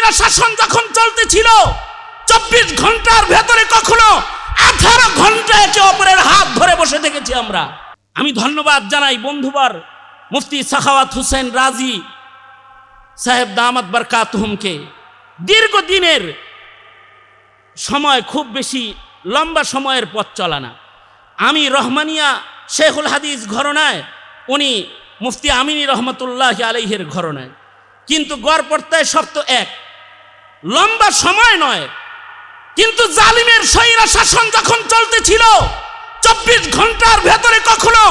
স্বৈরা শাসন যখন চলতেছিল 24 ঘন্টার ভেতরে কখনো 18 ঘন্টা একে অপরের হাত ধরে বসে থেকেছি আমরা। আমি ধন্যবাদ জানাই বন্ধুবার মুফতি সাখাওয়াত হোসেন রাজি সাহেব দামাত বরকাতুহুমকে। দীর্ঘদিনের সময়, খুব বেশি লম্বা সময়ের পথ চলা না। আমি রহমানিয়া শেখুল হাদিস ঘরনায়, উনি মুফতি আমিনী রহমতুল্লাহ আলাইহির ঘরনায়, কিন্তু গড়পড়তায় শর্ত এক, লম্বা সময় নয়। কিন্তু জালিমের স্বৈরা শাসন যখন চলতেছিল 24 ঘন্টার ভেতরে কখনো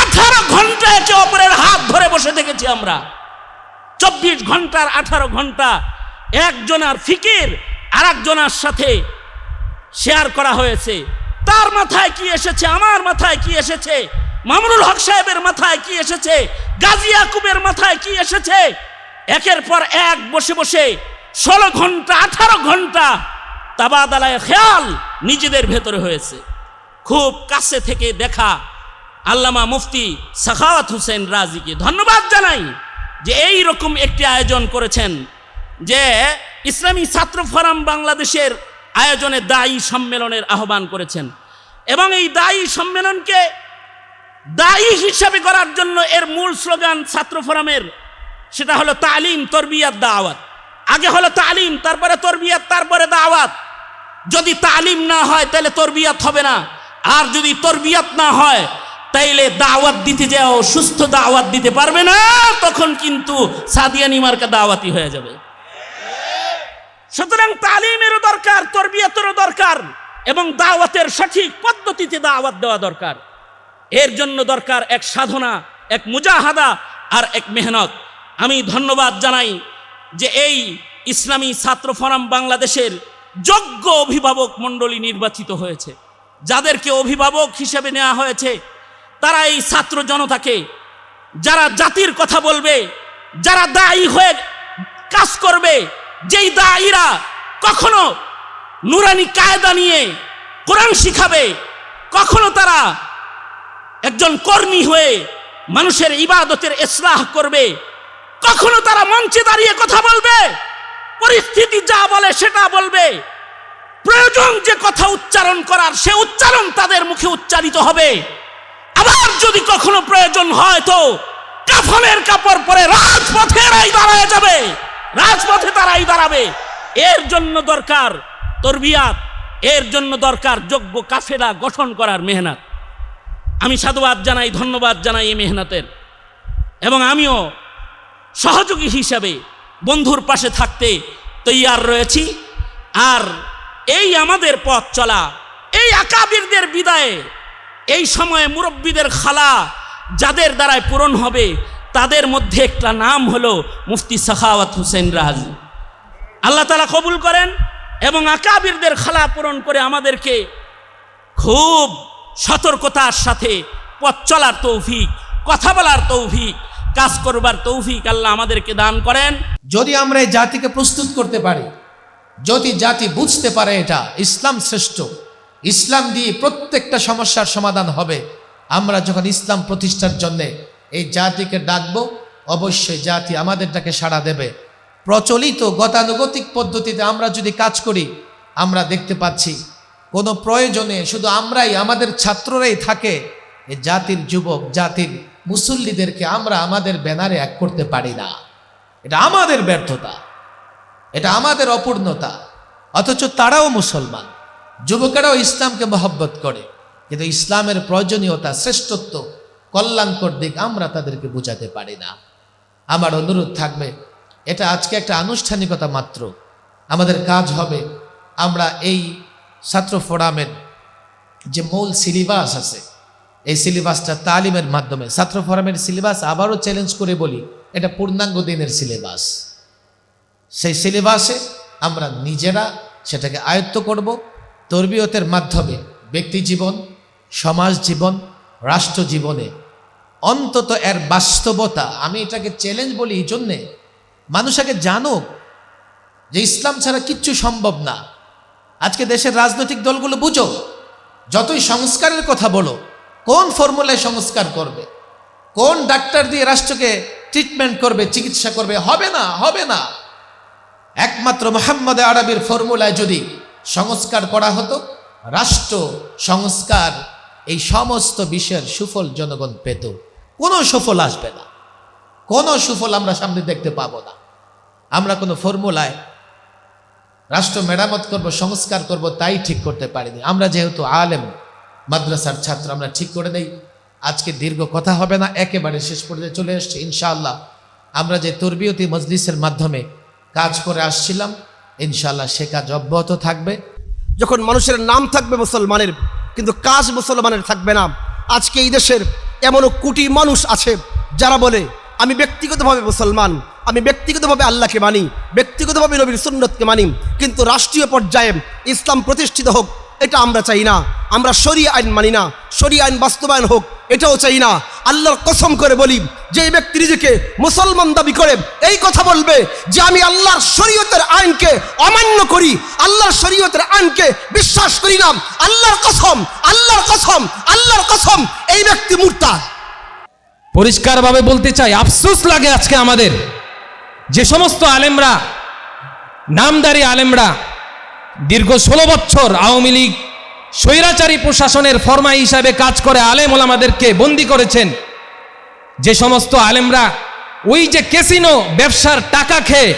18 ঘন্টা একে অপরের হাত ধরে বসে থেকেছি আমরা। 24 ঘন্টার 18 ঘন্টা একজনের ফিকির আর একজনের সাথে শেয়ার করা হয়েছে। তার মাথায় কি এসেছে, আমার মাথায় কি এসেছে, মামুনুল হক সাহেবের মাথায় কি এসেছে, গাজী ইয়াকুবের মাথায় কি এসেছে, একের পর এক বসে বসে 16 ঘন্টা 18 ঘন্টা তাবাদালায়ে খেয়াল নিজেদের ভেতরে হয়েছে। খুব কাছে থেকে দেখা আল্লামা মুফতি সাখাওয়াত হোসেন রাজিকে ধন্যবাদ জানাই যে এই রকম একটি আয়োজন করেছেন, যে ইসলামী ছাত্র ফোরাম বাংলাদেশের আয়োজনে দায়ী সম্মেলনের আহ্বান করেছেন। এবং এই দায়ী সম্মেলনকে দায়ী হিসাবে করার জন্য এর মূল স্লোগান ছাত্র ফোরামের, সেটা হলো তালিম তরবিয়াত দাওয়াত। আগে হলো তালিম, তারপরে তরবিয়াত, তারপরে দাওয়াত। যদি তালিম না হয় তাহলে তরবিয়াত হবে না, আর যদি তরবিয়াত না হয় তাইলে দাওয়াত দিতে যাও, সুস্থ দাওয়াত দিতে পারবে না, তখন কিন্তু সাদিয়ানি মার্কা দাওয়াতি হয়ে যাবে। সুতরাং তালিমেরও দরকার, তরবিয়াতেরও দরকার, এবং দাওয়াতের সঠিক পদ্ধতিতে দাওয়াত দেওয়া দরকার। এর জন্য দরকার এক সাধনা, এক মুজাহাদা আর এক মেহনত। আমি ধন্যবাদ জানাই যে এই ইসলামী ছাত্র ফোরাম বাংলাদেশের যোগ্য অভিভাবক মণ্ডলী নির্বাচিত হয়েছে। যাদেরকে অভিভাবক হিসেবে নেওয়া হয়েছে তারা এই ছাত্র জনতাকে, যারা জাতির কথা বলবে, যারা দায়ী হয়ে কাজ করবে, যেই দায়ীরা কখনো নুরানি কায়দা নিয়ে কোরআন শিখাবে, কখনো তারা একজন কর্মী হয়ে মানুষের ইবাদতের ইসলাহ করবে, কখনো তারা মঞ্চে দাঁড়িয়ে কথা বলবে, পরিস্থিতি যা বলে সেটা বলবে, প্রয়োজন যে কথা উচ্চারণ করার সে উচ্চারণ তাদের মুখে উচ্চারিত হবে। আবার যদি কখনো প্রয়োজন হয় তো কাফনের কাপড় পরে রাজপথে দাঁড়ায় যাবে, রাজপথে তারাই দাঁড়াবে। এর জন্য দরকার তরবিয়াত, এর জন্য দরকার যোগ্য কাফেলা গঠন করার মেহনত। আমি সাধুবাদ জানাই, ধন্যবাদ জানাই এই মেহনতের, এবং আমিও সহযোগী হিসাবে বন্ধুর পাশে থাকতে তৈয়ার রয়েছি। আর এই আমাদের পথ চলা, এই আকাবিরদের বিদায়ে, এই সময়ে মুরব্বীদের খালা যাদের দ্বারায় পূরণ হবে, তাদের মধ্যে একটা নাম হলো মুফতি সাখাওয়াত হোসেন রাজি। আল্লাহ তাআলা কবুল করেন এবং আকাবিরদের খালা পূরণ করে আমাদেরকে খুব সতর্কতার সাথে পথ চলার তৌফিক, কথা বলার তৌফিক, কাজ করবার তৌফিক আল্লাহ আমাদেরকে দান করেন। যদি আমরা এই জাতিকে প্রস্তুত করতে পারি, যদি জাতি বুঝতে পারে এটা ইসলাম শ্রেষ্ঠ, ইসলাম দিয়ে প্রত্যেকটা সমস্যার সমাধান হবে, আমরা যখন ইসলাম প্রতিষ্ঠার জন্য এই জাতিকে ডাকবো, অবশ্যই জাতি আমাদের ডাকে সাড়া দেবে। প্রচলিত গতানুগতিক পদ্ধতিতে আমরা যদি কাজ করি, আমরা দেখতে পাচ্ছি কোনো প্রয়োজনে শুধু আমরাই, আমাদের ছাত্ররাই থাকে, এই জাতির যুবক, জাতির মুসল্লিদেরকে আমরা আমাদের ব্যানারে এক করতে পারি না। এটা আমাদের ব্যর্থতা, এটা আমাদের অপূর্ণতা। অথচ তারাও মুসলমান, যুবকেরাও ইসলামকে মহব্বত করে, কিন্তু ইসলামের প্রয়োজনীয়তা, শ্রেষ্ঠত্ব, কল্যাণকর দিক আমরা তাদেরকে বোঝাতে পারি না। আমার অনুরোধ থাকবে, এটা আজকে একটা আনুষ্ঠানিকতা মাত্র, আমাদের কাজ হবে আমরা এই ছাত্র ফোরামের যে মূল সিলেবাস আছে, এই সিলেবাসটা তালিমের মাধ্যমে, ছাত্র ফোরামের সিলেবাস আবারও চ্যালেঞ্জ করে বলি, এটা পূর্ণাঙ্গ দিনের সিলেবাস। সেই সিলেবাসে আমরা নিজেরা সেটাকে আয়ত্ত করব, তরবিয়তের মাধ্যমে ব্যক্তি জীবন, সমাজ জীবন, রাষ্ট্র জীবনে অন্তত এর বাস্তবতা, আমি এটাকে চ্যালেঞ্জ বলি এই জন্যে, মানুষ আগে জানুক যে ইসলাম ছাড়া কিচ্ছু সম্ভব না। আজকে দেশের রাজনৈতিক দলগুলো বুঝো, যতই সংস্কারের কথা বলো, কোন ফর্মুলায় সংস্কার করবে, কোন ডাক্তার দিয়ে রাষ্ট্রকে ট্রিটমেন্ট করবে, চিকিৎসা করবে, হবে না, হবে না। একমাত্র মুহাম্মদ আরবির ফর্মুলায় যদি সংস্কার করা হতো, রাষ্ট্র সংস্কার এই সমস্ত বিষয়ের সুফল জনগণ পেত। কোনো সুফল আসবে না, কোনো সুফল আমরা সামনে দেখতে পাবো না। আমরা কোনো ফর্মুলায় রাষ্ট্র মেরামত করব, সংস্কার করব, তাই ঠিক করতে পারিনি। আমরা যেহেতু আলেম মাদ্রাসার ছাত্র, আমরা ঠিক করে নেই। আজকে দীর্ঘ কথা হবে না, একেবারে শেষ পর্যায়ে চলে এসছে ইনশাআল্লাহ। আমরা যে তরবিয়তি মজলিসের মাধ্যমে কাজ করে আসছিলাম, ইনশাআল্লাহ সে কাজ অব্যাহত থাকবে। যখন মানুষের নাম থাকবে মুসলমানের, কিন্তু কাজ মুসলমানের থাকবে না। আজকে এই দেশের এমনও কোটি মানুষ আছে যারা বলে আমি ব্যক্তিগতভাবে মুসলমান, আমি ব্যক্তিগতভাবে আল্লাহকে মানি, ব্যক্তিগতভাবে নবীর সুন্নতকে মানি, কিন্তু রাষ্ট্রীয় পর্যায়ে ইসলাম প্রতিষ্ঠিত হোক এটা আমরা চাই না। আমরা শরিয়া আইন মানি না, শরিয়া আইন বাস্তবায়ন হোক এটাও চাই না। আল্লাহর কসম করে বলি, যে ব্যক্তি নিজেকে মুসলমান দাবি করে এই কথা বলবে যে আমি আল্লাহর শরীয়তের আইনকে অমান্য করি, আল্লাহর শরীয়তের আইনকে বিশ্বাস করি না, আল্লাহর কসম, আল্লাহর কসম, আল্লাহর কসম, এই ব্যক্তি মুরতাদ। পরিষ্কারভাবে বলতে চাই, আফসোস লাগে আজকে আমাদের যে সমস্ত আলেমরা, নামদারি আলেমরা দীর্ঘ 16 বছর আওয়ামী লীগ স্বৈরাচারী প্রশাসনের ফরমাই হিসাবে কাজ করে আলেম ওলামাদেরকে বন্দী করেছেন। যে সমস্ত আলেমরা ওই যে ক্যাসিনো ব্যবসার টাকা খেয়ে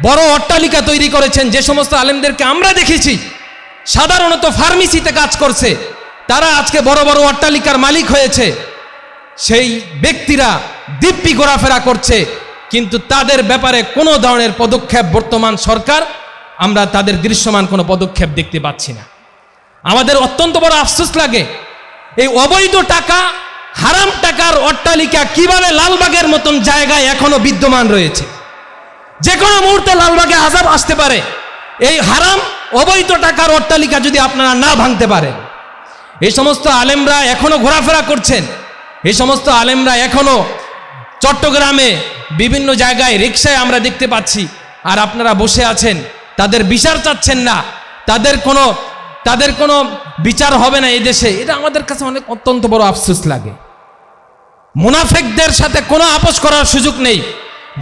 বড় অট্টালিকা তৈরি করেছেন, যে সমস্ত আলেমদেরকে আমরা দেখেছি সাধারণত ফার্মেসিতে কাজ করছে, তারা আজকে বড় বড় অট্টালিকার মালিক হয়েছে। সেই ব্যক্তিরা দিব্যি ঘোরাফেরা করছে, কিন্তু তাদের ব্যাপারে কোনো ধরনের পদক্ষেপ বর্তমান সরকার, আমরা তাদের দৃশ্যমান কোনো পদক্ষেপ দেখতে পাচ্ছি না। আমাদের অত্যন্ত বড় আফসোস লাগে, এই অবৈধ টাকা, হারাম টাকার অট্টালিকা কিভাবে লালবাগের মতন জায়গায় এখনো বিদ্যমান রয়েছে। যে কোনো মুহূর্তে লালবাগে আযাব আসতে পারে। এই হারাম অবৈধ টাকার অট্টালিকা যদি আপনারা না ভাঙতে পারেন, এই সমস্ত আলেমরা এখনো ঘোরাফেরা করছেন, এই সমস্ত আলেমরা এখনো চট্টগ্রামে বিভিন্ন জায়গায় রিকশায় আমরা দেখতে পাচ্ছি, আর আপনারা বসে আছেন, তাদের বিচার চাচ্ছেন না, তাদের কোনো বিচার হবে না এই দেশে। এটা আমাদের কাছে অনেক অত্যন্ত বড় আফসোস লাগে। মুনাফিকদের সাথে কোনো আপোষ করার সুযোগ নেই,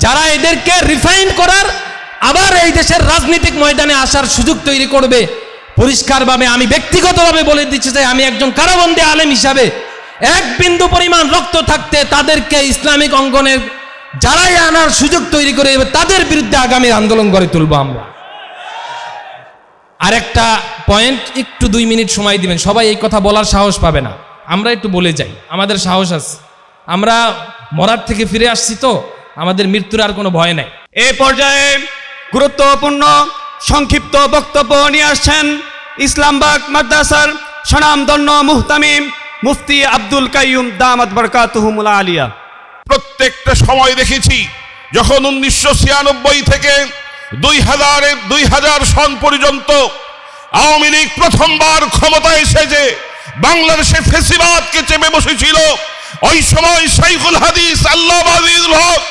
যারা এদেরকে রিফাইন করার, আবার এই দেশের রাজনৈতিক ময়দানে আসার সুযোগ তৈরি করবে। পরিষ্কারভাবে আমি ব্যক্তিগতভাবে বলে দিচ্ছি যে আমি একজন কারাবন্দী আলেম হিসাবে এক বিন্দু পরিমাণ রক্ত থাকতে তাদেরকে ইসলামিক অঙ্গনের যারাই আনার সুযোগ তৈরি করে তাদের বিরুদ্ধে আগামী আন্দোলন গড়ে তুলব আমরা। আরেকটা পয়েন্ট, একটু 2 মিনিট সময় দিবেন, সবাই এই কথা বলার সাহস পাবে না, আমরা একটু বলে যাই, আমাদের সাহস আছে, আমরা মরার থেকে ফিরে আসছি তো, আমাদের মৃত্যুর আর কোনো ভয় নাই। এই পর্যায়ে গুরুত্বপূর্ণ সংক্ষিপ্ত বক্তব্য নিয়ে আসছেন ইসলামবাগ মাদ্রাসার স্বনামধন্য মুহতামিম মুফতি আব্দুল কাইয়ুম দামাত বরকাতুহুমুল আলিয়া। প্রত্যেকটা সময় দেখেছি, যখন 1996 থেকে 2000 সন পর্যন্ত আওয়ামী লীগ প্রথমবার ক্ষমতায় এসেছে, বাংলাদেশে ফেসিবাদকে চেপে বসেছিল, ওই সময় শাইখুল হাদিস আল্লামা আজিজুল হক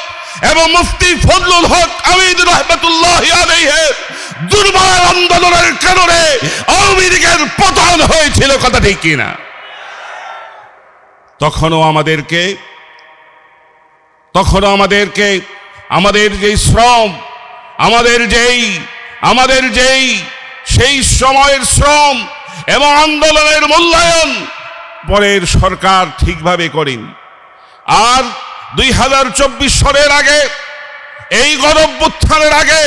এবং মুফতি ফজলুল হক আমিদ রাহমাতুল্লাহি আলাইহি দুর্বার আন্দোলনের কারণে আওয়ামী লীগের পতন হয়েছিল, কথা ঠিক কিনা? তখনও আমাদেরকে আমাদের যেই শ্রম, আমাদের যেই সেই সময়ের শ্রম এবং আন্দোলনের মূল্যায়ন পরের সরকার ঠিকভাবে করেনি। আর 2024 সনের আগে, এই গণঅভ্যুত্থানের আগে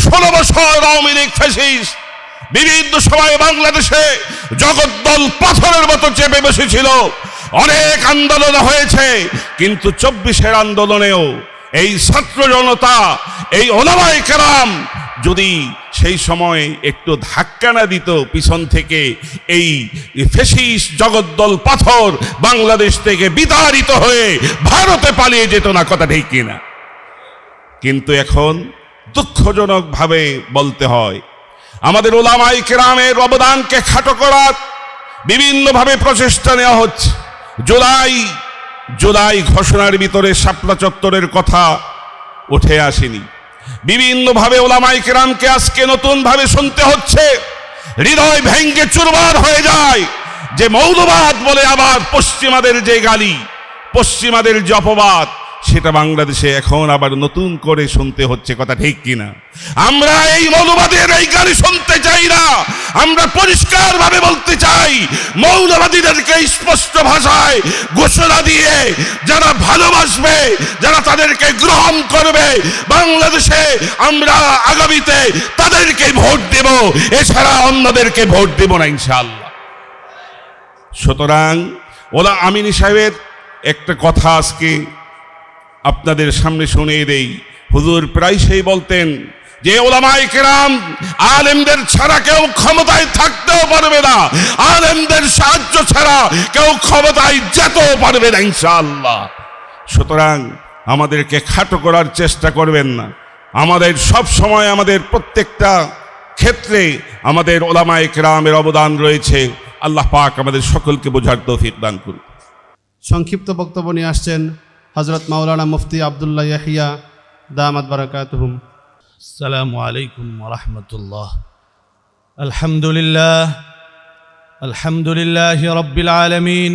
16 বছর আওয়ামী লীগ ফ্যাসিস্ট বিভিন্ন সময় বাংলাদেশে জগদ্দল পাথরের মতো চেপে বসেছিল। অনেক আন্দোলন হয়েছে, কিন্তু 24-এর আন্দোলনেও এই ছাত্র জনতা, এই ওলামায়ে কেরাম যদি সেই সময় একটু ধাক্কা না দিত পিছন থেকে, এই ফ্যাসিস্ট জগদ্দল পাথর বাংলাদেশ থেকে বিতাড়িত হয়ে ভারতে পালিয়ে যেত না, কথা ঠিক কিনা? কিন্তু এখন দুঃখজনকভাবে বলতে হয়, আমাদের ওলামায়ে কেরামের অবদানকে খাটো করার বিভিন্নভাবে প্রচেষ্টা নেওয়া হচ্ছে। জুলাই ঘোষণার ভিতরে শাপলা চত্বরের কথা উঠে আসেনি। বিভিন্নভাবে ওলামায়ে কেরামকে আজকে নতুনভাবে শুনতে হচ্ছে, হৃদয় ভেঙ্গে চুরমার হয়ে যায় যে মৌলবাদ বলে আবার পশ্চিমাদের যে গালি, পশ্চিমাদের যে অপবাদ, সেটা বাংলাদেশে এখন আবার নতুন করে শুনতে হচ্ছে, কথা ঠিক কিনা? আমরা এই মৌলবাদের এই গালি শুনতে চাই না। আমরা পরিষ্কারভাবে বলতে চাই, মৌলবাদীদেরকে স্পষ্ট ভাষায় ঘোষণা দিয়ে যারা ভালোবাসবে, যারা তাদেরকে গ্রহণ করবে, বাংলাদেশে আমরা আগামীতে তাদেরকে ভোট দেব, এছাড়া অন্যদেরকে ভোট দেব না ইনশাআল্লাহ। সুতরাং ওলা আমিনী সাহেবের একটা কথা আজকে আপনাদের সামনে শুনিয়ে দেই। হুজুর প্রায় সেই বলতেন যে ওলামায়ে কেরাম আলেমদের ছাড়া কেউ ক্ষমতায় থাকতেও পারবে না, আলেমদের সাহায্য ছাড়া কেউ ক্ষমতায় যেতেও পারবে না ইনশাআল্লাহ। সুতরাং আমাদেরকে খাটো করার চেষ্টা করবেন না। আমাদের সব সময় আমাদের প্রত্যেকটা ক্ষেত্রে আমাদের ওলামায়ে কেরামের অবদান রয়েছে। আল্লাহ পাক আমাদের সকলকে বোঝার তৌফিক দান করুন। সংক্ষিপ্ত বক্তব্য নিয়ে আসছেন হযরত মাওলানা মুফতি আব্দুল্লাহ ইয়াহিয়া দামাত বারাকাতুহুম। আসসালামু আলাইকুম ওয়া রাহমাতুল্লাহ। আলহামদুলিল্লাহ, আলহামদুলিল্লাহি রাব্বিল আলামিন,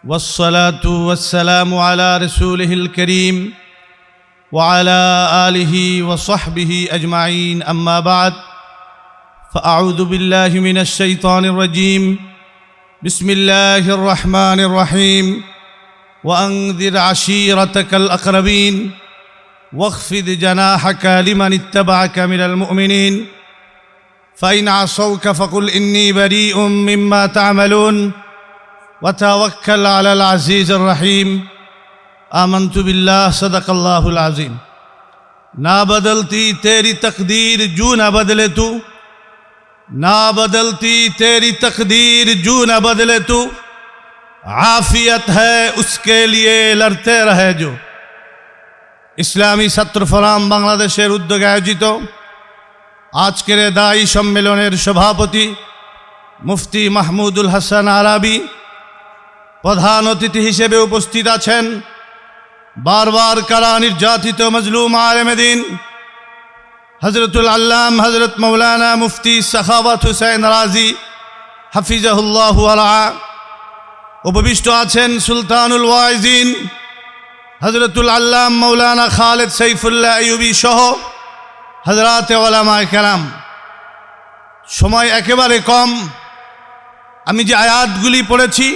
ওয়াসসালাতু ওয়াসসালামু আলা রাসূলিহিল কারীম ওয়া আলা আলিহি ওয়া সাহবিহি আজমাইন, আম্মা বা'দ। ফাআউযু বিল্লাহি মিনাশ শাইতানির রাজীম। বিসমিল্লাহির রহমানির রহিম। وأنذر عشيرتك الأقربين واخفض جناحك لمن اتبعك من المؤمنين فإن عصوك فقل إني بريء مما تعملون وتوكل على العزيز الرحيم آمنت بالله صدق الله العظيم। ना बदलती तेरी तकदीर जू न बदले तू, ना बदलती तेरी तकदीर जू न बदले तू, आफियत है उसके लिए लड़ते रहे जो। ইসলামী ছাত্র ফোরাম বাংলাদেশের উদ্যোগে আয়োজিত আজকের দায়ী সম্মেলনের সভাপতি মুফতি মাহমুদুল হাসান আরাবী, প্রধান অতিথি হিসেবে উপস্থিত আছেন বারবার কারা নির্যাতিত মজলুম আলেমে দ্বীন হযরতুল আল্লাম হযরত মাওলানা মুফতি সাখাওয়াত হুসাইন রাজি হাফিজাহুল্লাহ ওয়া। উপবিষ্ট আছেন সুলতানুল ওয়াইজিন হযরতুল আল্লাম মাওলানা খালেদ সাইফুল্লাহ আইয়ুবী সহ হযরতে উলামায়ে কেরাম। সময় একেবারে কম। আমি যে আয়াতগুলি পড়েছি,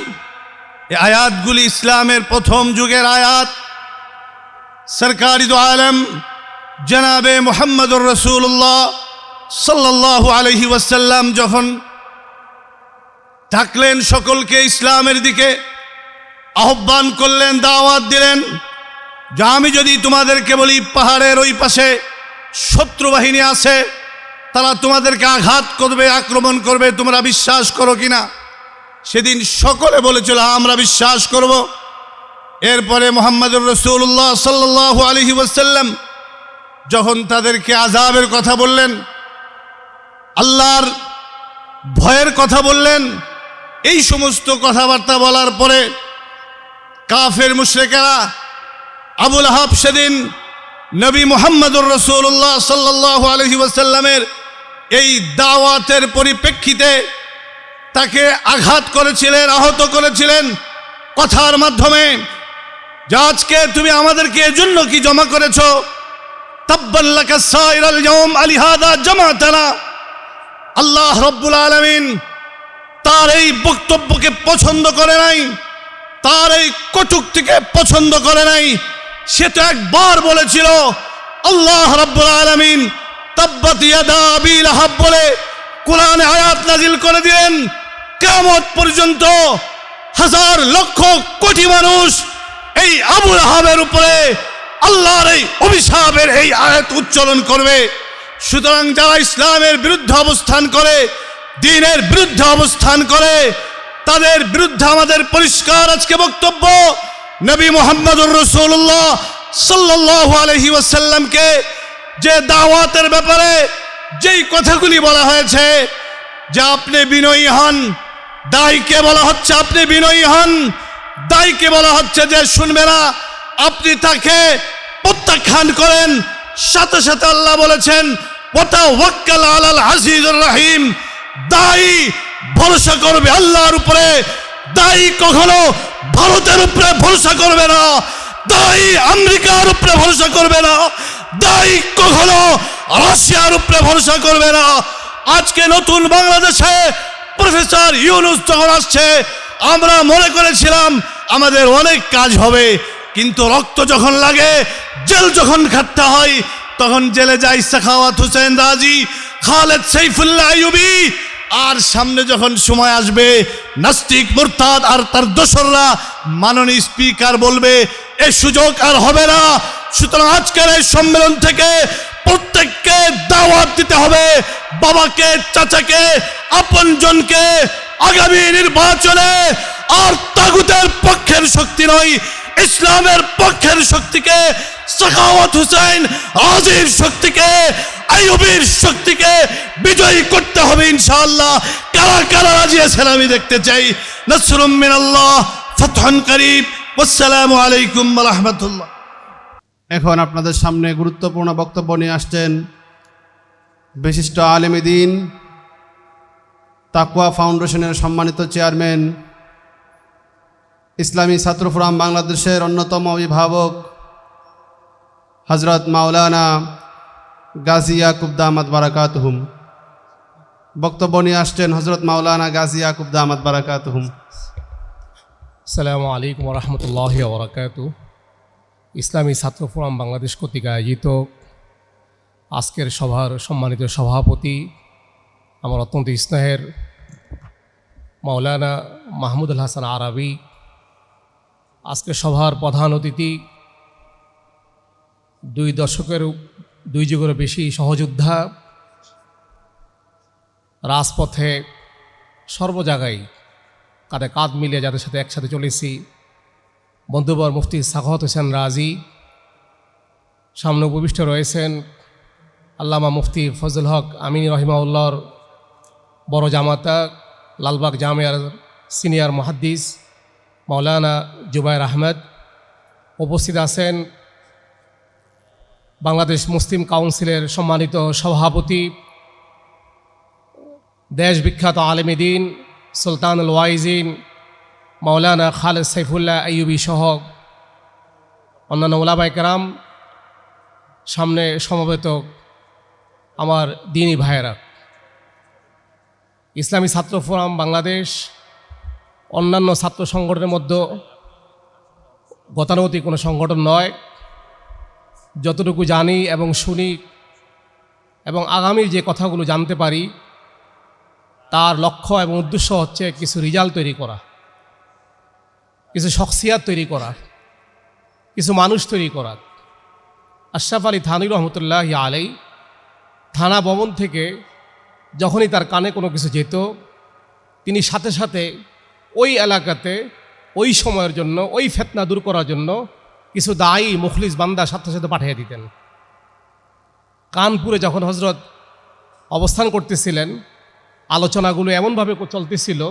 এই আয়াতগুলি ইসলামের প্রথম যুগের আয়াত। সরকারি দু আলম জনাবে মুহাম্মদুর রাসূলুল্লাহ সাল্লাল্লাহু আলাইহি ওয়াসাল্লাম যখন ডাকলেন সকলকে ইসলামের দিকে, আহ্বান করলেন, দাওয়াত দিলেন যে আমি যদি তোমাদেরকে বলি পাহাড়ের ওই পাশে শত্রু বাহিনী আছে, তারা তোমাদেরকে আঘাত করবে, আক্রমণ করবে, তোমরা বিশ্বাস করো কিনা? সেদিন সকলে বলেছিল আমরা বিশ্বাস করব। এরপরে মুহাম্মদুর রাসূলুল্লাহ সাল্লাল্লাহু আলাইহি ওয়াসাল্লাম যখন তাদেরকে আযাবের কথা বললেন, আল্লাহর ভয়ের কথা বললেন, এই সমস্ত কথাবার্তা বলার পরে কাফের মুশরিকেরা আবুল আহাব সেদিন নবী মুহাম্মদুর রাসূলুল্লাহ সাল্লাল্লাহু আলাইহি ওয়াসাল্লামের এই দাওয়াতের পরিপ্রেক্ষিতে তাকে আঘাত করেছিলেন, আহত করেছিলেন কথার মাধ্যমে, যে আজকে তুমি আমাদেরকে এজন্য কি জমা করেছো? তাব্বাল লাকা সাইরাল ইয়াউম আলিহাদা জামাতানা। আল্লাহ রাব্বুল আলামিন তার এই বক্তব্যকে পছন্দ করে নাই, তার এই কটূক্তিকে পছন্দ করে নাই। সে তো একবার বলেছিল, আল্লাহ রাব্বুল আলামিন তাব্বাত ইয়াদা আবি লাহাব বলে কোরআনে আয়াত নাজিল করে দিলেন। কিয়ামত পর্যন্ত হাজার লক্ষ কোটি মানুষ এই আবু লাহাবের উপরে আল্লাহর এই অভিশাপের এই আয়াত উচ্চারণ করবে। সুতরাং যারা ইসলামের বিরুদ্ধে অবস্থান করে, দ্বীনের বিরুদ্ধে অবস্থান করে, তাদের বিরুদ্ধে আমাদের পরিষ্কার আজকে বক্তব্য। নবী মুহাম্মদুর রাসূলুল্লাহ সাল্লাল্লাহু আলাইহি ওয়াসাল্লামকে যে দাওয়াতের ব্যাপারে যেই কথাগুলি বলা হয়েছে, যে আপনি বিনয়ী হন, দায়ীকে বলা হচ্ছে আপনি বিনয়ী হন, দায়ীকে বলা হচ্ছে যে শুনবে না আপনি তাকে প্রত্যাখ্যান করেন। সাথে সাথে আল্লাহ বলেছেন ওয়াতাওয়াক্কাল আলাল আজিজুর রহিম, দায়ী ভরসা করবে আল্লাহর উপরে, দায়ী কখনো ভারতের উপরে ভরসা করবে না, দায়ী আমেরিকার উপরে ভরসা করবে না, দায়ী কখনো রাশিয়ার উপরে ভরসা করবে না। আজকে নতুন বাংলাদেশে প্রফেসর ইউনূস যখন আসছে, আমরা মনে করেছিলাম আমাদের অনেক কাজ হবে, কিন্তু রক্ত যখন লাগে, জেল যখন খাটতে হয়, তখন জেলে যায় সাখাওয়াত হোসেন রাজি, খালেদ সাইফুল্লাহ আইয়ুবী। আর সামনে যখন সময় আসবে, নাস্তিক মুরতাদ আর তার দোসররা মাননীয় স্পিকার বলবে, এই সুযোগ আর হবে না। সুতরাং আজকের এই সম্মেলন থেকে প্রত্যেককে দাওয়াত দিতে হবে, বাবাকে, চাচাকে, আপনজনকে আগামী নির্বাচনে আর তাগুতের পক্ষের শক্তি নয়, ইসলামের পক্ষের শক্তিকে, সাখাওয়াত হোসেন রাজির শক্তিকে, আইয়ুবীর শক্তিকে বিজয়ী করতে হবে ইনশাআল্লাহ। কারা কারা রাজি আছেন আমি দেখতে চাই। নাসরুম মিনাল্লাহ, ফাতহুন করিব। আসসালামু আলাইকুম ওয়া রাহমাতুল্লাহ। এখন আপনাদের সামনে গুরুত্বপূর্ণ বক্তব্য নিয়ে আসছেন বিশিষ্ট আলেম দ্বীন, তাকওয়া ফাউন্ডেশনের সম্মানিত চেয়ারম্যান, ইসলামী ছাত্র ফোরাম বাংলাদেশের অন্যতম অভিভাবক হযরত মাওলানা গাজী ইয়াকুব দামাত বারাকাতুহুম। বক্তব্য নিয়ে আসছেন হযরত মাওলানা গাজী ইয়াকুব দামাত বারাকাতুহুম। আসসালামু আলাইকুম রহমতুল্লাহি ওবরাকাতু। ইসলামী ছাত্র ফোরাম বাংলাদেশ কর্তৃক আয়োজিত আজকের সভার সম্মানিত সভাপতি, আমার অত্যন্ত স্নেহের মাওলানা মাহমুদুল হাসান আরাবী, আজকের সভার প্রধান অতিথি, 2 দশকের 2 যুগের বেশি সহযোদ্ধা, রাজপথে সর্বজায়গায় কাঁধে কাঁধ মিলিয়ে যাদের সাথে একসাথে চলেছি, বন্ধুবর মুফতি সাখাওয়াত হোসেন রাজি, সামনে উপবিষ্ট রয়েছেন আল্লামা মুফতি ফজল হক আমিনী রহিমাউল্লাহর বড় জামাতা, লালবাগ জামিয়ার সিনিয়র মুহাদ্দিস মাওলানা জুবায়ের আহমেদ, উপস্থিত আছেন বাংলাদেশ মুসলিম কাউন্সিলের সম্মানিত সভাপতি, দেশ বিখ্যাত আলেম দ্বীন সুলতানুল ওয়াইজিন মাওলানা খালেদ সাইফুল্লাহ আইয়ুবী সহ অন্যান্য ওলামায়ে কেরাম, সামনে সমবেত আমার দ্বীনী ভাইয়েরা। ইসলামী ছাত্র ফোরাম বাংলাদেশ অন্যান্য ছাত্র সংগঠনের মধ্যে গতানুগতিক কোনো সংগঠন নয়। যতটুকু জানি এবং শুনি এবং আগামীর যে কথাগুলো জানতে পারি, তার লক্ষ্য এবং উদ্দেশ্য হচ্ছে কিছু রেজাল্ট তৈরি করা, কিছু শখসিয়াত তৈরি করা, কিছু মানুষ তৈরি করা। আশরাফ আলী থানভী রহমতুল্লাহি আলাইহি থানা ভবন থেকে যখনই তার কানে কোনো কিছু যেত, তিনি সাথে সাথে ওই এলাকাতে ওই সময়ের জন্য ওই ফিতনা দূর করার জন্য কিছু দায়ী মুখলিস বান্দা সাথে সাথে পাঠিয়ে দিতেন। কানপুরে যখন হজরত অবস্থান করতেছিলেন, আলোচনাগুলো এমনভাবে চলতেছিল,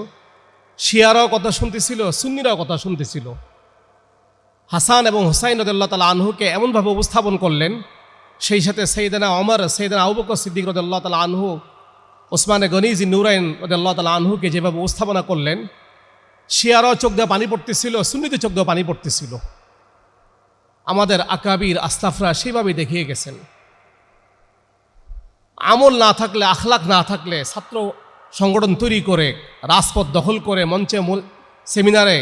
শিয়ারাও কথা শুনতেছিল, সুন্নিরাও কথা শুনতেছিল। হাসান এবং হুসাইন রাদিয়াল্লাহু তাআলা আনহুকে এমনভাবে উপস্থাপন করলেন, সেই সাথে সাইয়েদনা ওমর, সাইয়েদনা আবু বকর সিদ্দিক রাদিয়াল্লাহু তাআলা আনহু, ওসমানে গনি জি নূরাইন রাদিয়াল্লাহু তাআলা আনহুকে যেভাবে উপস্থাপনা করলেন, শিয়ারাও চোখ দিয়ে পানি পড়তেছিল, সুন্নিদের চোখ দিয়ে পানি পড়তেছিল। আমাদের আকাবির আসলাফরা সেইভাবেই দেখিয়ে গেছেন। আমল না থাকলে, আখলাক না থাকলে, ছাত্র সংগঠন তৈরি করে রাজপথ দখল করে মঞ্চে সেমিনারে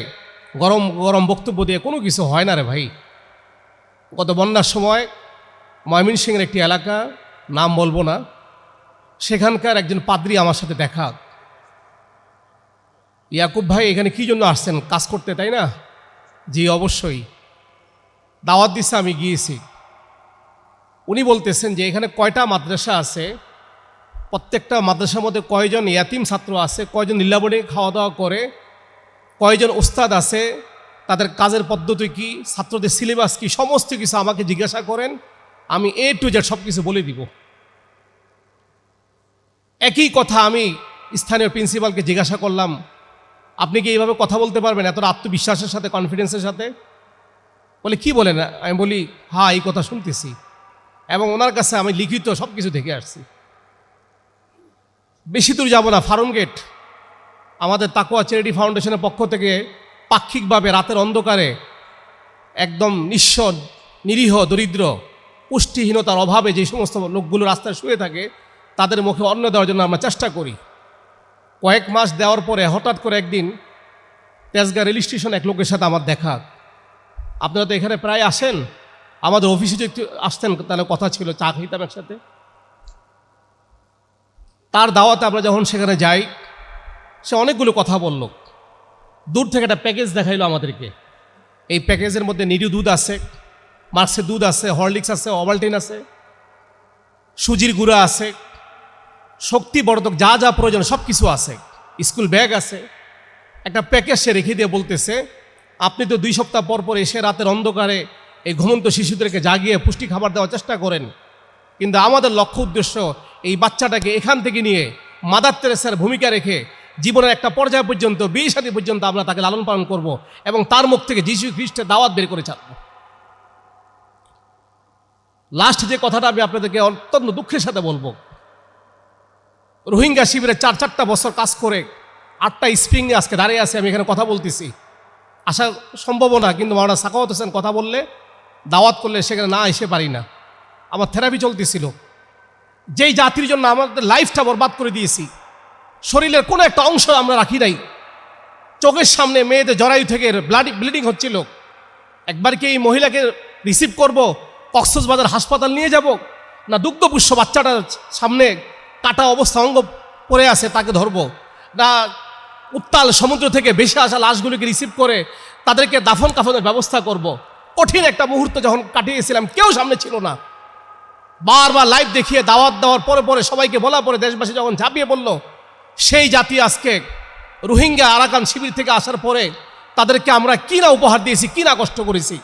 গরম গরম বক্তব্য দিয়ে কোনো কিছু হয় না রে ভাই। গত বন্যার সময় ময়মনসিংহের একটি এলাকা, নাম বলবো না, সেখানকার একজন পাদ্রী আমার সাথে দেখা। ইয়াকুব ভাই এখানে কি জন্য আসছেন? কাজ করতে, তাই না? জি অবশ্যই। দাওয়াত দিচ্ছে, আমি গিয়েছি। উনি বলতেছেন যে এখানে কয়টা মাদ্রাসা আছে, প্রত্যেকটা মাদ্রাসার মধ্যে কয়জন ইয়াতিম ছাত্র আছে, কয়জন নীলাবনে খাওয়া দাওয়া করে, কয়জন ওস্তাদ আছে, তাদের কাজের পদ্ধতি কি, ছাত্রদের সিলেবাস কি, সমস্ত কিছু আমাকে জিজ্ঞাসা করেন। আমি A to Z সব কিছু বলে দিব। একই কথা আমি স্থানীয় প্রিন্সিপালকে জিজ্ঞাসা করলাম, আপনি কি এইভাবে কথা বলতে পারবেন এতটা আত্মবিশ্বাসের সাথে, কনফিডেন্সের সাথে? বলে কি বলেন? আমি বলি হ্যাঁ, এই কথা শুনতেছি, এবং ওনার কাছে আমি লিখিত সব কিছু দেখে আসছি। বেশি দূর যাব না, ফার্ম গেট আমাদের তাকওয়া চ্যারিটি ফাউন্ডেশনের পক্ষ থেকে পাক্ষিকভাবে রাতের অন্ধকারে একদম নিঃস্ব নিরীহ দরিদ্র পুষ্টিহীনতার অভাবে যে সমস্ত লোকগুলো রাস্তায় শুয়ে থাকে তাদের মুখে অন্ন দেওয়ার জন্য আমরা চেষ্টা করি। কয়েক মাস দেওয়ার পরে হঠাৎ করে একদিন তেজগাঁ রেল স্টেশন এক লোকের সাথে আমার দেখা। আপনারা তো এখানে প্রায় আসেন, আমাদের অফিসে যদি একটু আসতেন তাহলে কথা ছিল, চা খাইতাম একসাথে। তার দাওয়াতে আমরা যখন সেখানে যাই, সে অনেকগুলো কথা বলল। দূর থেকে একটা প্যাকেজ দেখাইলো আমাদেরকে। এই প্যাকেজের মধ্যে নিরু দুধ আছে, মার্সের দুধ আছে, হরলিক্স আছে, ওভালটিন আছে, সুজির গুঁড়া আছে, শক্তিবর্ধক যা যা প্রয়োজন সব কিছু আছে, স্কুল ব্যাগ আছে। একটা প্যাকেজ সে রেখে দিয়ে বলতেছে, আপনি তো 2 সপ্তাহ পর পর এসে রাতের অন্ধকারে এই ঘুমন্ত শিশুদেরকে জাগিয়ে পুষ্টি খাবার দেওয়ার চেষ্টা করেন, কিন্তু আমাদের লক্ষ্য উদ্দেশ্য এই বাচ্চাটাকে এখান থেকে নিয়ে মাদার তেরেসার ভূমিকা রেখে জীবনের একটা পর্যায় পর্যন্ত, বিয়ে শাদী পর্যন্ত আমরা তাকে লালন পালন করব এবং তার মুখ থেকে যীশু খ্রিস্টের দাওয়াত বের করে ছাড়ব। লাস্ট যে কথাটা আমি আপনাদেরকে অত্যন্ত দুঃখের সাথে বলবো, রোহিঙ্গা শিবিরে 4 বছর কাজ করে 8টা স্প্রিং নিয়ে আজকে দাঁড়িয়ে আছে। আমি এখানে কথা বলতেছি, আসা সম্ভব না, কিন্তু মাওলানা সাখাওয়াত হোসেন কথা বললে, দাওয়াত করলে সেখানে না এসে পারি না। আমার থেরাপি চলতেছিল। যেই জাতির জন্য আমাদের লাইফটা বরবাদ করে দিয়েছি, শরীরের কোনো একটা অংশ আমরা রাখি নাই। চোখের সামনে মেয়েদের জরায়ু থেকে ব্লিডিং হচ্ছিল। একবার কি এই মহিলাকে রিসিভ করব, কক্সবাজার হাসপাতাল নিয়ে যাব, না দুগ্ধপুষ্য বাচ্চাটার সামনে কাটা অবস্থা অঙ্গ পড়ে আছে তাকে ধরবো, না উত্তাল সমুদ্র থেকে ভেসে আসা লাশগুলিকে রিসিভ করে তাদেরকে দাফন কাফনের ব্যবস্থা করব। কঠিন একটা মুহূর্ত যখন কাটিয়েছিলাম, কেউ সামনে ছিল না। বারবার লাইভ দেখিয়ে দাওয়াত দেওয়ার পরে পরে সবাইকে বলা পরে দেশবাসী যখন ঝাঁপিয়ে পড়ল, সেই জাতি আজকে রোহিঙ্গা আরাকান শিবির থেকে আসার পরে তাদেরকে আমরা কি না উপহার দিয়েছি, কি না কষ্ট করেছি।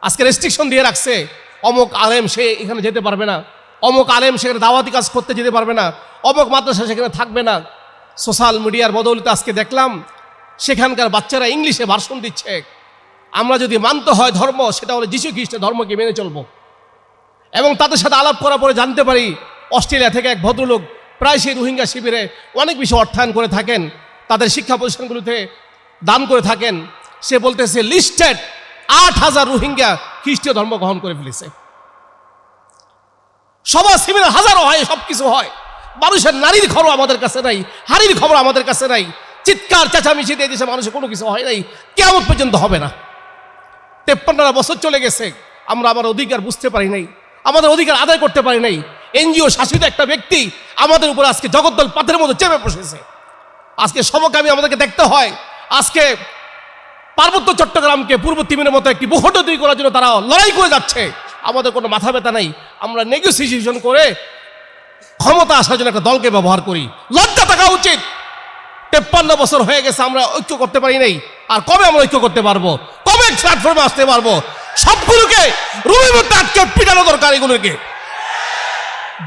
আজকে রেস্ট্রিকশন দিয়ে রাখছে, অমুক আলেম সে এখানে যেতে পারবে না, অমুক আলেম সেখানে দাওয়াতি কাজ করতে যেতে পারবে না, অমুক মাদ্রাসা সেখানে থাকবে না। সোশ্যাল মিডিয়ার বদৌলতে আজকে দেখলাম সেখানকার বাচ্চারা ইংলিশে ভাষণ দিচ্ছে। আমরা যদি মানতে হয় ধর্ম, সেটা হলো যীশু খ্রিস্টের ধর্মকে মেনে চলবো। এবং তাদের সাথে আলাপ করার পরে জানতে পারি, অস্ট্রেলিয়া থেকে এক ভদ্রলোক প্রায় সেই রোহিঙ্গা শিবিরে অনেক বেশি অর্থায়ন করে থাকেন, তাদের শিক্ষা প্রতিষ্ঠানগুলোতে দান করে থাকেন। সে বলতেছে লিস্টেড 8000 রোহিঙ্গা খ্রিস্টীয় ধর্ম গ্রহণ করে ফেলেছে। সভা সেমিনার হাজারো হয়, সব কিছু হয়, মানুষের নারীর খবর আমাদের কাছে নাই, হাড়ির খবর আমাদের কাছে নাই। চিৎকার চেঁচামেচি দিয়ে দেশে মানুষের কোনো কিছু হয় নাই, কেমন পর্যন্ত হবে না। 53 বছর চলে গেছে, আমরা আমার অধিকার বুঝতে পারি নাই, আমাদের অধিকার আদায় করতে পারি নাই। এনজিও শাসিত একটা ব্যক্তি আমাদের উপর আজকে জগদ্দল পাথরের মধ্যে চেপে বসেছে। আজকে সমকামী আমাদেরকে দেখতে হয়। আজকে পার্বত্য চট্টগ্রামকে পূর্ব তিমিরের মতো একটি ভূখণ্ড তৈরি করার জন্য তারা লড়াই করে যাচ্ছে। আমাদের কোনো মাথা ব্যথা নাই, আমরা নেগোসিয়েশন করে ক্ষমতা আসার জন্য একটা দলকে ব্যবহার করি। লজ্জা থাকা উচিত। 53 বছর হয়ে গেছে, আমরা ঐক্য করতে পারি নাই। আর কবে আমরা ঐক্য করতে পারবো? কবে প্ল্যাটফর্মে আসতে পারবো? সবগুলোকে রুমের মধ্যে আটকে পিটানো দরকার। এগুলোকে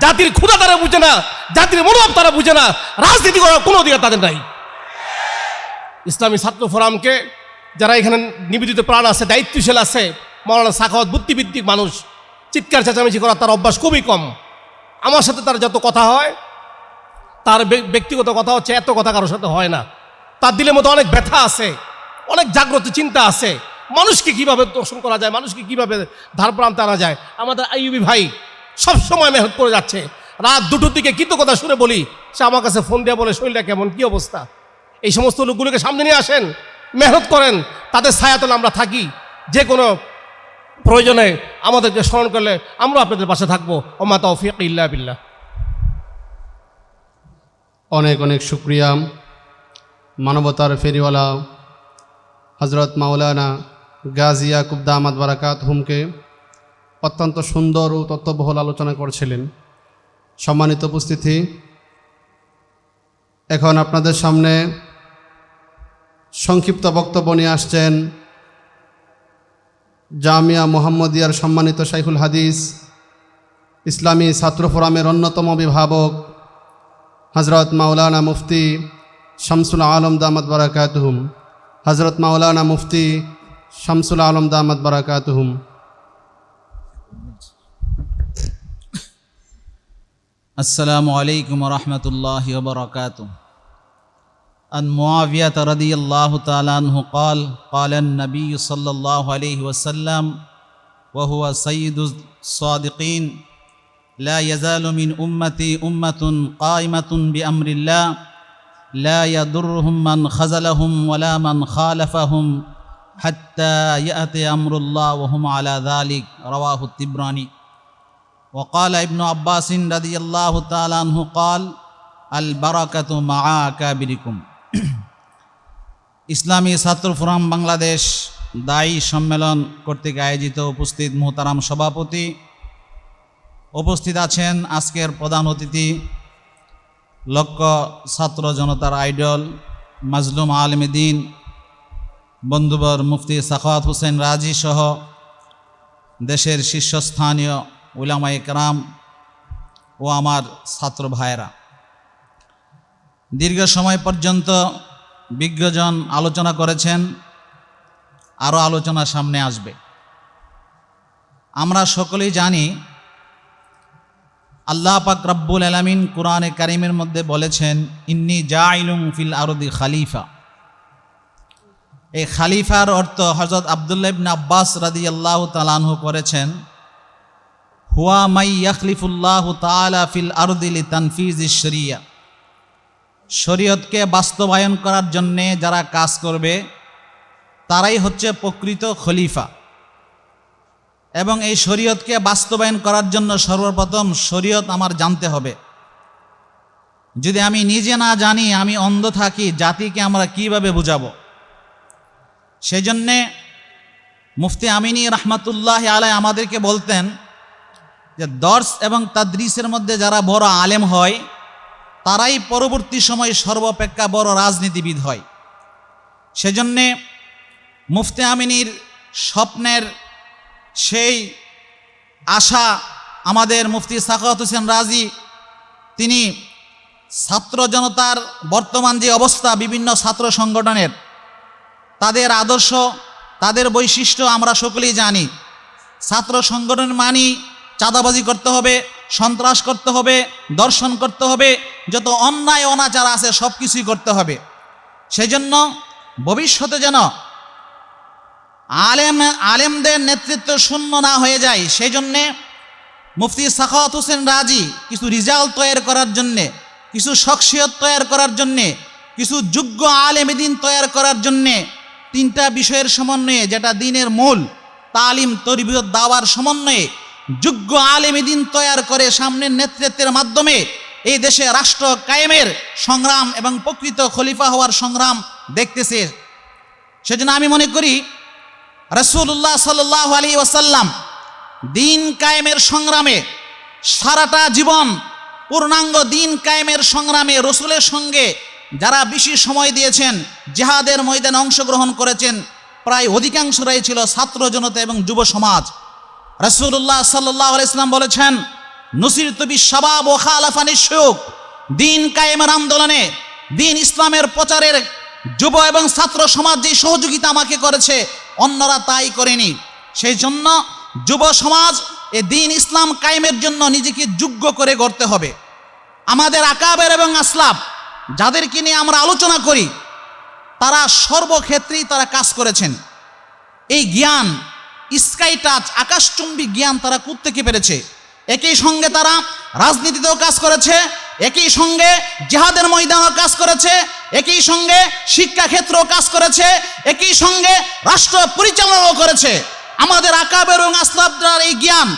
জাতির ক্ষুধা তারা বুঝে না, জাতির মনোভাব তারা বুঝে না, রাজনীতি করার কোনো অধিকার তাদের নাই। ইসলামী ছাত্র ফোরামকে যারা এখানে নিবেদিত প্রাণ আছে, দায়িত্বশীল আছে, মাওলানা সাখাওয়াত বুদ্ধিভিত্তিক মানুষ, চিৎকার চেঁচামেচি করার তার অভ্যাস খুবই কম। আমার সাথে তার যত কথা হয়, তার ব্যক্তিগত কথা হচ্ছে, এত কথা কারোর সাথে হয় না। তার দিলের মতো অনেক ব্যথা আছে, অনেক জাগ্রত চিন্তা আছে, মানুষকে কিভাবে দর্শন করা যায়, মানুষকে কিভাবে ধার প্রান্তে আনা যায়। আমাদের আইয়ুবী ভাই সবসময় মেহনত করে যাচ্ছে। রাত 2টোর দিকে কৃতজ্ঞতা শুনে বলি, সে আমার কাছে ফোন দিয়ে বলে শরীরটা কেমন, কি অবস্থা। এই সমস্ত লোকগুলোকে সামনে নিয়ে আসেন, মেহনত করেন, তাদের ছায়াতলে আমরা থাকি। যে কোনো প্রয়োজনে আমাদেরকে স্মরণ করলে আমরা আপনাদের পাশে থাকবো। ওমা তাওফীক ইল্লা বিল্লাহ। অনেক অনেক শুক্রিয়া মানবতার ফেরিওয়ালা হজরত মাওলানা গাজী ইয়াকুব দামাত বারাকাতুহুমকে। অত্যন্ত সুন্দর ও তত্ত্ববহুল আলোচনা করছিলেন। সম্মানিত উপস্থিতি, এখন আপনাদের সামনে সংক্ষিপ্ত বক্তব্য নিয়ে আসছেন জামিয়া মুহাম্মদিয়ার সম্মানিত শাইখুল হাদিস, ইসলামী ছাত্র ফোরামের অন্যতম অভিভাবক হজরত মাওলানা মুফতি শামসুল আলম দামাত বারাকাতুহুম। হজরত মাওলানা মুফতি শামসুল আলম দামাত বারাকাতুহুম। আসসালামু আলাইকুম ওয়া রাহমাতুল্লাহি ওয়া বারাকাতুহু। عن معاوية رضي الله تعالى عنه قال قال النبي صلى الله عليه وسلم وهو سيد الصادقين لا يزال من أمتي أمة قائمة بأمر الله لا يضرهم من خذلهم ولا من خالفهم حتى يأتي أمر الله وهم على ذلك رواه الطبراني وقال ابن عباس رضي الله تعالى عنه قال البركة مع أكابركم ইসলামী ছাত্র ফোরাম বাংলাদেশ দায়ী সম্মেলন কর্তৃক আয়োজিত উপস্থিত মোহতারাম সভাপতি, উপস্থিত আছেন আজকের প্রধান অতিথি, লক্ষ ছাত্র জনতার আইডল মাজলুম আলেমে দ্বীন বন্ধুবর মুফতি সাখাওয়াত হোসেন রাজি সহ দেশের শীর্ষস্থানীয় উলামায়ে কেরাম ও আমার ছাত্র ভাইয়েরা। দীর্ঘ সময় পর্যন্ত বিজ্ঞজন আলোচনা করেছেন, আরও আলোচনা সামনে আসবে। আমরা সকলেই জানি আল্লাহ পাক রব্বুল আলামিন কোরআনে কারিমের মধ্যে বলেছেন ইন্নী জাইলুম ফিল আরদি খালিফা। এই খালিফার অর্থ হযরত আব্দুল্লাহ ইবনে আব্বাস রাদিয়াল্লাহু তাআলা আনহু করেছেন হুয়া মাই ইয়াখলিফুল্লাহু তাআলা ফিল আরদি লিতানফিজিশ শরিয়া। শরীয়তকে বাস্তবায়ন করার জন্যে যারা কাজ করবে তারাই হচ্ছে প্রকৃত খলিফা। এবং এই শরীয়তকে বাস্তবায়ন করার জন্য সর্বপ্রথম শরীয়ত আমার জানতে হবে। যদি আমি নিজে না জানি, আমি অন্ধ থাকি, জাতিকে আমরা কিভাবে বুঝাবো? সেই জন্যে মুফতি আমিনী রহমাতুল্লাহ আলাইহি আমাদেরকে বলতেন যে দর্স এবং তাদরিসের মধ্যে যারা বড় আলেম হয় তারাই পরবর্তী সময়ে সর্বাপেক্ষা বড় রাজনীতিবিদ হয়। সেজন্যে মুফতি আমিনীর স্বপ্নের সেই আশা আমাদের মুফতি সাখাওয়াত হোসেন রাজি, তিনি ছাত্র জনতার বর্তমান যে অবস্থা, বিভিন্ন ছাত্র সংগঠনের তাদের আদর্শ, তাদের বৈশিষ্ট্য আমরা সকলেই জানি। ছাত্র সংগঠন মানি চাঁদাবাজি করতে হবে, সন্ত্রাস করতে হবে, দর্শন করতে হবে, যত অন্যায় অনাচার আছে সব কিছুই করতে হবে। সেই জন্য ভবিষ্যতে যেন আলেমদের নেতৃত্ব শূন্য না হয়ে যায়, সেই জন্যে মুফতি সাখাওয়াত হোসেন রাজি কিছু রিজাল্ট তৈরি করার জন্যে, কিছু শখসিয়ত তৈরি করার জন্যে, কিছু যোগ্য আলেমে দ্বীন তৈরি করার জন্যে তিনটা বিষয়ের সমন্বয়ে, যেটা দ্বীনের মূল তালিম তরবিয়ত দাওয়ার সমন্বয়ে যোগ্য আলেমে দ্বীন তৈরি করে সামনের নেতৃত্বের মাধ্যমে এই দেশে রাষ্ট্র কায়েমের সংগ্রাম এবং প্রকৃত খলিফা হওয়ার সংগ্রাম দেখতেছে। সেজন্য আমি মনে করি রাসূলুল্লাহ সাল্লাল্লাহু আলাইহি ওয়াসাল্লাম দ্বীন কায়েমের সংগ্রামে সারাটা জীবন, পূর্ণাঙ্গ দ্বীন কায়েমের সংগ্রামে রসুলের সঙ্গে যারা বেশি সময় দিয়েছেন, জিহাদের ময়দানে অংশগ্রহণ করেছেন, প্রায় অধিকাংশরাই ছিল ছাত্র জনতা এবং যুব সমাজ। রাসূলুল্লাহ সাল্লাল্লাহু আলাইহি ওয়াসাল্লাম বলেছেন নুসিরতু বিশ-শাবাব ওয়া খালাফানি শুয়ুখ। দ্বীন কায়েমের আন্দোলনে, দ্বীন ইসলামের প্রচারের যুব এবং ছাত্র সমাজ যে সহযোগিতা আমাকে করেছে, অন্যরা তাই করেনি। সেই জন্য যুব সমাজ এ দ্বীন ইসলাম কায়েমের জন্য নিজেকে যোগ্য করে গড়তে হবে। আমাদের আকাবের এবং আসলাফ যাদেরকে নিয়ে আমরা আলোচনা করি তারা সর্বক্ষেত্রেই তারা কাজ করেছেন। এই জ্ঞান, স্কাই টাচ, আকাশচুম্বী জ্ঞান তারা কোত্থেকে পেরেছে? একই সঙ্গে তারা রাজনীতিতেও কাজ করেছে, একই সঙ্গে জিহাদের ময়দানেও কাজ করেছে, একই সঙ্গে শিক্ষাক্ষেত্রেও কাজ করেছে, একই সঙ্গে রাষ্ট্র পরিচালনাও করেছে। আমাদের আকাবের এবং আসলাফদের এই জ্ঞান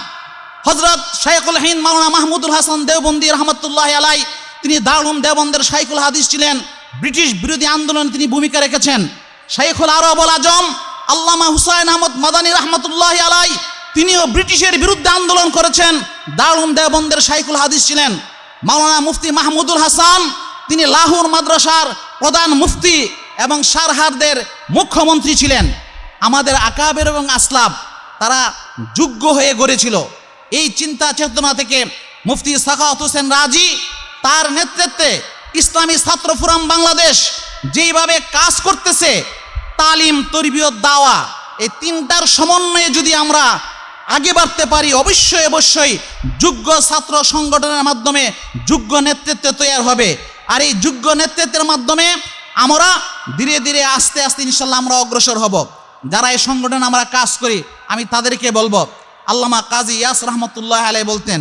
হযরত শাইখুল হিন্দ মাওলানা মাহমুদুল হাসান দেওবন্দি রহমতুল্লাহ আলাই, তিনি দারুল দেওবন্দের শাইখুল হাদিস ছিলেন। ব্রিটিশ বিরোধী আন্দোলনে তিনি ভূমিকা রেখেছেন। শাইখুল আরবুল আজম আল্লামা হুসাইন আহমদ মাদানী রহমতুল্লাহ আলাই, তিনিও ব্রিটিশের বিরুদ্ধে আন্দোলন করেছেন, দারুল দেওবন্দের শাইখুল হাদিস ছিলেন। মাওলানা মুফতি মাহমুদুল হাসান, তিনি লাহোর মাদ্রাসার প্রধান মুফতি এবং সারহারদের মুখ্যমন্ত্রী ছিলেন। আমাদের আকাবের এবং আসলাফ তারা যোগ্য হয়ে গড়েছিল। এই চিন্তা চেতনা থেকে মুফতি সাখাওয়াত হোসেন রাজি, তার নেতৃত্বে ইসলামী ছাত্র ফোরাম বাংলাদেশ যেইভাবে কাজ করতেছে, তালিম তরবিয়ত দাওয়া, এই তিনটার সমন্বয়ে যদি আমরা আগে বাড়তে পারি, অবশ্যই অবশ্যই যোগ্য ছাত্র সংগঠনের মাধ্যমে যোগ্য নেতৃত্ব তৈরি হবে। আর এই যোগ্য নেতৃত্বের মাধ্যমে আমরা ধীরে ধীরে আস্তে আস্তে ইনশাল্লাহ আমরা অগ্রসর হব। যারা এই সংগঠনে আমরা কাজ করি আমি তাদেরকে বলবো, আল্লামা কাজী ইয়াস রহমতুল্লাহ আলাইহি বলতেন,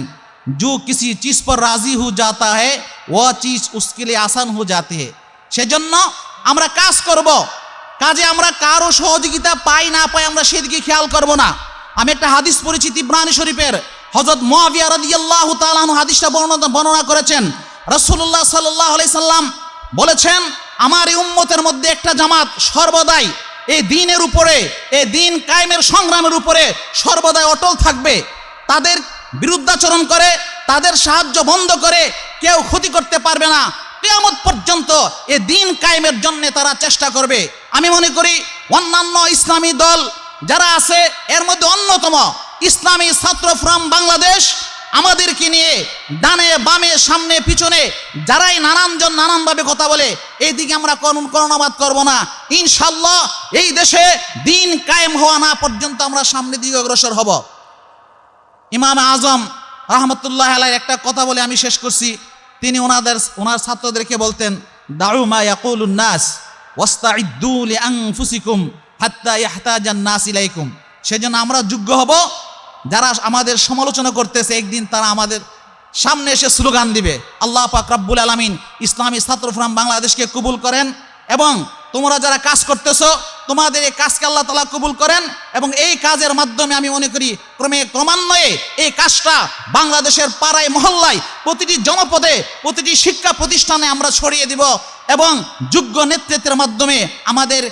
जो किसी चीज पर राजी हो जाता है वह चीज उसके लिए आसान हो जाती है। সেজন্য আমরা কাজ করব, কাজে আমরা কারো সহযোগিতা পাই না পাই আমরা সেদিকে খেয়াল করব না। আমি একটা হাদিস পড়েছি তিবরানী শরীফের, হযরত মুআবিয়া রাদিয়াল্লাহু তাআলা আনহু হাদিসটা বর্ণনা করেছেন। রাসূলুল্লাহ সাল্লাল্লাহু আলাইহি সাল্লাম বলেছেন, আমার এই উম্মতের মধ্যে একটা জামাত সর্বদাই এই দ্বীনের উপরে, এই দ্বীন কায়েমের সংগ্রামের উপরে সর্বদাই অটল থাকবে। তাদের বিরুদ্ধাচরণ করে, তাদের সাহায্য বন্ধ করে কেউ ক্ষতি করতে পারবে না। কিয়ামত পর্যন্ত এই দ্বীন কায়েমের জন্য তারা চেষ্টা করবে। আমি মনে করি অন্যান্য ইসলামী দল যারা আছে এর মধ্যে অন্যতম ইসলামী ছাত্র ফোরাম বাংলাদেশ, আমাদেরকে নিয়ে ডানে বামে সামনে পিছনে যারাই নানানভাবে কথা বলে, এই দিকে আমরা কর্ণপাত করব না। ইনশাল্লাহ এই দেশে দ্বীন কায়েম হওয়া না পর্যন্ত আমরা সামনের দিকে অগ্রসর হব। ইমাম আজম রহমতুল্লাহ আলাইহির একটা কথা বলে আমি শেষ করছি। তিনি ওনার ছাত্রদেরকে বলতেন, দাউ মা ইয়াকুলুন নাস ওয়াস্তাইদ্দু লিআনফুসিকুম হাত্তা ইয়াহতাজান নাস ইলাইকুম। সেজন্য আমরা যোগ্য হব, যারা আমাদের সমালোচনা করতেছে একদিন তারা আমাদের সামনে এসে স্লোগান দিবে। আল্লাহ পাক রব্বুল আলামিন ইসলামী ছাত্র ফোরাম বাংলাদেশকে কবুল করেন, এবং তোমরা যারা কাজ করতেছো তোমাদের এই কাজকে আল্লাহ তাআলা কবুল করেন, এবং এই কাজের মাধ্যমে আমি মনে করি ক্রমান্বয়ে এই কাজটা বাংলাদেশের পাড়ায় মহল্লায় প্রতিটি জনপদে প্রতিটি শিক্ষা প্রতিষ্ঠানে আমরা ছড়িয়ে দিব, এবং যোগ্য নেতৃত্বের মাধ্যমে আমাদের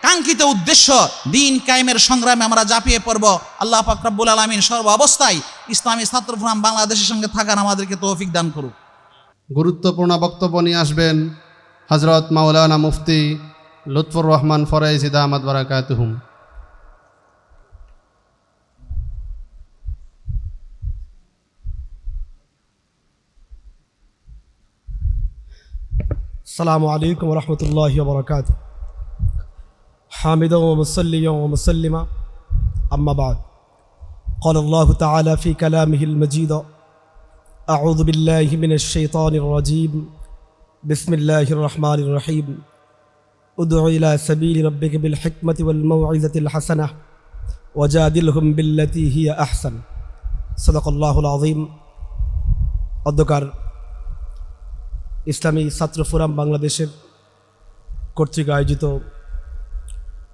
কাঙ্ক্ষিত উদ্দেশ্য দ্বীন কায়েমের সংগ্রামে আমরা ঝাঁপিয়ে পড়ব। আল্লাহ পাক রব্বুল আলামিন সর্ব অবস্থায় ইসলামী ছাত্র ফোরাম বাংলাদেশের সঙ্গে থাকার আমাদেরকে তৌফিক দান করুক। গুরুত্বপূর্ণ বক্তব্য নিয়ে আসবেন হজরত মাওলানা মুফতি লুৎফুর রহমান ফরাইজি দামাত বারাকাতুহুম। আসসালামু আলাইকুম ওয়া রাহমাতুল্লাহি ওয়া বারাকাতুহু। হামিদান ওয়া মুসাল্লিয়ান ওয়া মুসাল্লিমা, আম্মা বা'দ। قال الله تعالى في كلامه المجيد أعوذ بالله من الشيطان الرجيم بسم الله الرحمن الرحيم ادع إلى سبيل ربك بالحكمة والموعظة الحسنة وجادلهم بالتي هي أحسن صدق الله العظيم। অধ্যকার ইসলামী ছাত্র ফোরাম বাংলাদেশের কর্তৃক আয়োজিত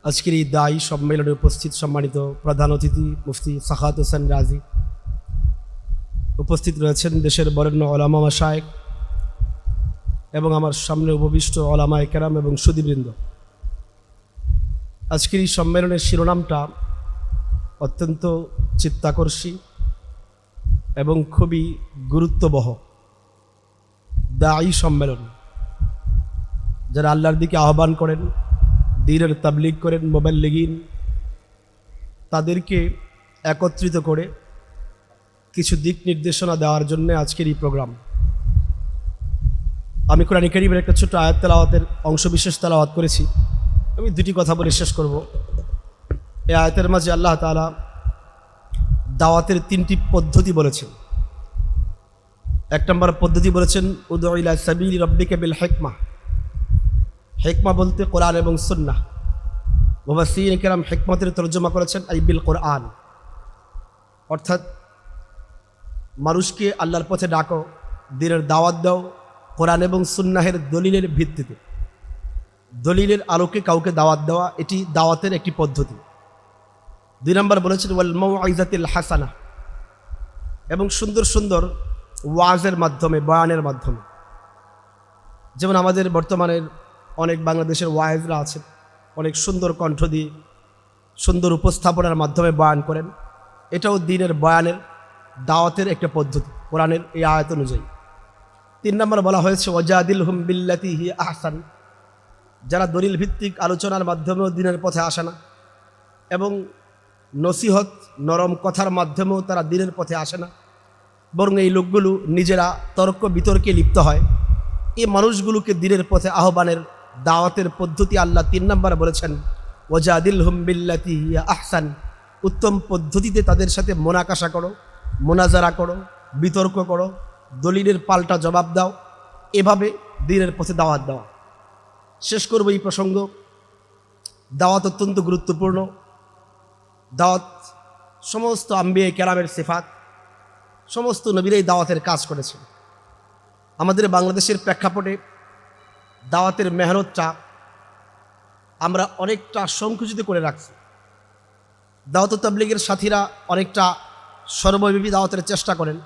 আজকের এই দায়ী সম্মেলনে উপস্থিত সম্মানিত প্রধান অতিথি মুফতি সাখাওয়াত হোসেন রাজি, উপস্থিত রয়েছেন দেশের বরেণ্য ওলামা মাশায়েখ এবং আমার সামনে উপবিষ্ট ওলামায়ে কেরাম এবং সুধীবৃন্দ। আজকের এই সম্মেলনের শিরোনামটা অত্যন্ত চিত্তাকর্ষী এবং খুবই গুরুত্ববহ। দায়ী সম্মেলন, যারা আল্লাহর দিকে আহ্বান করেন, দ্বীনের তাবলীগ করেন, মুবাল্লিগিন, তাদেরকে একত্রিত করে কিছু দিক নির্দেশনা দেওয়ার জন্য আজকের এই প্রোগ্রাম। আমি কোরআন কারীমের একটা ছোট্ট আয়াত তেলাওয়াতের অংশবিশেষ তেলাওয়াত করেছি। আমি দুটি কথা বলে শেষ করব। এই আয়াতের মাঝে আল্লাহ তাআলা দাওয়াতের তিনটি পদ্ধতি বলেছেন। এক নম্বর পদ্ধতি বলেছেন উদউ ইলা সাবিলি রাব্বিকা বিল হিকমা। হিকমা বলতে কোরআন এবং সুন্নাহ। মুফাসসিরিন কেরাম হিকমতের তরজমা করেছেন আই বিল কোরআন, অর্থাৎ মানুষকে আল্লাহর পথে ডাকো, দ্বীনের দাওয়াত দাও কোরআন এবং সুন্নাহের দলিলের ভিত্তিতে, দলিলের আলোকে কাউকে দাওয়াত দেওয়া, এটি দাওয়াতের একটি পদ্ধতি। দুই নম্বর বলেছেন ওয়াল মাউইজাতিল হাসানা, এবং সুন্দর সুন্দর ওয়াজের মাধ্যমে, বয়ানের মাধ্যমে। যেমন আমাদের বর্তমানের অনেক বাংলাদেশের ওয়াইজরা আছেন, অনেক সুন্দর কণ্ঠ দিয়ে সুন্দর উপস্থাপনার মাধ্যমে বয়ান করেন। এটাও দ্বীনের বয়ানের দাওয়াতের একটা পদ্ধতি কোরআনের এই আয়াত অনুযায়ী। তিন নম্বর বলা হয়েছে ওয়াজাদিলহুম বিল্লাতি হিয়া আহসান, যারা দলিল ভিত্তিক আলোচনার মাধ্যমেও দ্বীনের পথে আসে না, এবং নসিহত নরম কথার মাধ্যমেও তারা দ্বীনের পথে আসে না, বরং এই লোকগুলো নিজেরা তর্ক বিতর্কে লিপ্ত হয়। এই মানুষগুলোকে দ্বীনের পথে আহ্বানের দাওয়াতের পদ্ধতি আল্লাহ তিন নম্বর বলেছেন ওয়াজাদিলহুম বিল্লাতি হিয়া আহসান, উত্তম পদ্ধতিতে তাদের সাথে মোনাকাশা করো, মোনাজারা করো, বিতর্ক করো, দলিলের পাল্টা জবাব দাও, এভাবে দ্বীনের পথে দাওয়াত দেওয়া। শেষ করব এই প্রসঙ্গ। দাওয়াত অত্যন্ত গুরুত্বপূর্ণ। দাওয়াত সমস্ত আম্বিয়া কেরামের সিফাত, সমস্ত নবীরাই দাওয়াতের কাজ করেছে। আমাদের বাংলাদেশের প্রেক্ষাপটে দাওয়াতের মেহনতটা আমরা অনেকটা সংকুচিত করে রাখছি। দাওয়াত তাবলীগের সাথীরা অনেকটা সর্বব্যাপী দাওয়াতের চেষ্টা করেন।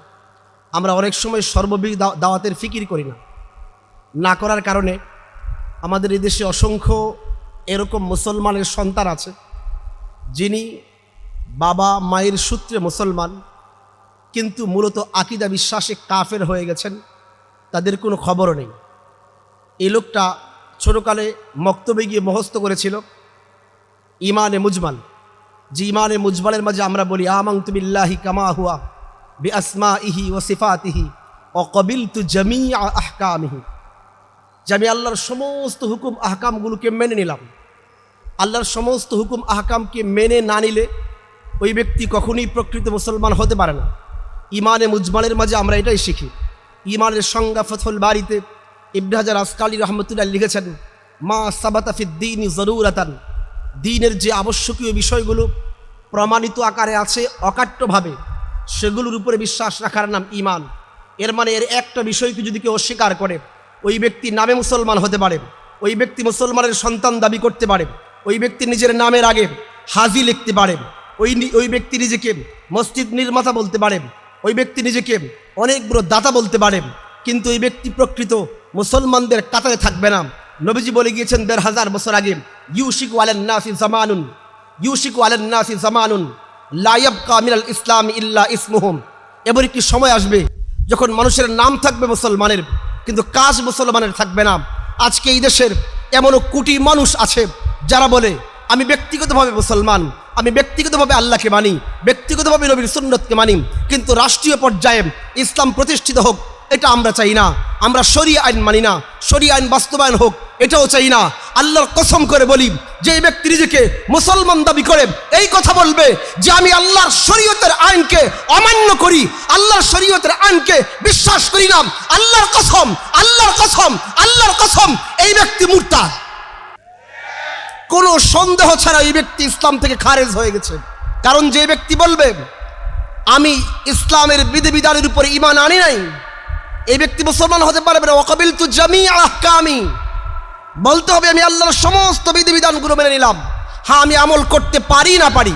আমরা অনেক সময় সর্বব্যাপী দাওয়াতের ফিকির করি না করার কারণে আমাদের এই দেশে অসংখ্য এরকম মুসলমানের সন্তান আছে যিনি বাবা মায়ের সূত্রে মুসলমান, কিন্তু মূলত আকিদা বিশ্বাসে কাফের হয়ে গেছেন, তাদের কোনো খবরও নেই। এই লোকটা ছোটকালে মক্তবে গিয়ে মুখস্থ করেছিল ইমানে মুজমাল, যে ইমানে মুজমালের মাঝে আমরা বলি আমানতু বিল্লাহি কামা হুয়া বিআসমাইহি ওয়া সিফাতিহি ওয়া ক্বাবিলতু জামিআ আহকামিহি, যে আমি আল্লাহর সমস্ত হুকুম আহকামগুলোকে মেনে নিলাম। আল্লাহর সমস্ত হুকুম আহকামকে মেনে না নিলে ওই ব্যক্তি কখনোই প্রকৃত মুসলমান হতে পারে না। ইমানে মুজমালের মাঝে আমরা এটাই শিখি। ইমানের সংজ্ঞা ফতহুল বারিতে ইবনে হাজার আসকালী রহমতুল্লাহ লিখেছেন, মা সাবাতা ফিদ্দীনি জরুরাতান, দ্বীনের যে আবশ্যকীয় বিষয়গুলো প্রমাণিত আকারে আছে অকাট্যভাবে, সেগুলোর উপরে বিশ্বাস রাখার নাম ইমান। এর মানে এর একটা বিষয়কে যদি কেউ অস্বীকার করে, ওই ব্যক্তি নামে মুসলমান হতে পারে, ওই ব্যক্তি মুসলমানের সন্তান দাবি করতে পারে, ওই ব্যক্তি নিজের নামের আগে হাজি লিখতে পারে, ওই ব্যক্তি নিজেকে মসজিদ নির্মাতা বলতে পারে, ওই ব্যক্তি নিজেকে অনেক বড় দাতা বলতে পারে, কিন্তু ওই ব্যক্তি প্রকৃত মুসলমানদের কাতারে থাকবে না। নবীজি বলে গিয়েছেন ১৫০০ বছর আগে, ইউশিকু আলান নাসি জামানুন লা ইয়াবকা মিনাল ইসলাম ইল্লা ইসমুহুম। এবার একটি সময় আসবে যখন মানুষের নাম থাকবে মুসলমানের, কিন্তু কাজ মুসলমানের থাকবে না। আজকে এই দেশের এমনও কোটি মানুষ আছে যারা বলে আমি ব্যক্তিগতভাবে মুসলমান, আমি ব্যক্তিগতভাবে আল্লাহকে মানি, ব্যক্তিগতভাবে নবীর সুন্নতকে মানি, কিন্তু রাষ্ট্রীয় পর্যায়ে ইসলাম প্রতিষ্ঠিত হোক এটা আমরা চাই না। আমরা শরিয়া আইন মানি না, শরিয়া আইন বাস্তবায়ন হোক এটাও চাই না। আল্লাহর কসম করে বলি, যে ব্যক্তি নিজেকে মুসলমান দাবি করে এই কথা বলবে যে আমি আল্লাহর শরীয়তের আইনকে অমান্য করি, আল্লাহর শরীয়তের আইনকে বিশ্বাস করি না, আল্লাহর কসম, আল্লাহর কসম, আল্লাহর কসম, এই ব্যক্তি মুরতাদ। কোনো সন্দেহ ছাড়া এই ব্যক্তি ইসলাম থেকে খারেজ হয়ে গেছে। কারণ যে ব্যক্তি বলবে আমি ইসলামের বিধিবিধানের উপরে ঈমান আনি নাই, এই ব্যক্তি মুসলমান হতে পারবে না। ওয়াকাবিলতু জামিআ আহকামি, বলতে হবে আমি আল্লাহর সমস্ত বিধিবিধানগুলো মেনে নিলাম। হ্যাঁ, আমি আমল করতে পারি না পারি,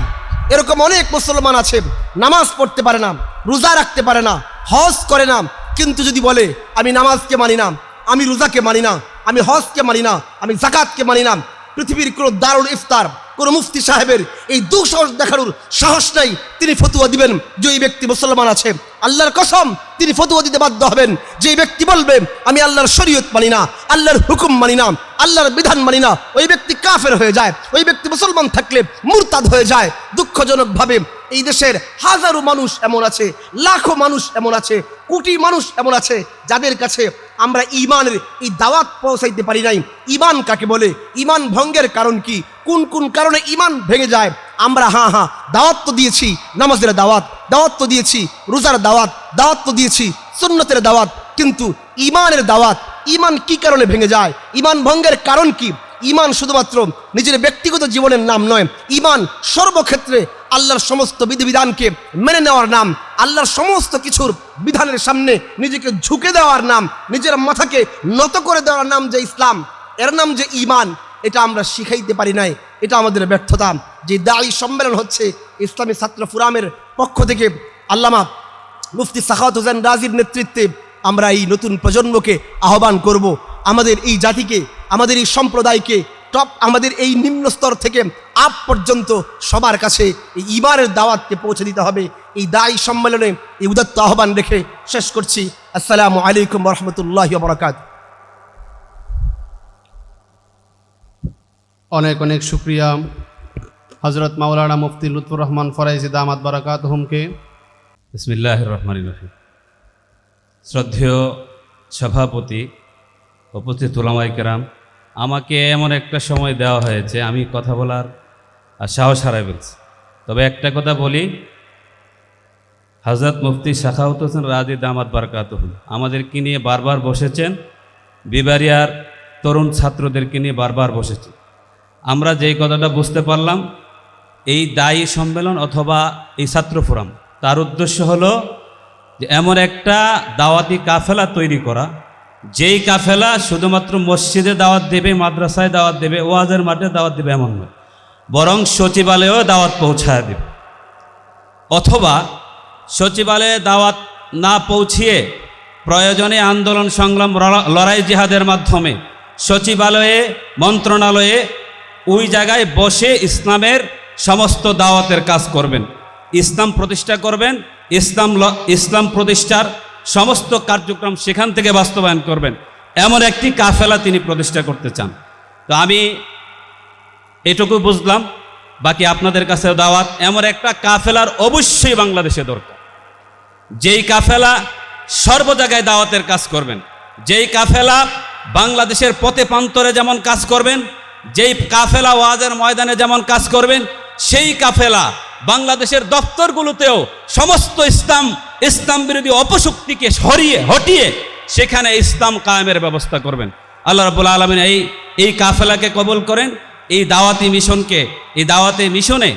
এরকম অনেক মুসলমান আছে নামাজ পড়তে পারে না, রোজা রাখতে পারে না, হজ করে না, কিন্তু যদি বলে আমি নামাজকে মানি না, আমি রোজাকে মানি না, আমি হজকে মানি না, আমি যাকাতকে মানি না, পৃথিবীর কোনো দারুল ইফতার, কোনো মুফতি সাহেবের এই দুঃসাহস দেখানোর সাহস নাই। তিনি ফতোয়া দিবেন যে এই ব্যক্তি মুসলমান আছে, আল্লাহর কসম তিনি ফতোয়া দিতে বাধ্য হবেন। যে ব্যক্তি বলবে আমি আল্লাহর শরীয়ত মানি না, আল্লাহর হুকুম মানি না, আল্লাহর বিধান মানি না, ওই ব্যক্তি কাফের হয়ে যায়। ওই ব্যক্তি মুসলমান থাকলে মুরতাদ হয়ে যায়। দুঃখজনকভাবে এই দেশের হাজারো মানুষ এমন আছে, লাখো মানুষ এমন আছে, কোটি মানুষ এমন আছে যাদের কাছে আমরা ঈমানের এই দাওয়াত পৌঁছাইতে পারি নাই। ঈমান কাকে বলে, ঈমান ভঙ্গের কারণ কি, কোন কোন কারণে ঈমান ভেঙে যায়। আমরা দাওয়াত তো দিয়েছি, নামাজের দাওয়াত, দাওয়াত তো দিয়েছি, রোজার দাওয়াত, দাওয়াত তো দিয়েছি, সুন্নতের দাওয়াত, কিন্তু ঈমানের দাওয়াত, ঈমান কি কারণে ভেঙে যায়, ঈমান ভঙ্গের কারণ কি? ঈমান শুধুমাত্র নিজের ব্যক্তিগত জীবনের নাম নয়, ঈমান সর্বক্ষেত্রে আল্লাহর সমস্ত বিধিবিধানকে মেনে নেওয়ার নাম, আল্লাহর সমস্ত কিছুর বিধানের সামনে নিজেকে ঝুঁকে দেওয়ার নাম, নিজের মাথাকে নত করে দেওয়ার নাম যে ইসলাম, এর নাম যে ঈমান। এটা আমরা শিখাইতে পারি নাই, এটা আমাদের ব্যর্থতা। যে দায়ী সম্মেলন হচ্ছে ইসলামী ছাত্র ফোরামের পক্ষ থেকে আল্লামা মুফতি সাখাওয়াত হোসেন রাজির নেতৃত্বে, আমরা এই নতুন প্রজন্মকে আহ্বান করব, আমাদের এই জাতিকে, আমাদের এই সম্প্রদায়কে আমাদের এই নিম্ন স্তর থেকে আপ পর্যন্ত সবার কাছে এই ঈমানের দাওয়াতকে পৌঁছে দিতে হবে। এই দায়ী সম্মেলনে এই উদাত্ত আহ্বান রেখে শেষ করছি। আসসালামু আলাইকুম ওয়া রাহমাতুল্লাহি ওয়া বারাকাতুহু। অনেক অনেক শুক্রিয়া হজরত মাওলানা মুফতি লুৎফুর রহমান ফরাইজি দামাত বারাকাতুহুমকে। বিসমিল্লাহির রহমানির রহিম। শ্রদ্ধেয় সভাপতি, উপস্থিত উলামায়ে কেরাম, আমাকে এমন একটা সময় দেওয়া হয়েছে আমি কথা বলার সাহস হারাই ফেলছি। তবে একটা কথা বলি, হযরত মুফতি সাখাওয়াত হোসেন রাজি দামাত বারাকাতুহু আমাদেরকে নিয়ে বারবার বসেছেন। বিবারিয়ার তরুণ ছাত্রদেরকে নিয়ে বারবার বসেছি। আমরা যেই কথাটা বুঝতে পারলাম, এই দায়ী সম্মেলন অথবা এই ছাত্র ফোরাম, তার উদ্দেশ্য হলো যে এমন একটা দাওয়াতি কাফেলা তৈরি করা, যেই কাফেলা শুধুমাত্র মসজিদে দাওয়াত দেবে, মাদ্রাসায় দাওয়াত দেবে, ওয়াজের মাঠে দাওয়াত দেবে এমন নয়, বরং সচিবালয়েও দাওয়াত পৌঁছায় দেবে। অথবা সচিবালয়ে দাওয়াত না পৌঁছিয়ে প্রয়োজনে আন্দোলন সংগ্রাম লড়াই জিহাদের মাধ্যমে সচিবালয়ে মন্ত্রণালয়ে ওই জায়গায় বসে ইসলামের সমস্ত দাওয়াতের কাজ করবেন, ইসলাম প্রতিষ্ঠা করবেন, ইসলাম প্রতিষ্ঠার সমস্ত কার্যক্রম সেখান থেকে বাস্তবায়ন করবেন। এমন একটি কাফেলা তিনি প্রতিষ্ঠা করতে চান। তো আমি এটুকু বুঝলাম, বাকি আপনাদের কাছেও দাওয়াত, এমন একটা কাফেলার অবশ্যই বাংলাদেশে দরকার, যেই কাফেলা সর্ব জায়গায় দাওয়াতের কাজ করবেন, যেই কাফেলা বাংলাদেশের পথে প্রান্তরে যেমন কাজ করবেন, যেই কাফেলা ওয়াজের ময়দানে যেমন কাজ করবেন, সেই কাফেলা বাংলাদেশের দপ্তরগুলোতেও সমস্ত ইসলাম বিরোধী অপশক্তিকে হটিয়ে সেখানে ইসলাম কায়েমের ব্যবস্থা করবেন। আল্লাহ রাব্বুল আলামিন এই কাফেলাকে কবুল করেন, এই দাওয়াতি মিশনে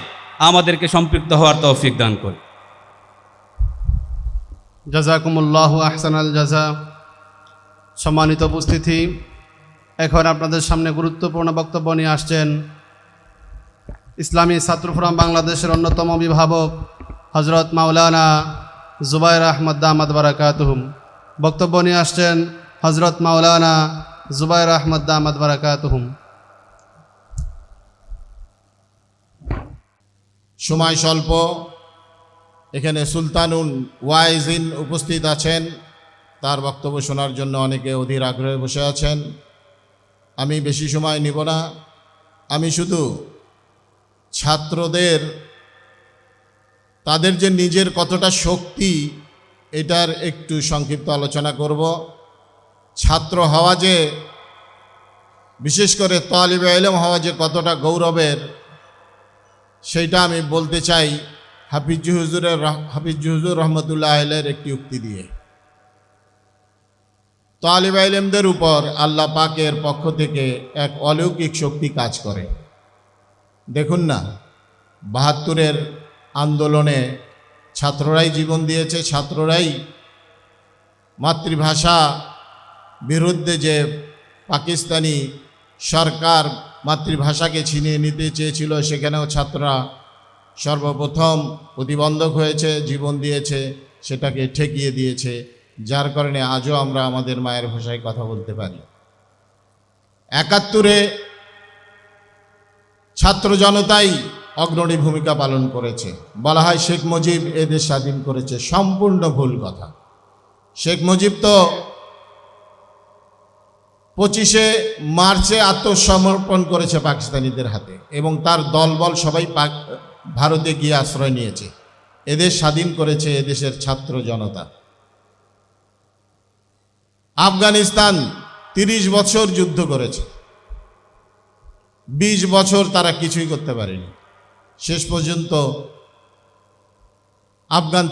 আমাদেরকে সম্পৃক্ত হওয়ার তৌফিক দান করেন। জাযাকুমুল্লাহু আহসানাল জাযা। সম্মানিত উপস্থিতি, এখন আপনাদের সামনে গুরুত্বপূর্ণ বক্তব্য নিয়ে আসছেন ইসলামী ছাত্র ফোরাম বাংলাদেশের অন্যতম অভিভাবক হযরত মাওলানা জুবায়ের আহমদ দামাত বারাকাতুহুম। বক্তব্য নিয়ে আসছেন হযরত মাওলানা জুবায়ের আহমদ দামাত বারাকাতুহুম। সময় স্বল্প, এখানে সুলতানুল ওয়াইজিন উপস্থিত আছেন, তার বক্তব্য শোনার জন্য অনেকে অধীর আগ্রহে বসে আছেন। আমি বেশি সময় নিব না, আমি শুধু ছাত্রদের তাদের যে নিজের কতটা শক্তি এটার একটু সংক্ষিপ্ত আলোচনা করব। ছাত্র হওয়া যে, বিশেষ করে তালিবে ইলম হওয়া যে কতটা গৌরবের, সেইটা আমি বলতে চাই হাফিজ হুজুর রহমতুল্লাহ আলাইহির একটি উক্তি দিয়ে। তালিবে ইলমদের উপর আল্লাহ পাকের পক্ষ থেকে এক অলৌকিক শক্তি কাজ করে। দেখুন না, ৭২-এর আন্দোলনে ছাত্ররাই জীবন দিয়েছে, ছাত্ররাই মাতৃভাষা বিরুদ্ধে যে পাকিস্তানি সরকার মাতৃভাষাকে ছিনিয়ে নিতে চেয়েছিল, সেখানেও ছাত্ররা সর্বপ্রথম প্রতিবন্ধক হয়েছে, জীবন দিয়েছে, সেটাকে ঠেকিয়ে দিয়েছে, যার কারণে আজও আমরা আমাদের মায়ের ভাষায় কথা বলতে পারি। ৭১-এ ছাত্র জনতাই অগ্রণী ভূমিকা পালন করেছে। বলা হয় শেখ মুজিব এদেশ স্বাধীন করেছে, সম্পূর্ণ ভুল কথা। শেখ মুজিব তো ২৫শে মার্চে আত্মসমর্পণ করেছে পাকিস্তানিদের হাতে, এবং তার দলবল সবাই ভারতে গিয়ে আশ্রয় নিয়েছে। এদেশ স্বাধীন করেছে এদেশের ছাত্র জনতা। আফগানিস্তান ৩০ বছর যুদ্ধ করেছে, ২০ বছর তারা কিছুই করতে পারেনি। শেষ পর্যন্ত আফগান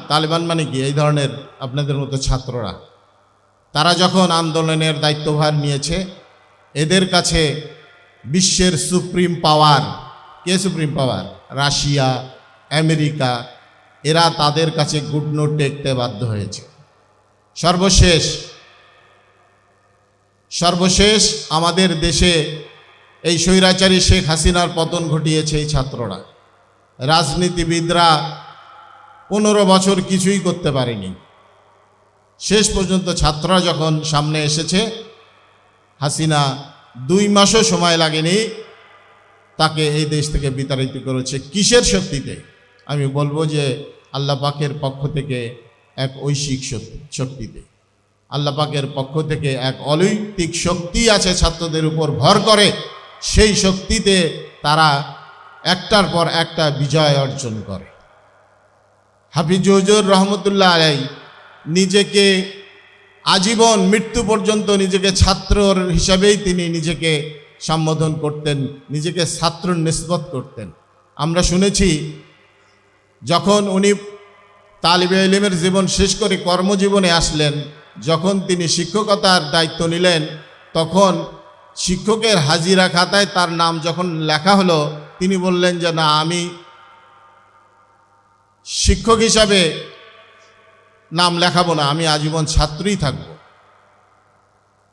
তালেবান মানে কি, এই ধরনের আপনাদের মতো ছাত্ররা, তারা যখন আন্দোলনের দায়িত্বভার নিয়েছে, এদের কাছে বিশ্বের সুপ্রিম পাওয়ার, কে সুপ্রিম পাওয়ার? রাশিয়া, আমেরিকা, এরা তাদের কাছে ঘুটনো টেকতে বাধ্য হয়েছে। সর্বশেষ আমাদের দেশে এই স্বৈরাচারী শেখ হাসিনার পতন ঘটিয়েছে এই ছাত্ররা। রাজনীতিবিদরা ১৫ বছর কিছুই করতে পারেনি। শেষ পর্যন্ত ছাত্ররা যখন সামনে এসেছে, হাসিনা ২ মাসও সময় লাগেনি, তাকে এই দেশ থেকে বিতাড়িত করেছে। কিসের শক্তিতে? আমি বলবো যে আল্লাহ পাকের পক্ষ থেকে এক ঐশিক শক্তিতে। আল্লাহ পাকের পক্ষ থেকে এক অলৌকিক শক্তি আছে ছাত্রদের উপর ভর করে, সেই শক্তিতে তারা একটার পর একটা বিজয় অর্জন করে। হাফিজ হুজুর রহমতুল্লাহ আলাইহি নিজেকে আজীবন মৃত্যু পর্যন্ত নিজেকে ছাত্রর হিসাবেই তিনি নিজেকে সম্বোধন করতেন, নিজেকে ছাত্র নিসবত করতেন। আমরা শুনেছি যখন উনি তালিবে ইলমের জীবন শেষ করে কর্মজীবনে আসলেন, যখন তিনি শিক্ষকতার দায়িত্ব নিলেন, তখন শিক্ষকের হাজিরা খাতায় তার নাম যখন লেখা হলো, তিনি বললেন যে না, আমি শিক্ষক হিসাবে নাম লেখাবো না, আমি আজীবন ছাত্রই থাকব।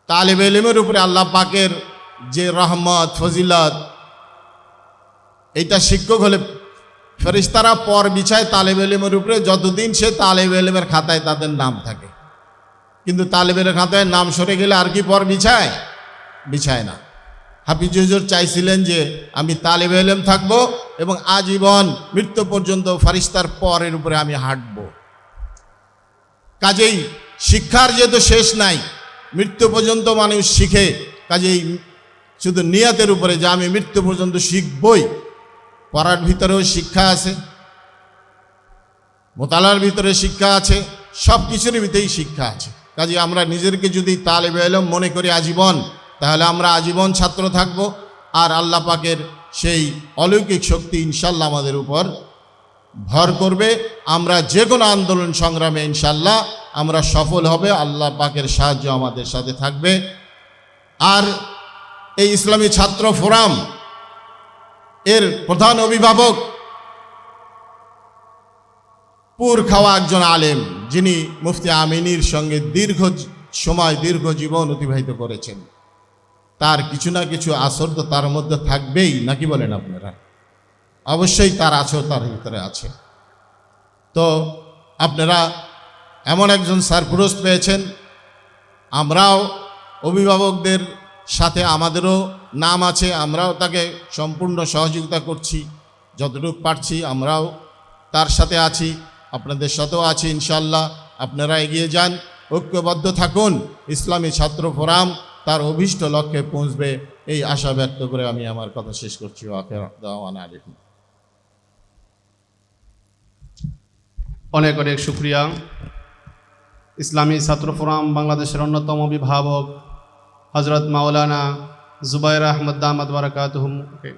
তালেবে ইলমের উপরে আল্লাহ পাকের যে রহমত ফজিলত, এইটা শিক্ষক হলে ফেরেশতারা পর বিছায় তালেবে ইলমের উপরে, যতদিন সে তালেবে ইলমের খাতায় তাদের নাম থাকে। কিন্তু তালেবে ইলমের খাতায় নাম সরে গেলে আর কি পর বিছায়? বিছায় না। হাফিজ হুজুর চাইছিলেন যে আমি তালেবে ইলম থাকবো এবং আজীবন মৃত্যু পর্যন্ত ফারিস্তার পরের উপরে আমি হাঁটব। কাজেই শিক্ষার যেহেতু শেষ নাই, মৃত্যু পর্যন্ত মানুষ শিখে, কাজেই শুধু নিয়তের উপরে যে আমি মৃত্যু পর্যন্ত শিখবই। পড়ার ভিতরেও শিক্ষা আছে, মোতালার ভিতরে শিক্ষা আছে, সব কিছুর ভিতরেই শিক্ষা আছে। কাজে আমরা নিজেদেরকে যদি তালেবে ইলম মনে করি আজীবন, তাহলে আমরা আজীবন ছাত্র থাকব। আর আল্লাহ পাকের সেই অলৌকিক শক্তি ইনশাল্লাহ আমাদের উপর ভর করবে। আমরা যে কোনো আন্দোলন সংগ্রামে ইনশাল্লাহ আমরা সফল হবে, আল্লাহ পাকের সাহায্য আমাদের সাথে থাকবে। আর এই ইসলামী ছাত্র ফোরাম এর প্রধান অভিভাবক পুর খাওয়া একজন আলেম, যিনি মুফতি আমিনীর সঙ্গে দীর্ঘ সময় দীর্ঘ জীবন অতিবাহিত করেছেন। তার কিছু না কিছু আসর তো তার মধ্যে থাকবেই, নাকি বলেন আপনারা? অবশ্যই তার আসর তার ভিতরে আছে। তো আপনারা এমন একজন সারপ্রাইজ পেয়েছেন, আমরাও অভিভাবকদের সাথে আমাদেরও নাম আছে, আমরাও তাকে সম্পূর্ণ সহযোগিতা করছি যতটুকু পারছি। আমরাও তার সাথে আছি, আপনাদের সাথেও আছি ইনশাল্লাহ। আপনারা এগিয়ে যান, ঐক্যবদ্ধ থাকুন। ইসলামী ছাত্র ফোরাম তার অভীষ্ট লক্ষ্যে পৌঁছবে, এই আশা ব্যক্ত করে আমি আমার কথা শেষ করছি। অনেক অনেক শুক্রিয়া। ইসলামী ছাত্র ফোরাম বাংলাদেশের অন্যতম অভিভাবক হজরত মাওলানা জুবাইর আহমদ দামাত বারাকাতুহুমকে।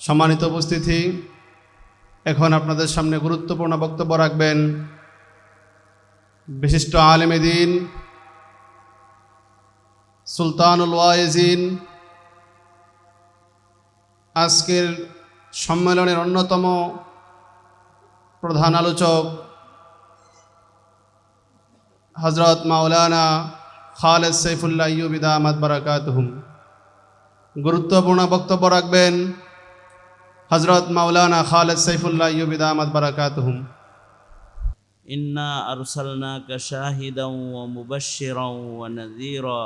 সম্মানিত উপস্থিতি, এখন আপনাদের সামনে গুরুত্বপূর্ণ বক্তব্য রাখবেন বিশিষ্ট আলেমে দ্বীন সুলতানুল ওয়াইজিন, আজকের সম্মেলনের অন্যতম প্রধান আলোচক হজরত মাওলানা খালেদ সাইফুল্লাহ আইয়ুবী দামাত বারাকাতুহুম। গুরুত্বপূর্ণ বক্তব্য রাখবেন হজরত মাওলানা খালেদ সাইফুল্লাহ আইয়ুবী দামাত বারাকাতুহুম। ইন্না আরসালনাকা শাহিদাও ওয়া মুবাশশিরাও ওয়া নাযীরা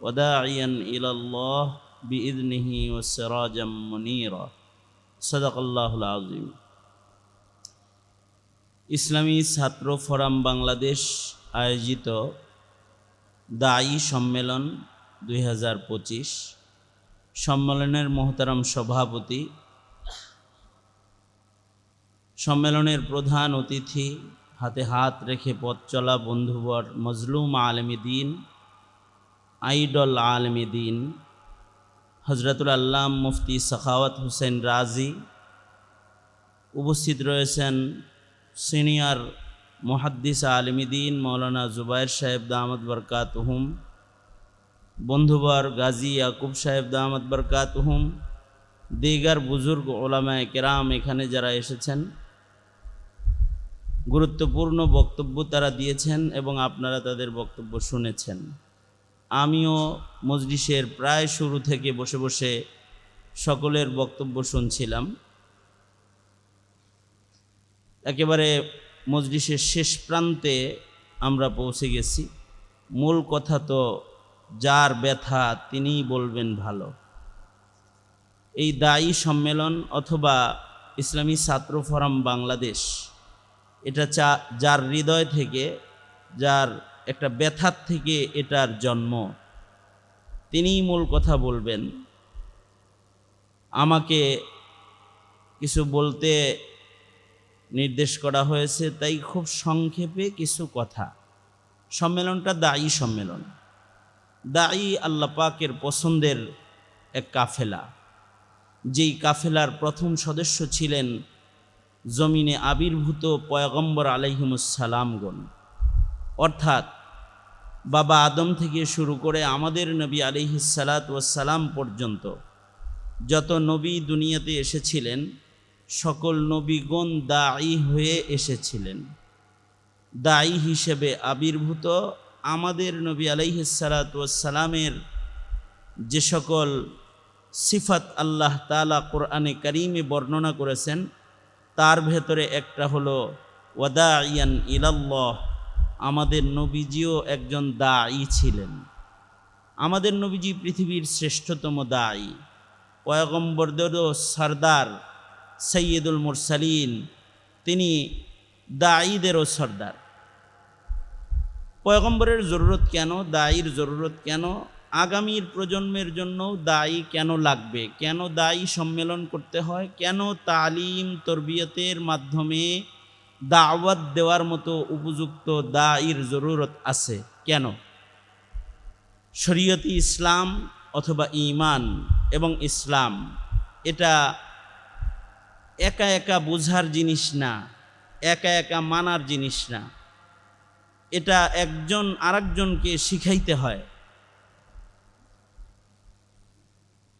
ওয়া দাঈয়ান ইলাল্লাহ বিইذনিহি ওয়া সিরাজাম মুনীরা। সাদাকাল্লাহুল আযীম। ইসলামী ছাত্র ফোরাম বাংলাদেশ আয়োজিত দায়ী সম্মেলন 2025 সম্মেলনের মোহতারাম সভাপতি, সম্মেলনের প্রধান অতিথি, হাতে হাত রেখে পথ চলা বন্ধুবর, মজলুম আলেমে দ্বীন, আইডল আলেমে দ্বীন হজরতুল আল্লাম মুফতি সাখাওয়াত হোসেন রাজি, উপস্থিত রয়েছেন সিনিয়র মুহাদ্দিস আলেমে দ্বীন মৌলানা জুবাইর সাহেব দামাত বারকাতুহুম, বন্ধুবর গাজী ইয়াকুব সাহেব দামাত বারকাতুহুম, দিগার বুজুর্গ ওলামায়ে কেরাম এখানে যারা এসেছেন, গুরুত্বপূর্ণ বক্তব্য তারা দিয়েছেন এবং আপনারা তাদের বক্তব্য শুনেছেন। আমিও মজলিসের প্রায় শুরু থেকে বসে বসে সকলের বক্তব্য শুনছিলাম। একেবারে মজলিসের শেষ প্রান্তে আমরা পৌঁছে গেছি। মূল কথা তো যার ব্যথা তিনিই বলবেন ভালো। এই দায়ী সম্মেলন অথবা ইসলামী ছাত্র ফোরাম বাংলাদেশ, এটা যার হৃদয় থেকে, যার একটা ব্যথার থেকে এটার জন্ম, তিনিই মূল কথা বলবেন। আমাকে কিছু বলতে নির্দেশ করা হয়েছে, তাই খুব সংক্ষেপে কিছু কথা। সম্মেলনটা দায়ী সম্মেলন। দায়ী আল্লাহ পাকের পছন্দের এক কাফেলা, যেই কাফেলার প্রথম সদস্য ছিলেন জমিনে আবির্ভূত পয়গম্বর আলাইহিমুস সালামগণ, অর্থাৎ বাবা আদম থেকে শুরু করে আমাদের নবী আলাইহিসসালাতু ওয়াসসালাম পর্যন্ত যত নবী দুনিয়াতে এসেছিলেন সকল নবীগণ দাঈ হয়ে এসেছিলেন। দাঈ হিসেবে আবির্ভূত আমাদের নবী আলাইহিসসালাতু ওয়াসসালামের যে সকল সিফাত আল্লাহ তাআলা কোরআনে কারীমে বর্ণনা করেছেন তার ভেতরে একটা হলো ওয়াদাইয়ান ইলাল্লাহ, আমাদের নবীজিও একজন দাঈ ছিলেন। আমাদের নবীজি পৃথিবীর শ্রেষ্ঠতম দাঈ, পয়গম্বরদেরও সরদার, সৈয়দুল মুরসালিন, তিনি দাঈদেরও সরদার। পয়গম্বরের জরুরত কেন, দাঈর জরুরত কেন, আগামীর প্রজন্মের জন্য দায়ী কেন লাগবে, কেন দায়ী সম্মেলন করতে হয়, কেন তালিম তরবিয়তের মাধ্যমে দাওয়াত দেওয়ার মতো উপযুক্ত দায়ীর জরুরত আছে কেন? শরীয়তি ইসলাম অথবা ঈমান এবং ইসলাম এটা একা একা বোঝার জিনিস না, একা একা মানার জিনিস না, এটা একজন আরেকজনকে শিখাইতে হয়।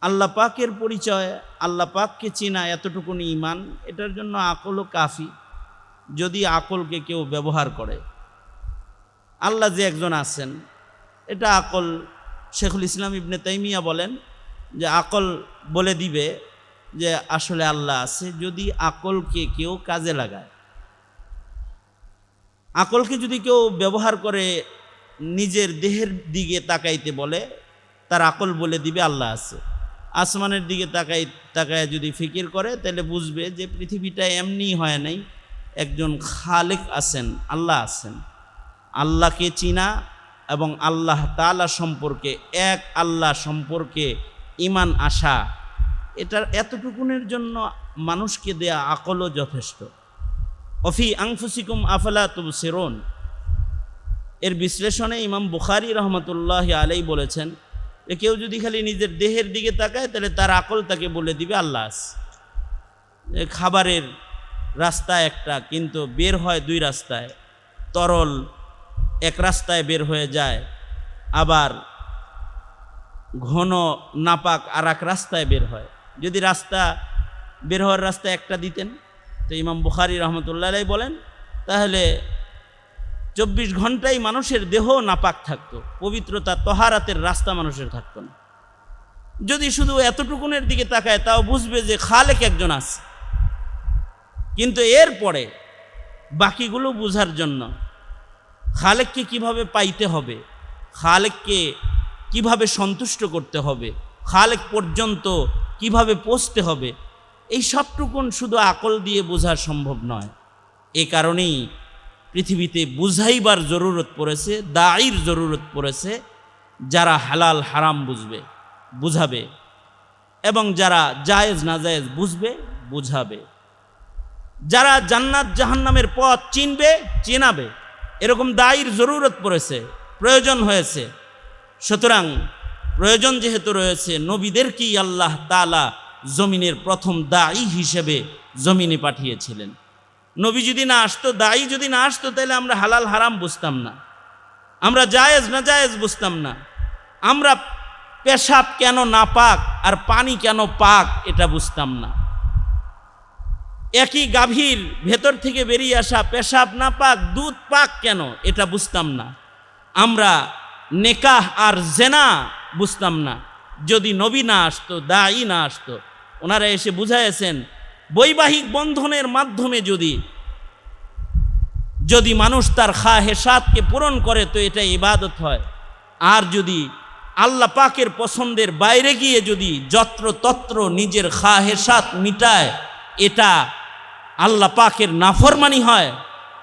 আল্লাহ পাকের পরিচয়, আল্লাহ পাককে চেনা এতটুকুনি ঈমান, এটার জন্য আকলও কাফি যদি আকলকে কেউ ব্যবহার করে। আল্লাহ যে একজন আছেন এটা আকল, শেখুল ইসলাম ইবনে তাইমিয়া বলেন যে আকল বলে দিবে যে আসলে আল্লাহ আছে যদি আকলকে কেউ কাজে লাগায়। আকলকে যদি কেউ ব্যবহার করে নিজের দেহের দিকে তাকাইতে বলে তার আকল বলে দিবে আল্লাহ আছে। আসমানের দিকে তাকায় যদি ফিকির করে তাহলে বুঝবে যে পৃথিবীটা এমনি হয় নাই, একজন খালেক আছেন, আল্লাহ আছেন। আল্লাহকে চিনা এবং আল্লাহ তাআলা সম্পর্কে, এক আল্লাহ সম্পর্কে ঈমান আসা, এটার এতটুকুনের জন্য মানুষকে দেয়া আকলও যথেষ্ট। অফি আনফুসিকুম আফালা তুবসিরুন এর বিশ্লেষণে ইমাম বুখারী রহমতুল্লাহি আলাইহি বলেছেন যে কেউ যদি খালি নিজের দেহের দিকে তাকায় তাহলে তার আকল তাকে বলে দিবে আল্লাহ আছে। খাবারের রাস্তা একটা কিন্তু বের হয় দুই রাস্তায়, তরল এক রাস্তায় বের হয়ে যায়, আবার ঘন নাপাক আর এক রাস্তায় বের হয়। যদি রাস্তা বের হওয়ার রাস্তা একটা দিতেন তো ইমাম বুখারী রহমতুল্লাহ আলাইহি বলেন তাহলে 24 ঘন্টাই মানুষের দেহ নাপাক থাকতো, পবিত্রতা তহারাতের রাস্তা মানুষের থাকতো না। যদি শুধু এতটুকুনের দিকে তাকায় তাও বুঝবে যে খালেক একজন আছে। কিন্তু এরপরে বাকিগুলো বুঝার জন্য খালেককে কিভাবে পাইতে হবে, খালেককে কিভাবে সন্তুষ্ট করতে হবে, খালেক পর্যন্ত কিভাবে পৌঁছতে হবে, এই সবটুকুন শুধু আকল দিয়ে বোঝা সম্ভব নয়। এ কারণেই পৃথিবীতে বুঝাইবার জরুরত পড়েছে, দাঈর জরুরত পড়েছে, যারা হালাল হারাম বুঝাবে এবং যারা জায়েজ নাজায়েজ বুঝবে বুঝাবে, যারা জান্নাত জাহান্নামের পথ চেনাবে, এরকম দাঈর জরুরত পড়েছে, প্রয়োজন হয়েছে। সুতরাং প্রয়োজন যেহেতু রয়েছে, নবীদেরকেই আল্লাহ তাআলা জমিনের প্রথম দাঈ হিসেবে জমিনে পাঠিয়েছিলেন। নবী যদি না আসতো, দাঈ যদি না আসতো, তাহলে আমরা হালাল হারাম বুঝতাম না, আমরা জায়েজ নাজায়েজ বুঝতাম না, আমরা পেশাব কেন নাপাক আর পানি কেন পাক এটা বুঝতাম না, একই গাভীর ভেতর থেকে বেরিয়ে আসা পেশাব নাপাক দুধ পাক কেন এটা বুঝতাম না, আমরা নেকাহ আর জেনা বুঝতাম না যদি নবী না আসতো, দাঈ না আসতো। ওনারা এসে বুঝাইছেন বৈবাহিক বন্ধনের মাধ্যমে যদি মানুষ তার খাহেসাতকে পূরণ করে তো এটা ইবাদত হয়, আর যদি আল্লাহ পাকের পছন্দের বাইরে গিয়ে যদি যত্রতত্র নিজের খাহেসাত মিটায় এটা আল্লাহ পাকের নাফরমানি হয়,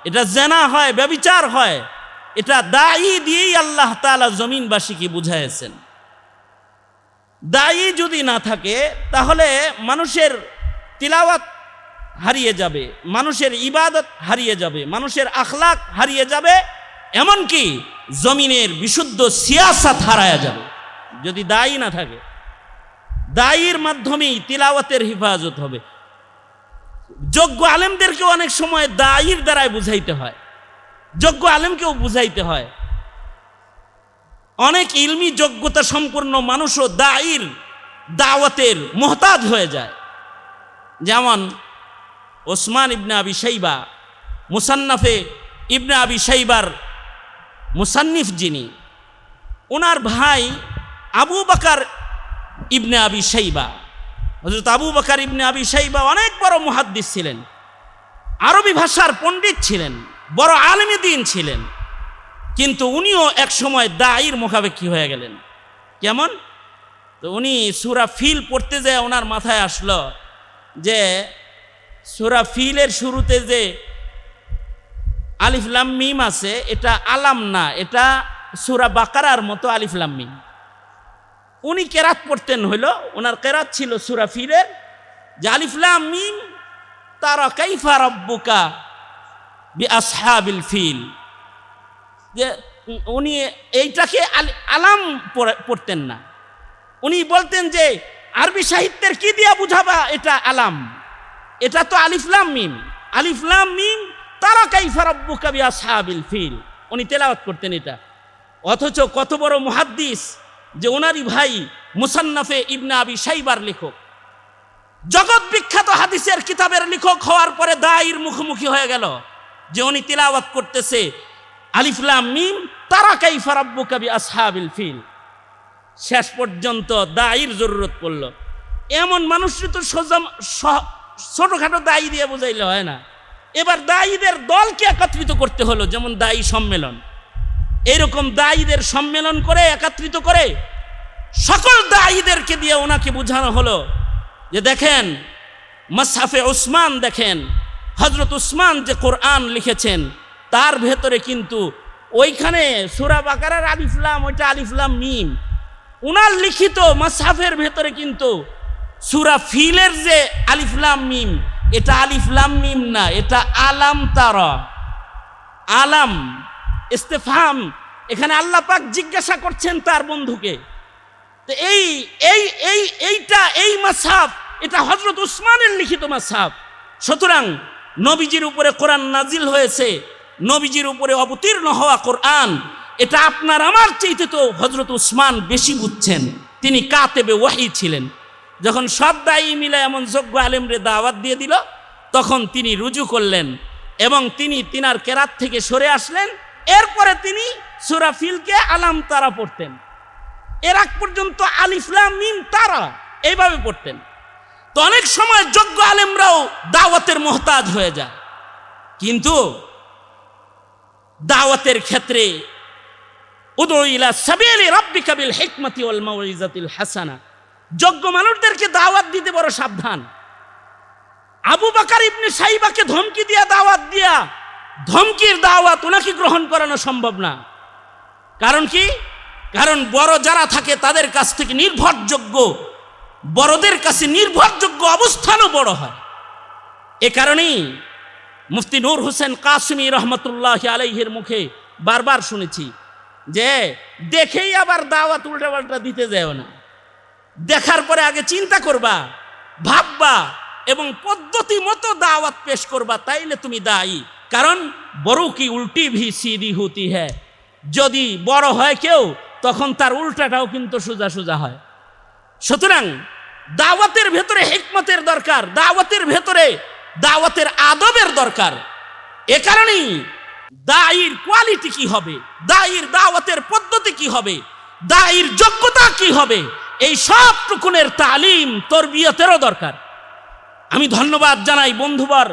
এটা জেনা হয়, ব্যভিচার হয়। এটা দাঈ দিয়েই আল্লাহ তাআলা জমিনবাসীকে বুঝাইছেন। দাঈ যদি না থাকে তাহলে মানুষের তিলাওয়াত হারিয়ে যাবে, মানুষের ইবাদত হারিয়ে যাবে, মানুষের আখলাক হারিয়ে যাবে, এমনকি জমিনের বিশুদ্ধ সিয়াসাত হারায়া যাবে যদি দাঈ না থাকে। দাঈর মাধ্যমেই তিলাওয়াতের হিফাজত হবে। যোগ্য আলেমদেরকেও অনেক সময় দাঈর দ্বারাই বুঝাইতে হয়, যোগ্য আলেমকেও বুঝাইতে হয়। অনেক ইলমি যোগ্যতা সম্পন্ন মানুষও দায়ীর দাওয়াতের মোহতাজ হয়ে যায়। যেমন ওসমান ইবনে আবি শাইবা, মুসান্নাফে ইবনে আবি শাইবার মুসান্নিফ যিনি, ওনার ভাই আবু বকর ইবনে আবি শাইবা, হযরত আবু বকর ইবনে আবি শাইবা অনেক বড় মুহাদ্দিস ছিলেন, আরবি ভাষার পণ্ডিত ছিলেন, বড় আলেমে দ্বীন ছিলেন। কিন্তু উনিও এক সময় দায়ীর মুখাপেক্ষী হয়ে গেলেন। কেমন? তো উনি সূরা ফিল পড়তে যায়, ওনার মাথায় আসলো যে সূরা ফিলের শুরুতে যে আলিফ লাম মিম আছে, এটা আলাম না, এটা সূরা বাকারার মতো আলিফ লাম মিম। উনি কেরাত পড়তেন, হইল ওনার কেরাত ছিল সূরা ফিলের যে আলিফ লাম মিম তারা কাইফা রাব্বুকা বিআসহাবিল ফিল, যে উনি এইটাকে আলাম পড়তেন না। উনি বলতেন যে আরবি সাহিত্যের কি দিয়া বুঝাবা এটা আলাম, এটা তো আলিফ লাম মিম, আলিফ লাম মিম তারা কাইফা রাব্বুকা বিআসহাবিল ফিল, উনি তেলাওয়াত করতেন এটা। অথচ কত বড় মুহাদ্দিস যে ওনারই ভাই মুসান্নাফে ইবনে আবি শাইবার লেখক, জগৎ বিখ্যাত হাদিসের কিতাবের লেখক হওয়ার পরে দায়ীর মুখোমুখি হয়ে গেল যে উনি তিলাওয়াত করতেছে আলিফ লাম মিম তারা কাইফা রাব্বুকা বিআসহাবিল ফিল। শেষ পর্যন্ত দায়ীর জরুরত পড়ল। এমন মানুষটি তো ছোটখাটো দায়ী দিয়ে বোঝাইলে হয় না, এবার দায়ীদের দলকে একত্রিত করতে হলো, যেমন দায়ী সম্মেলন। এইরকম দায়ীদের সম্মেলন করে একত্রিত করে সকল দায়ীদেরকে দিয়ে ওনাকে বোঝানো হলো যে দেখেন মুসহাফে উসমান, দেখেন হযরত উসমান যে কোরআন লিখেছেন তার ভেতরে কিন্তু ওইখানে সূরা বাকারার আলিফ লাম, ওইটা আলিফ লাম মিম। উনার লিখিত মুসহাফের ভেতরে কিন্তু সূরা ফিলের যে আলিফ লাম মিম, এটা আলিফ লাম মিম না, এটা আলাম তারা, আলাম ইস্তেফহাম। এখানে আল্লাহ পাক জিজ্ঞাসা করছেন তার বন্ধুকে। তো এই মুসহাফ এটা হযরত উসমানের লিখিত মুসহাফ। সুতরাং নবীজির উপরে কোরআন নাজিল হয়েছে, নবীজির উপরে অবতীর্ণ হওয়া কোরআন, এটা আপনার আমার চাইতে তো হযরত উসমান বেশি বুঝছেন, তিনি কাতেবে ওয়াহি ছিলেন। যখন সব দায়ী মিলে এমন যোগ্য আলেমরে দাওয়াত দিয়ে দিল, তখন তিনি রুজু করলেন এবং তিনি তিনার কেরাত থেকে সরে আসলেন। এরপরে তিনি সূরা ফিলকে আলাম তারা পড়তেন। এর আগ পর্যন্ত আলিফ লাম মিম তারা এইভাবে পড়তেন। তো অনেক সময় যোগ্য আলেমরাও দাওয়াতের মুহতাজ হয়ে যায়, কিন্তু দাওয়াতের ক্ষেত্রে উদউ ইলা সাবিলি রাব্বিকা বিল হিকমাতি ওয়াল মাউইজাতিল হাসানা, যোগ্য মানুষদেরকে দাওয়াত দিতে বড় সাবধান। আবু বকর ইবনে শাইবাকে ধমকি দিয়া দাওয়াত দিয়া, ধমকির দাওয়াত ওনাকে গ্রহণ করানো সম্ভব না। কারণ কি? কারণ বড় যারা থাকে তাদের কাছ থেকে নির্ভরযোগ্য, বড়দের কাছে নির্ভরযোগ্য অবস্থানও বড় হয়। এ কারণেই মুফতি নূর হোসেন কাসেমী রহমতুল্লাহ আলাইহির মুখে বারবার শুনেছি যে দেখেই আবার দাওয়াত উল্টাপাল্টা দিতে যাও না, দেখার পরে আগে চিন্তা করবা, ভাববা এবং পদ্ধতি মতো দাওয়াত পেশ করবা, তাইলে তুমি দায়ী। কারণ বড় কি উল্টি ভি সিধি হতি হ্যায়, যদি বড় হয় কেউ তখন তার উল্টাটাও কিন্তু সোজা সোজা হয়। সুতরাং দাওয়াতের ভেতরে হিকমতের দরকার, দাওয়াতের ভেতরে দাওয়াতের আদবের দরকার। এ কারণেই দায়ীর কোয়ালিটি কি হবে, দায়ীর দাওয়াতের পদ্ধতি কি হবে, দায়ীর যোগ্যতা কি হবে, এই সব টুকুনের তালিম তরবিয়তেরও দরকার। আমি ধন্যবাদ জানাই বন্ধুবর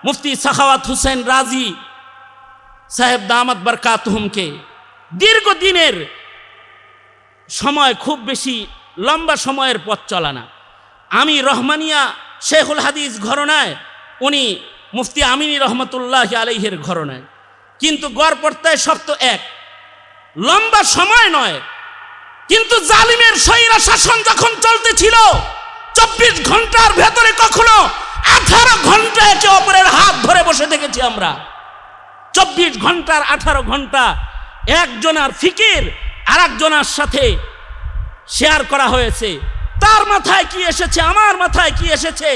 মুফতি সাখাওয়াত হোসেন রাজি সাহেব দামাত বরকাতুহুমকে। দীর্ঘদিনের সময়, খুব বেশি লম্বা সময়ের পথ চলা না। আমি রহমানিয়া শেখুল হাদিস ঘরনায়, উনি মুফতি আমিনী রহমতুল্লাহ আলাইহির ঘরনায়, কিন্তু গড়পড়তায় শব্দ এক, লম্বা সময় নয়। কিন্তু জালিমের স্বৈরা শাসন যখন চলতেছিল, 24 ঘন্টার ভেতরে কখনো 18 ঘন্টা একে অপরের হাত ধরে বসে থেকেছি আমরা। 24 ঘন্টার 18 ঘন্টা একজনের ফিকির আর একজনের সাথে শেয়ার করা হয়েছে। তার মাথায় কি এসেছে, আমার মাথায় কি এসেছে,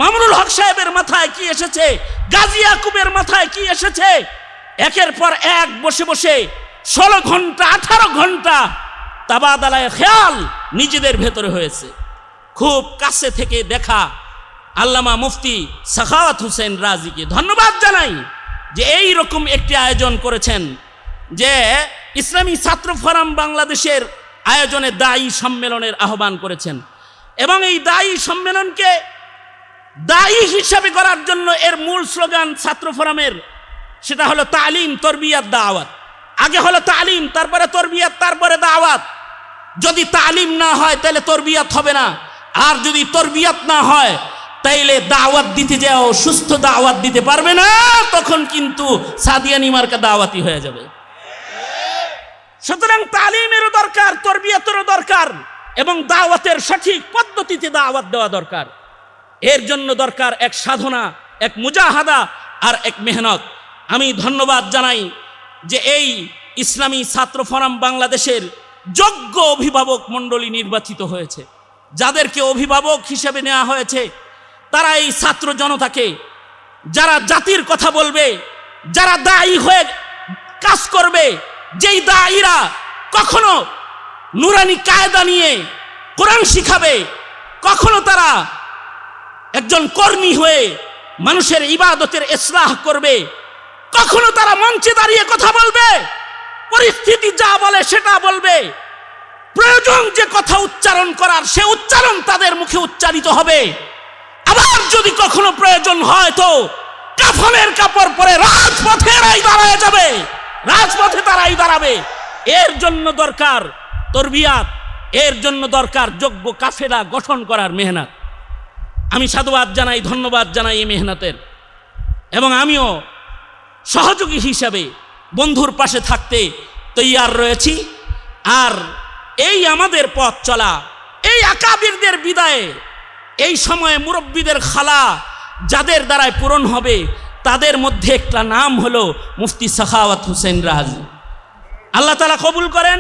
মামুনুল হক সাহেবের মাথায় কি এসেছে, গাজী ইয়াকুবের মাথায় কি এসেছে, একের পর এক বসে বসে 16 ঘন্টা 18 ঘন্টা তাবাদালায় খেয়াল নিজেদের ভেতরে হয়েছে। খুব কাছে থেকে দেখা আল্লামা মুফতি সাখাওয়াত হোসেন রাজিকে ধন্যবাদ জানাই যে এই রকম একটি আয়োজন করেছেন, যে ইসলামী ছাত্র ফোরাম বাংলাদেশের আয়োজনে দায়ী সম্মেলনের আহ্বান করেছেন। এবং এই দায়ী সম্মেলনকে দায়ী হিসাবে করার জন্য এর মূল স্লোগান ছাত্র ফোরামের, সেটা হলো তালিম তরবিয়াত দাওয়াত। আগে হলো তালিম, তারপরে তরবিয়াত, তারপরে দাওয়াত। যদি তালিম না হয় তাহলে তরবিয়াত হবে না, আর যদি তরবিয়াত না হয় তাইলে দাওয়াত দিতে যাও সুস্থ দাওয়াত দিতে পারবে না, তখন কিন্তু সাদিয়ানি মার্কা দাওয়াতি হয়ে যাবে। সুতরাং তালিমেরও দরকার, তরবিয়াতেরও দরকার, এবং দাওয়াতের সঠিক পদ্ধতিতে দাওয়াত দেওয়া দরকার। এর জন্য দরকার এক সাধনা, এক মুজাহাদা আর এক মেহনত। আমি ধন্যবাদ জানাই যে এই ইসলামী ছাত্র ফোরাম বাংলাদেশের যোগ্য অভিভাবক মণ্ডলী নির্বাচিত হয়েছে। যাদেরকে অভিভাবক হিসেবে নেওয়া হয়েছে তারা এই ছাত্র জনতাকে, যারা জাতির কথা বলবে, যারা দায়ী হয়ে কাজ করবে, যেই দায়ীরা কখনো নুরানি কায়দা নিয়ে কোরআন শিখাবে, কখনো তারা একজন কর্মী হয়ে মানুষের ইবাদতের ইসলাহ করবে, কখনো তারা মঞ্চে দাঁড়িয়ে কথা বলবে, পরিস্থিতি যা বলে সেটা বলবে, প্রয়োজন যে কথা উচ্চারণ করার সে উচ্চারণ তাদের মুখে উচ্চারিত হবে। আবার যদি কখনো প্রয়োজন হয় তো কাফনের কাপড় পরে রাজপথে দাঁড়ায় যাবে, রাজপথে তারাই দাঁড়াবে। এর জন্য দরকার তরবিয়াত, এর জন্য দরকার যোগ্য কাফেলা গঠন করার মেহনত। আমি সাধুবাদ জানাই, ধন্যবাদ জানাই এই মেহনতের, এবং আমিও সহযোগী হিসাবে বন্ধুর পাশে থাকতে তৈয়ার রয়েছি। আর এই আমাদের পথ চলা, এই আকাবিরদের বিদায়ে, এই সময়ে মুরব্বীদের খালা যাদের দ্বারায় পূরণ হবে, তাদের মধ্যে একটা নাম হলো মুফতি সাখাওয়াত হোসেন রাজি। আল্লাহ তাআলা কবুল করেন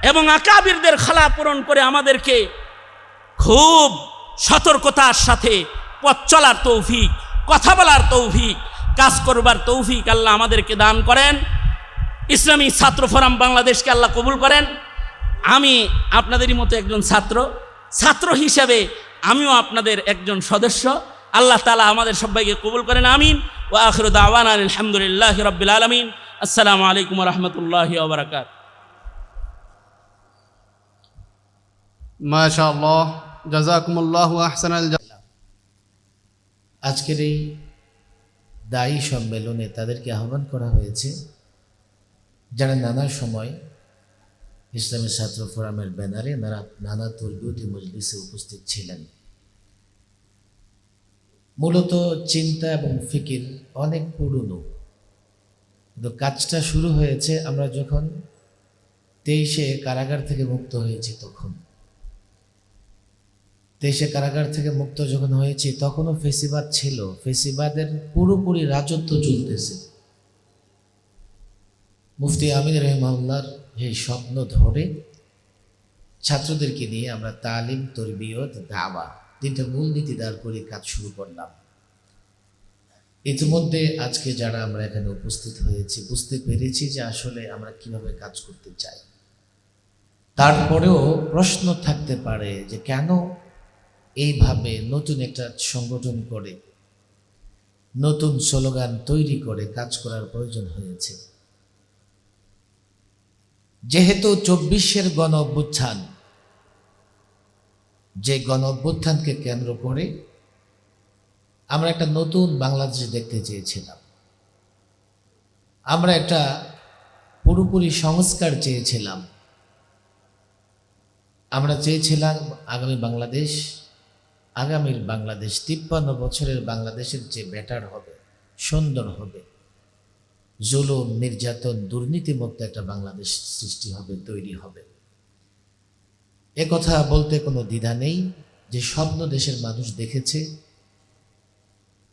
এবং আকাবিরদের খালা পূরণ করে আমাদেরকে খুব সতর্কতার সাথে পথ চলার তৌফিক, কথা বলার তৌফিক, কাজ করবার তৌফিক আল্লাহ আমাদেরকে দান করেন। ইসলামী ছাত্র ফোরাম বাংলাদেশকে আল্লাহ কবুল করেন। আমি আপনাদেরই মতো একজন ছাত্র হিসাবে আমিও আপনাদের একজন সদস্য। আল্লাহ তাআলা আমাদের সবাইকে কবুল করেন, আমিন। ওয়া আখিরু দাওয়ানা আলহামদুলিল্লাহি রাব্বিল আলামিন। আসসালামু আলাইকুম ওয়া রাহমাতুল্লাহি ওয়া বারাকাতুহু। মাশাআল্লাহ, জাযাকুমুল্লাহু আহসানাল জাযা। আজকের এই দায়ী সম্মেলনে তাদেরকে আহ্বান করা হয়েছে যারা নানা সময় ইসলামী ছাত্র ফোরামের ব্যানারে নানা তরবিয়তি মজলিসে উপস্থিত ছিলেন। মূলত চিন্তা এবং ফিকির অনেক পুরনো, কিন্তু কাজটা শুরু হয়েছে আমরা যখন 23-এ কারাগার থেকে মুক্ত হয়েছি। তখন 23-এ কারাগার থেকে মুক্ত যখন হয়েছি তখনও ফেসিবাদ ছিল, ফেসিবাদের পুরোপুরি রাজত্ব চলতেছে। মুফতি আমিন রহমাহুল্লাহর এই স্বপ্ন ধরে ছাত্রদেরকে নিয়ে আমরা তালিম, তরবিয়ত, দাওয়া 3টা মূলনীতি দাঁড় করে কাজ শুরু করলাম। ইতিমধ্যে আজকে যারা আমরা এখানে উপস্থিত হয়েছি বুঝতে পেরেছি যে আসলে আমরা কিভাবে কাজ করতে চাই। তারপরেও প্রশ্ন থাকতে পারে যে কেন এইভাবে নতুন একটা সংগঠন করে নতুন স্লোগান তৈরি করে কাজ করার প্রয়োজন হয়েছে। যেহেতু 24-এর গণ অভ্যুত্থান, যে গণ অভ্যুত্থানকে কেন্দ্র করে আমরা একটা নতুন বাংলাদেশ দেখতে চেয়েছিলাম, আমরা একটা পুরোপুরি সংস্কার চেয়েছিলাম। আমরা চেয়েছিলাম আগামীর বাংলাদেশ 53 বছরের বাংলাদেশের যে বেটার হবে, সুন্দর হবে, জুলুম, নির্যাতন, দুর্নীতিমুক্ত একটা বাংলাদেশ সৃষ্টি হবে, তৈরি হবে। এ কথা বলতে কোনো দ্বিধা নেই যে স্বপ্ন দেশের মানুষ দেখেছে।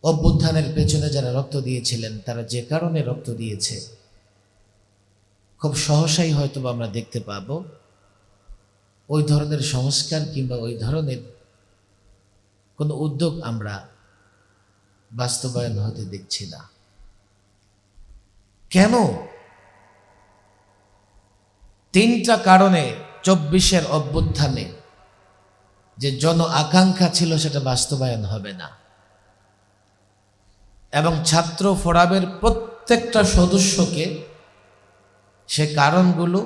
অভ্যুত্থানের পেছনে যারা রক্ত দিয়েছিলেন তারা যে কারণে রক্ত দিয়েছে খুব সহসাই হয়তো আমরা দেখতে পাব ওই ধরনের সংস্কার কিংবা ওই ধরনের কোনো উদ্যোগ আমরা বাস্তবায়ন হতে দেখছি না। কেন? তিনটা কারণে 24-এর অভ্যুত্থানে যে জন আকাঙ্ক্ষা ছিল সেটা বাস্তবায়ন হবে না, এবং ছাত্র ফোরামের প্রত্যেকটা সদস্যকে সে কারণগুলো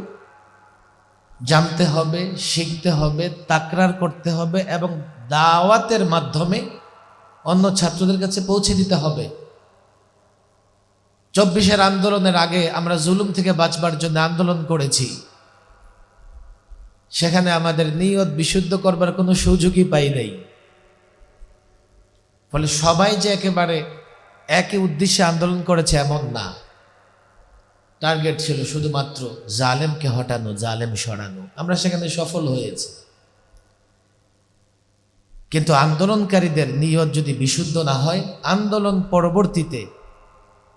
জানতে হবে, শিখতে হবে, তাকরার করতে হবে এবং দাওয়াতের মাধ্যমে অন্য ছাত্রদের কাছে পৌঁছে দিতে হবে। 24-এর আন্দোলনের আগে আমরা জুলুম থেকে বাঁচবার জন্য আন্দোলন করেছি, সেখানে আমাদের নিয়ত বিশুদ্ধ করবার কোনো সুযোগই পাই নাই। ফলে সবাই যে একেবারে একই উদ্দেশ্যে আন্দোলন করেছে এমন না, টার্গেট ছিল শুধুমাত্র জালেমকে হটানো, জালেম সরানো। আমরা সেখানে সফল হয়েছি, কিন্তু আন্দোলনকারীদের নিয়ত যদি বিশুদ্ধ না হয়, আন্দোলন পরবর্তীতে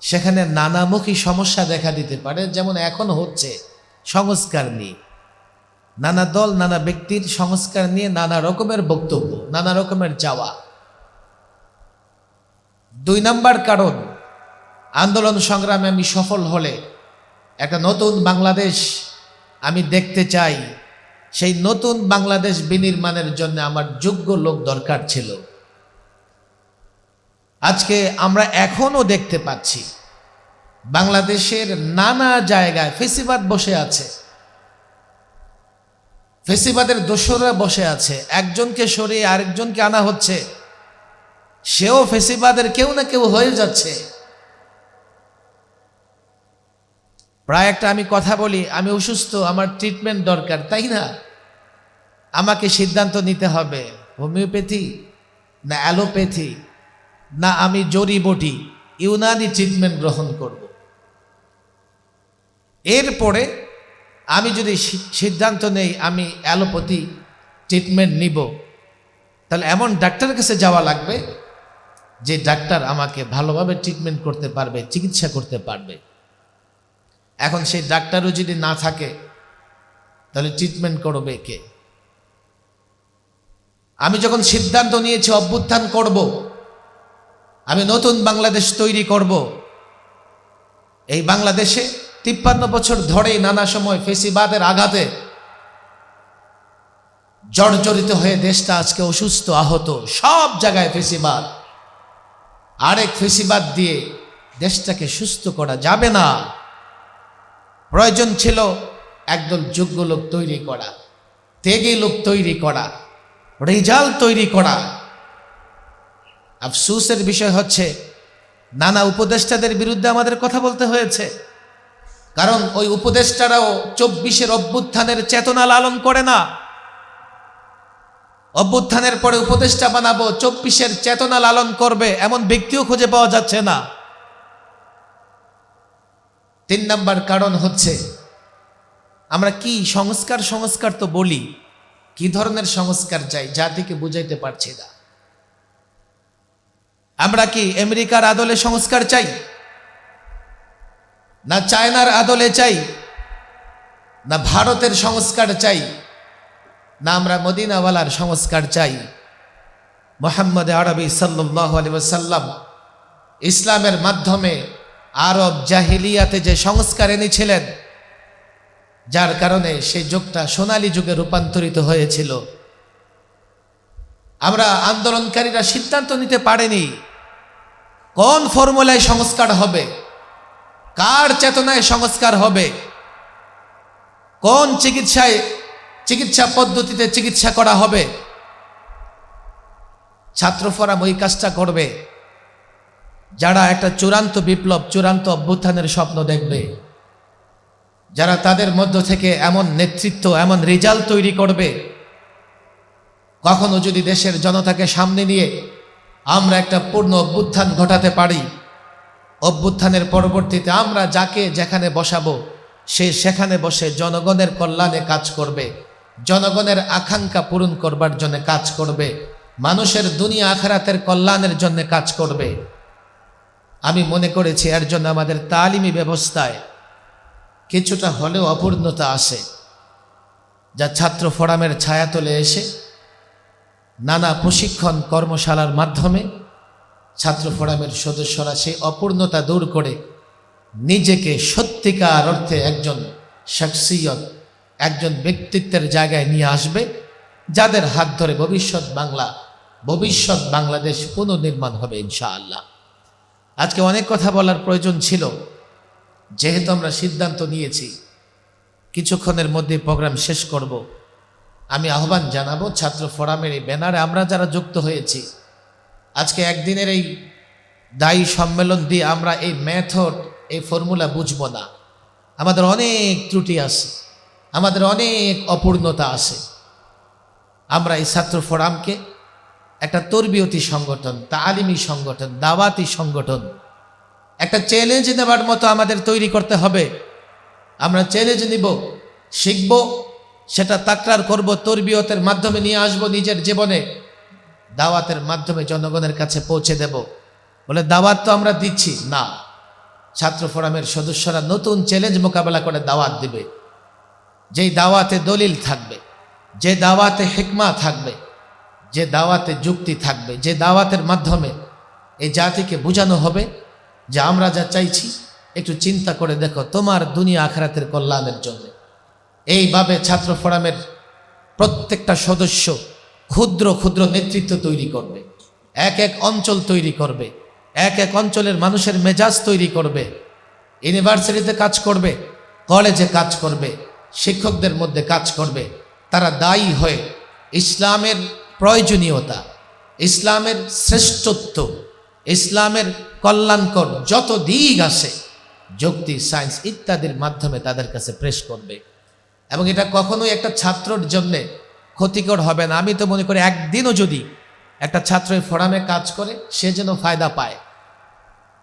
সেখানে নানামুখী সমস্যা দেখা দিতে পারে, যেমন এখন হচ্ছে সংস্কার নিয়ে। নানা দল, নানা ব্যক্তির সংস্কার নিয়ে নানা রকমের বক্তব্য, নানা রকমের চাওয়া। 2 নাম্বার কারণ, আন্দোলন সংগ্রামে আমি সফল হলে একটা নতুন বাংলাদেশ আমি দেখতে চাই। সেই নতুন বাংলাদেশ বিনির্মাণের জন্য আমার যোগ্য লোক দরকার ছিল। আজকে আমরা এখনো দেখতে পাচ্ছি বাংলাদেশের নানা জায়গায় ফেসিবাদ বসে আছে, ফেসিবাদের দোসররা বসে আছে। একজনকে সরিয়ে আরেকজনকে আনা হচ্ছে, সেও ফেসিবাদের কেউ না কেউ হয়ে যাচ্ছে। প্রায় একটা আমি কথা বলি, আমি অসুস্থ, আমার ট্রিটমেন্ট দরকার, তাই না? আমাকে সিদ্ধান্ত নিতে হবে হোমিওপ্যাথি না অ্যালোপ্যাথি, না আমি জড়িবটি ইউনানি ট্রিটমেন্ট গ্রহণ করব। এরপরে আমি যদি সিদ্ধান্ত নেই আমি অ্যালোপ্যাথি ট্রিটমেন্ট নিব, তাহলে এমন ডাক্তারের কাছে যাওয়া লাগবে যে ডাক্তার আমাকে ভালোভাবে ট্রিটমেন্ট করতে পারবে, চিকিৎসা করতে পারবে। এখন সেই ডাক্তারও যদি না থাকে, তাহলে ট্রিটমেন্ট করবে কে? আমি যখন সিদ্ধান্ত নিয়েছি অভ্যুত্থান করব, আমি নতুন বাংলাদেশ তৈরি করব, এই বাংলাদেশে 53 বছর ধরেই নানা সময় ফেসিবাদের আঘাতে জর্জরিত হয়ে দেশটা আজকে অসুস্থ, আহত, সব জায়গায় ফেসিবাদ। আরেক ফেসিবাদ দিয়ে দেশটাকে সুস্থ করা যাবে না। প্রয়োজন ছিল একদল যোগ্য লোক তৈরি করা, ত্যাগী লোক তৈরি করা, রেজাল্ট তৈরি করা। আফসোসের বিষয় হচ্ছে নানা উপদেষ্টাদের বিরুদ্ধে আমাদের কথা বলতে হয়েছে, কারণ ওই উপদেষ্টারাও 24-এর অভ্যুত্থানের চেতনা লালন করে না। অভ্যুত্থানের পরে উপদেষ্টা বানাবো, 24-এর চেতনা লালন করবে এমন ব্যক্তিও খুঁজে পাওয়া যাচ্ছে না। 3 নাম্বার কারণ হচ্ছে আমরা কি সংস্কার তো বলি, কি ধরনের সংস্কার চাই জাতিকে বুঝাইতে পারছি না। আমরা কি আমেরিকার আদলে সংস্কার চাই, না চায়নার আদলে চাই, না ভারতের সংস্কার চাই, না আমরা মদিনাওয়ালার সংস্কার চাই? মুহাম্মদ আরবি সাল্লাল্লাহু আলাইহি ওয়াসাল্লাম ইসলামের মাধ্যমে আরব জাহিলিয়াতে যে সংস্কার এনেছিলেন, যার কারণে সেই যুগটা সোনালী যুগে রূপান্তরিত হয়েছিল। আমরা আন্দোলনকারীরা সিদ্ধান্ত নিতে পারিনি কোন ফর্মুলায় সংস্কার হবে, কার চেতনায় সংস্কার হবে, কোন চিকিৎসা পদ্ধতিতে চিকিৎসা করা হবে। ছাত্র ফোরাম ওই কাজটা করবে যারা একটা চূড়ান্ত বিপ্লব, চূড়ান্ত অভ্যুত্থানের স্বপ্ন দেখবে, যারা তাদের মধ্য থেকে এমন নেতৃত্ব, এমন রেজাল্ট তৈরি করবে, কখনো যদি দেশের জনতাকে সামনে নিয়ে আমরা একটা পূর্ণ অভ্যুত্থান ঘটাতে পারি, অভ্যুত্থানের পরবর্তীতে আমরা যাকে যেখানে বসাবো সে সেখানে বসে জনগণের কল্যাণে কাজ করবে, জনগণের আকাঙ্ক্ষা পূরণ করবার জন্য কাজ করবে, মানুষের দুনিয়া আখিরাতের কল্যাণের জন্য কাজ করবে। আমি মনে করেছি এর জন্য আমাদের তালিমি ব্যবস্থায় কিছুটা হলেও অপূর্ণতা আসে, যা ছাত্র ফোরামের ছায়াতলে এসে নানা প্রশিক্ষণ কর্মশালার মাধ্যমে ছাত্র ফোরামের সদস্যরা সেই অপূর্ণতা দূর করে নিজেকে সত্যিকার অর্থে একজন শখসিয়ত, একজন ব্যক্তিত্বের জায়গায় নিয়ে আসবে, যাদের হাত ধরে ভবিষ্যৎ বাংলাদেশ পুনর্নির্মাণ হবে ইনশাআল্লাহ। আজকে অনেক কথা বলার প্রয়োজন ছিল, যেহেতু আমরা সিদ্ধান্ত নিয়েছি কিছুক্ষণের মধ্যে প্রোগ্রাম শেষ করব। আমি আহ্বান জানাবো ছাত্র ফোরামের এই ব্যানারে আমরা যারা যুক্ত হয়েছি, আজকে একদিনের এই দায়ী সম্মেলন দিয়ে আমরা এই মেথড, এই ফর্মুলা বুঝবো না। আমাদের অনেক ত্রুটি আছে, আমাদের অনেক অপূর্ণতা আছে। আমরা এই ছাত্র ফোরামকে একটা তরবিয়তি সংগঠন, তালিমি সংগঠন, দাওয়াতি সংগঠন, একটা চ্যালেঞ্জ নেবার মতো আমাদের তৈরি করতে হবে। আমরা চ্যালেঞ্জ নিব, শিখব, সেটা তাকরার করব, তরবিয়তের মাধ্যমে নিয়ে আসব নিজের জীবনে, দাওয়াতের মাধ্যমে জনগণের কাছে পৌঁছে দেব। বলে দাওয়াত তো আমরা দিচ্ছি না, ছাত্র ফোরামের সদস্যরা নতুন চ্যালেঞ্জ মোকাবেলা করে দাওয়াত দিবে, যেই দাওয়াতে দলিল থাকবে, যে দাওয়াতে হিকমা থাকবে, যে দাওয়াতে যুক্তি থাকবে, যে দাওয়াতের মাধ্যমে এই জাতিকে বোঝানো হবে যে আমরা যা চাইছি একটু চিন্তা করে দেখো তোমার দুনিয়া আখিরাতের কল্যাণের জন্য। এইভাবে ছাত্র ফোরামের প্রত্যেকটা সদস্য ক্ষুদ্র ক্ষুদ্র নেতৃত্ব তৈরি করবে, এক এক অঞ্চল তৈরি করবে, এক এক অঞ্চলের মানুষের মেজাজ তৈরি করবে, ইউনিভার্সিটিতে কাজ করবে, কলেজে কাজ করবে, শিক্ষকদের মধ্যে কাজ করবে। তারা দায়ী হয়ে ইসলামের প্রয়োজনীয়তা, ইসলামের শ্রেষ্ঠত্ব, ইসলামের কল্যাণকর যত দিক আছে যুক্তি, সায়েন্স ইত্যাদির মাধ্যমে তাদের কাছে পেশ করবে। এবং এটা কখনোই একটা ছাত্রর জন্যে ক্ষতিকর হবে না। আমি তো মনে করি একদিনও যদি একটা ছাত্র এই ফোরামে কাজ করে সে যেন ফায়দা পায়,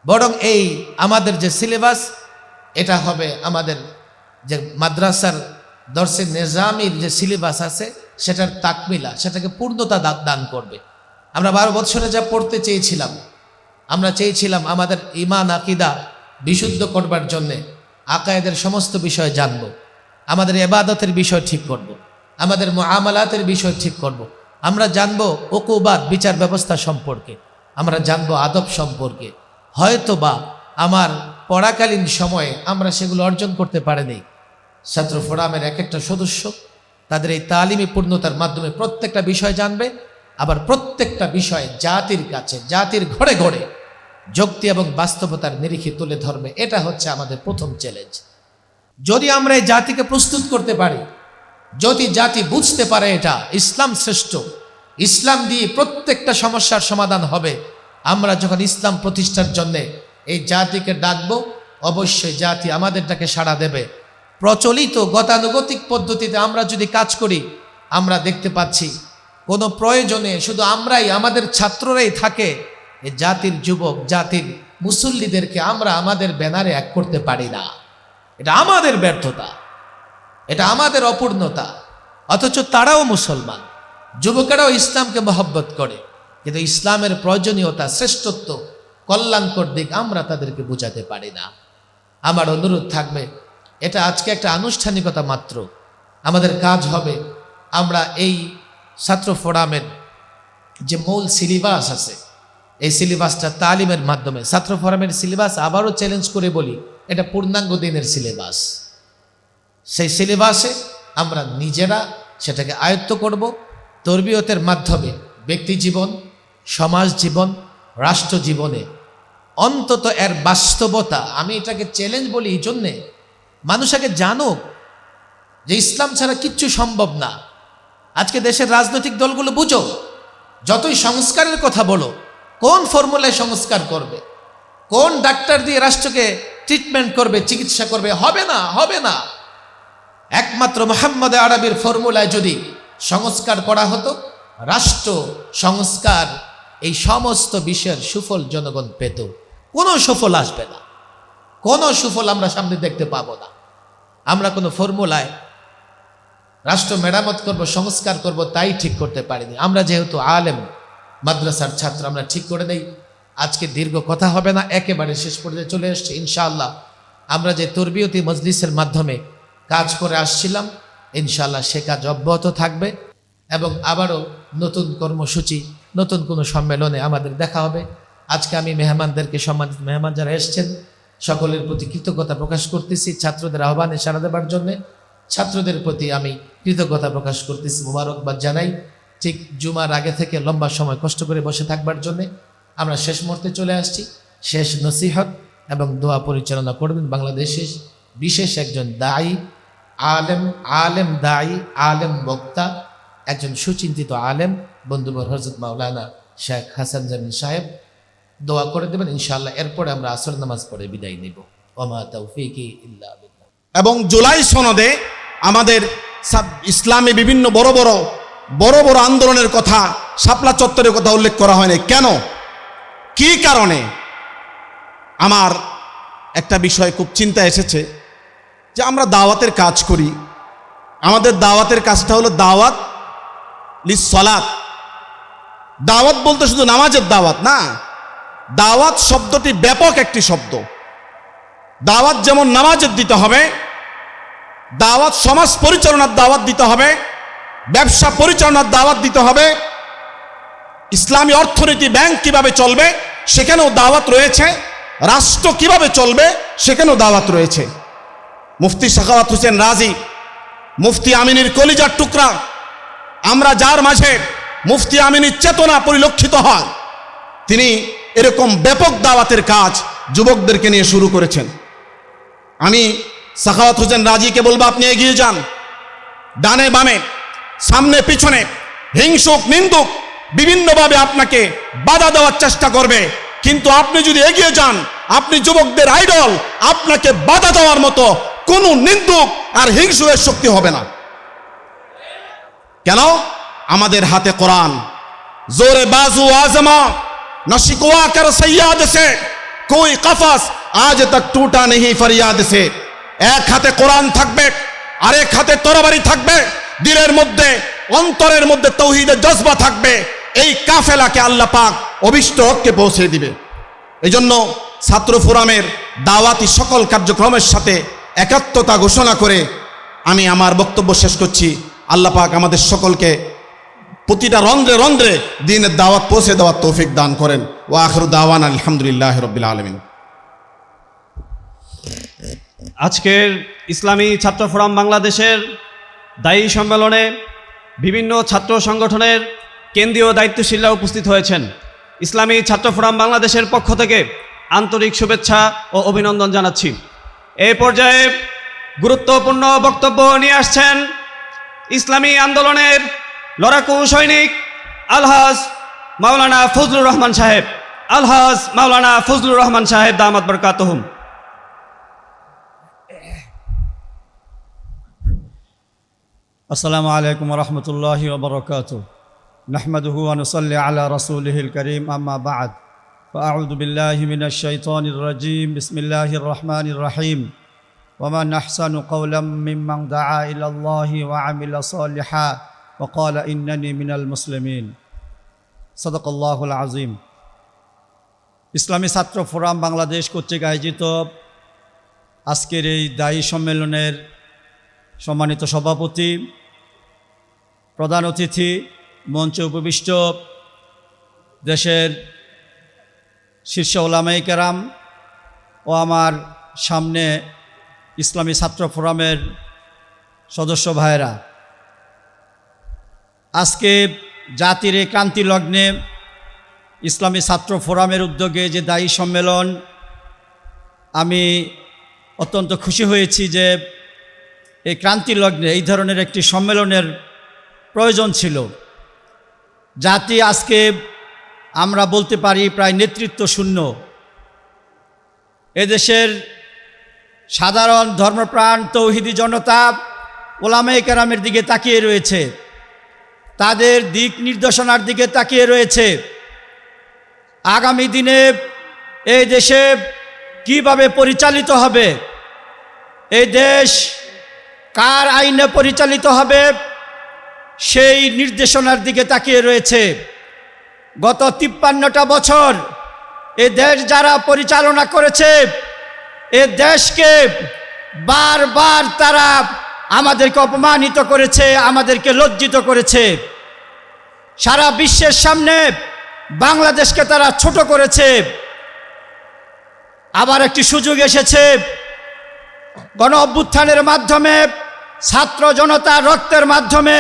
বরং এই আমাদের যে সিলেবাস, এটা হবে আমাদের যে মাদ্রাসার দর্শে নিজামির যে সিলেবাস আছে সেটার তাকমিলা, সেটাকে পূর্ণতা দান করবে। আমরা 12 বছরে যা পড়তে চেয়েছিলাম, আমরা চেয়েছিলাম আমাদের ঈমান আকীদা বিশুদ্ধ করবার জন্যে আকায়েদের সমস্ত বিষয় জানব, আমাদের ইবাদতের বিষয় ঠিক করব, আমাদের মুআমালাতের বিষয় ঠিক করব, আমরা জানব উকুবাত বিচার ব্যবস্থা সম্পর্কে, আমরা জানব আদব সম্পর্কে। হয়তোবা আমার পড়াকালীন সময়ে আমরা সেগুলো অর্জন করতে পারিনি। ছাত্র ফোরামের এক একটা সদস্য তাদের এই তালিমি পূর্ণতার মাধ্যমে প্রত্যেকটা বিষয় জানবে, আবার প্রত্যেকটা বিষয় জাতির কাছে, জাতির ঘরে ঘরে যুক্তি এবং বাস্তবতার নিরিখে তুলে ধরবে। এটা হচ্ছে আমাদের প্রথম চ্যালেঞ্জ। যদি আমরা এই জাতিকে প্রস্তুত করতে পারি, যদি জাতি বুঝতে পারে এটা ইসলাম শ্রেষ্ঠ, ইসলাম দিয়ে প্রত্যেকটা সমস্যার সমাধান হবে, আমরা যখন ইসলাম প্রতিষ্ঠার জন্যে এই জাতিকে ডাকবো, অবশ্যই জাতি আমাদের ডাকে সাড়া দেবে। প্রচলিত গতানুগতিক পদ্ধতিতে আমরা যদি কাজ করি, আমরা দেখতে পাচ্ছি কোনো প্রয়োজনে শুধু আমরাই, আমাদের ছাত্ররাই থাকে, এই জাতির যুবক, জাতির মুসল্লিদেরকে আমরা আমাদের ব্যানারে এক করতে পারি না। এটা আমাদের ব্যর্থতা, এটা আমাদের অপূর্ণতা। অথচ তারাও মুসলমান, যুবকেরাও ইসলামকে মহব্বত করে, কিন্তু ইসলামের প্রয়োজনীয়তা, শ্রেষ্ঠত্ব, কল্যাণকর দিক আমরা তাদেরকে বোঝাতে পারি না। আমার অনুরোধ থাকবে, এটা আজকে একটা আনুষ্ঠানিকতা মাত্র। আমাদের কাজ হবে আমরা এই ছাত্র ফোরামের যে মূল সিলেবাস আছে, এই সিলেবাসটা তালিমের মাধ্যমে, ছাত্র ফোরামের সিলেবাস আবারও চ্যালেঞ্জ করে বলি, এটা পূর্ণাঙ্গ দিনের সিলেবাস। সেই সিলেবাসে আমরা নিজেরা সেটাকে আয়ত্ত করব, তরবিয়তের মাধ্যমে ব্যক্তি জীবন, সমাজ জীবন, রাষ্ট্র জীবনে অন্তত এর বাস্তবতা, আমি এটাকে চ্যালেঞ্জ বলি এই জন্যে মানুষ আগে জানুক যে ইসলাম ছাড়া কিচ্ছু সম্ভব না। আজকে দেশের রাজনৈতিক দলগুলো বুঝো, যতই সংস্কারের কথা বলো, কোন ফর্মুলায় সংস্কার করবে, কোন ডাক্তার দিয়ে রাষ্ট্রকে ট্রিটমেন্ট করবে, চিকিৎসা করবে, হবে না, হবে না। একমাত্র মুহাম্মদ আরবির ফর্মুলায় যদি সংস্কার করা হতো, রাষ্ট্র সংস্কার, এই সমস্ত বিষয়ের সুফল জনগণ পেত। কোনো সুফল আসবে না, কোনো সুফল আমরা সামনে দেখতে পাবো না। আমরা কোনো ফর্মুলায় রাষ্ট্র মেরামত করব, সংস্কার করব, তাই ঠিক করতে পারিনি। আমরা যেহেতু আলেম, মাদ্রাসার ছাত্র, আমরা ঠিক করে নেই। আজকে দীর্ঘ কথা হবে না, একেবারে শেষ পর্যায়ে চলে এসছে ইনশাআল্লাহ। আমরা যে তরবিয়তি মজলিসের মাধ্যমে কাজ করে আসছিলাম, ইনশাআল্লাহ সে কাজ অব্যাহত থাকবে এবং আবারও নতুন কর্মসূচি, নতুন কোনো সম্মেলনে আমাদের দেখা হবে। আজকে আমি মেহমানদেরকে, সম্মানিত মেহমান যারা এসছেন, সকলের প্রতি কৃতজ্ঞতা প্রকাশ করতেছি ছাত্রদের আহ্বানে সাড়া দেবার জন্যে। ছাত্রদের প্রতি আমি কৃতজ্ঞতা প্রকাশ করতেছি, মোবারকবাদ জানাই। ঠিক জুমার আগে থেকে লম্বা সময় কষ্ট করে বসে থাকবার জন্যে আমরা শেষ মুহূর্তে চলে আসছি। শেষ নসিহত এবং দোয়া পরিচালনা করবেন বাংলাদেশের বিশেষ একজন দায়ী, আলেম দায়ী, আলেম বক্তা, একজন সুচিন্তিত আলেম বন্ধুবর হযরত মাওলানা শেখ হাসান জামিল সাহেব দোয়া করে দেবেন ইনশাআল্লাহ। এরপরে আমরা আসর নামাজ পড়ে বিদায় নিব। ওমা তাওফীকি ইল্লা বিল্লাহ। এবং জুলাই সনদে আমাদের ইসলামে বিভিন্ন বড় বড় আন্দোলনের কথা, শাপলা চত্বরের কথা উল্লেখ করা হয়নি কেন, কি কারণে? আমার একটা বিষয় খুব চিন্তা এসেছে যে আমরা দাওয়াতের কাজ করি, আমাদের দাওয়াতের কাজটা হলো দাওয়াত লিসসালাত। দাওয়াত বলতে শুধু নামাজের দাওয়াত না, দাওয়াত শব্দটি ব্যাপক একটি শব্দ। দাওয়াত যেমন নামাজের দিতে হবে, দাওয়াত সমাজ পরিচালনার দাওয়াত দিতে হবে, ব্যবসা পরিচালনার দাওয়াত দিতে হবে, ইসলামী অর্থনীতি ব্যাংক কিভাবে চলবে সেখানেও দাওয়াত রয়েছে, রাষ্ট্র কিভাবে চলবে সেখানেও দাওয়াত রয়েছে। মুফতি সাখাওয়াত হোসেন রাজি, মুফতি আমিনীর কলিজার টুকরা, আমরা যার মাঝে মুফতি আমিনীর চেতনা পরিলক্ষিত হয়, তিনি এরকম ব্যাপক দাওয়াতের কাজ যুবকদেরকে নিয়ে শুরু করেছেন। আমি সাখাওয়াত হোসেন রাজিকে বলবো, আপনি এগিয়ে যান, ডানে বামে সামনে পিছনে হিংসুক নিন্দুক বিভিন্নভাবে আপনাকে বাধা দেওয়ার চেষ্টা করবে, কিন্তু আপনি যদি এগিয়ে যান, আপনি যুবকদের আইডল, আপনাকে বাধা দেওয়ার মতো কোনো নিন্দুক আর হিংসুকের শক্তি হবে না। কেন? আমাদের হাতে কোরআন, জোরে বাজু আজমা न शिकवा कर सैयाद से कोई कफस आज तक टूटा नहीं फरियाद से। এক হাতে কোরআন থাকবে, আরেক হাতে তরবারি থাকবে, দিলের মধ্যে অন্তরের মধ্যে তৌহিদের জজবা থাকবে, এই কাফেলাকে আল্লাহ পাক অভিষ্ট লক্ষ্যে পৌঁছে দিবে। এই জন্য ছাত্র ফোরামের দাওয়াতি সকল কার্যক্রমের সাথে একাত্মতা ঘোষণা করে আমি আমার বক্তব্য শেষ করছি। আল্লাহ পাক আমাদের সকলকে প্রতিটা রন্ধ্রে রন্ধ্রে দ্বীনের দাওয়াত পৌঁছে দেওয়ার তৌফিক দান করেন। ওয়া আখিরু দাওয়ানা আলহামদুলিল্লাহি রাব্বিল আলামিন। আজকের ইসলামী ছাত্র ফোরাম বাংলাদেশের দায়ী সম্মেলনে বিভিন্ন ছাত্র সংগঠনের কেন্দ্রীয় দায়িত্বশীলরা উপস্থিত হয়েছেন। ইসলামী ছাত্র ফোরাম বাংলাদেশের পক্ষ থেকে আন্তরিক শুভেচ্ছা ও অভিনন্দন জানাচ্ছি। এই পর্যায়ে গুরুত্বপূর্ণ বক্তব্য নিয়ে আসছেন ইসলামী আন্দোলনের লড়াকু সৈনিক আলহাজ মাওলানা ফজলুর রহমান সাহেব। আলহাজ মাওলানা ফজলুর রহমান সাহেব দামাত বরকাতুহুম। আসসালামু আলাইকুম ওয়া রাহমাতুল্লাহি ওয়া বারাকাতুহু। নাহমাদুহু ওয়া নুসাল্লি আলা রাসূলিহিল কারীম, আম্মা বা'দ। ফাআউযু বিল্লাহি মিনাশ শাইতানির রাজীম। বিসমিল্লাহির রহমানির রহিম। ওয়া মান আহসানু কাওলাম মিম্মান দাআ ইলাল্লাহি ওয়া আমিলা সালিহান ওয়া ক্বালা ইন্নানি মিনাল মুসলিমিন। সাদাকাল্লাহুল আযীম। ইসলামী ছাত্র ফোরাম বাংলাদেশ কর্তৃক আয়োজিত আজকের এই দায়ী সম্মেলনের সম্মানিত সভাপতি, প্রধান অতিথি, মঞ্চে উপবিষ্ট দেশের শীর্ষ ওলামায়ে কেরাম ও আমার সামনে ইসলামী ছাত্র ফোরামের সদস্য ভাইয়েরা, আজকে জাতির এই ক্রান্তি লগ্নে ইসলামী ছাত্র ফোরামের উদ্যোগে যে দায়ী সম্মেলন, আমি অত্যন্ত খুশি হয়েছি যে এই ক্রান্তি লগ্নে এই ধরনের একটি সম্মেলনের প্রয়োজন ছিল। জাতি আজকে আমরা বলতে পারি প্রায় নেতৃত্ব শূন্য। এদেশের সাধারণ ধর্মপ্রাণ তৌহিদি জনতা ওলামায়ে কেরামের দিকে তাকিয়ে রয়েছে, তাদের দিক নির্দেশনার দিকে তাকিয়ে রয়েছে। আগামী দিনে এই দেশে কিভাবে পরিচালিত হবে, এই দেশ কার আইনে পরিচালিত হবে, সেই নির্দেশনার দিকে তাকিয়ে রয়েছে। গত 53টা বছর এ দেশ যারা পরিচালনা করেছে, এ দেশকে বারবার তারা আমাদেরকে অপমানিত করেছে, আমাদেরকে লজ্জিত করেছে। সারা বিশ্বের সামনে বাংলাদেশকে তারা ছোট করেছে। আবার একটি সুযোগ এসেছে, গণ অভ্যুত্থানের মাধ্যমে ছাত্র জনতার রক্তের মাধ্যমে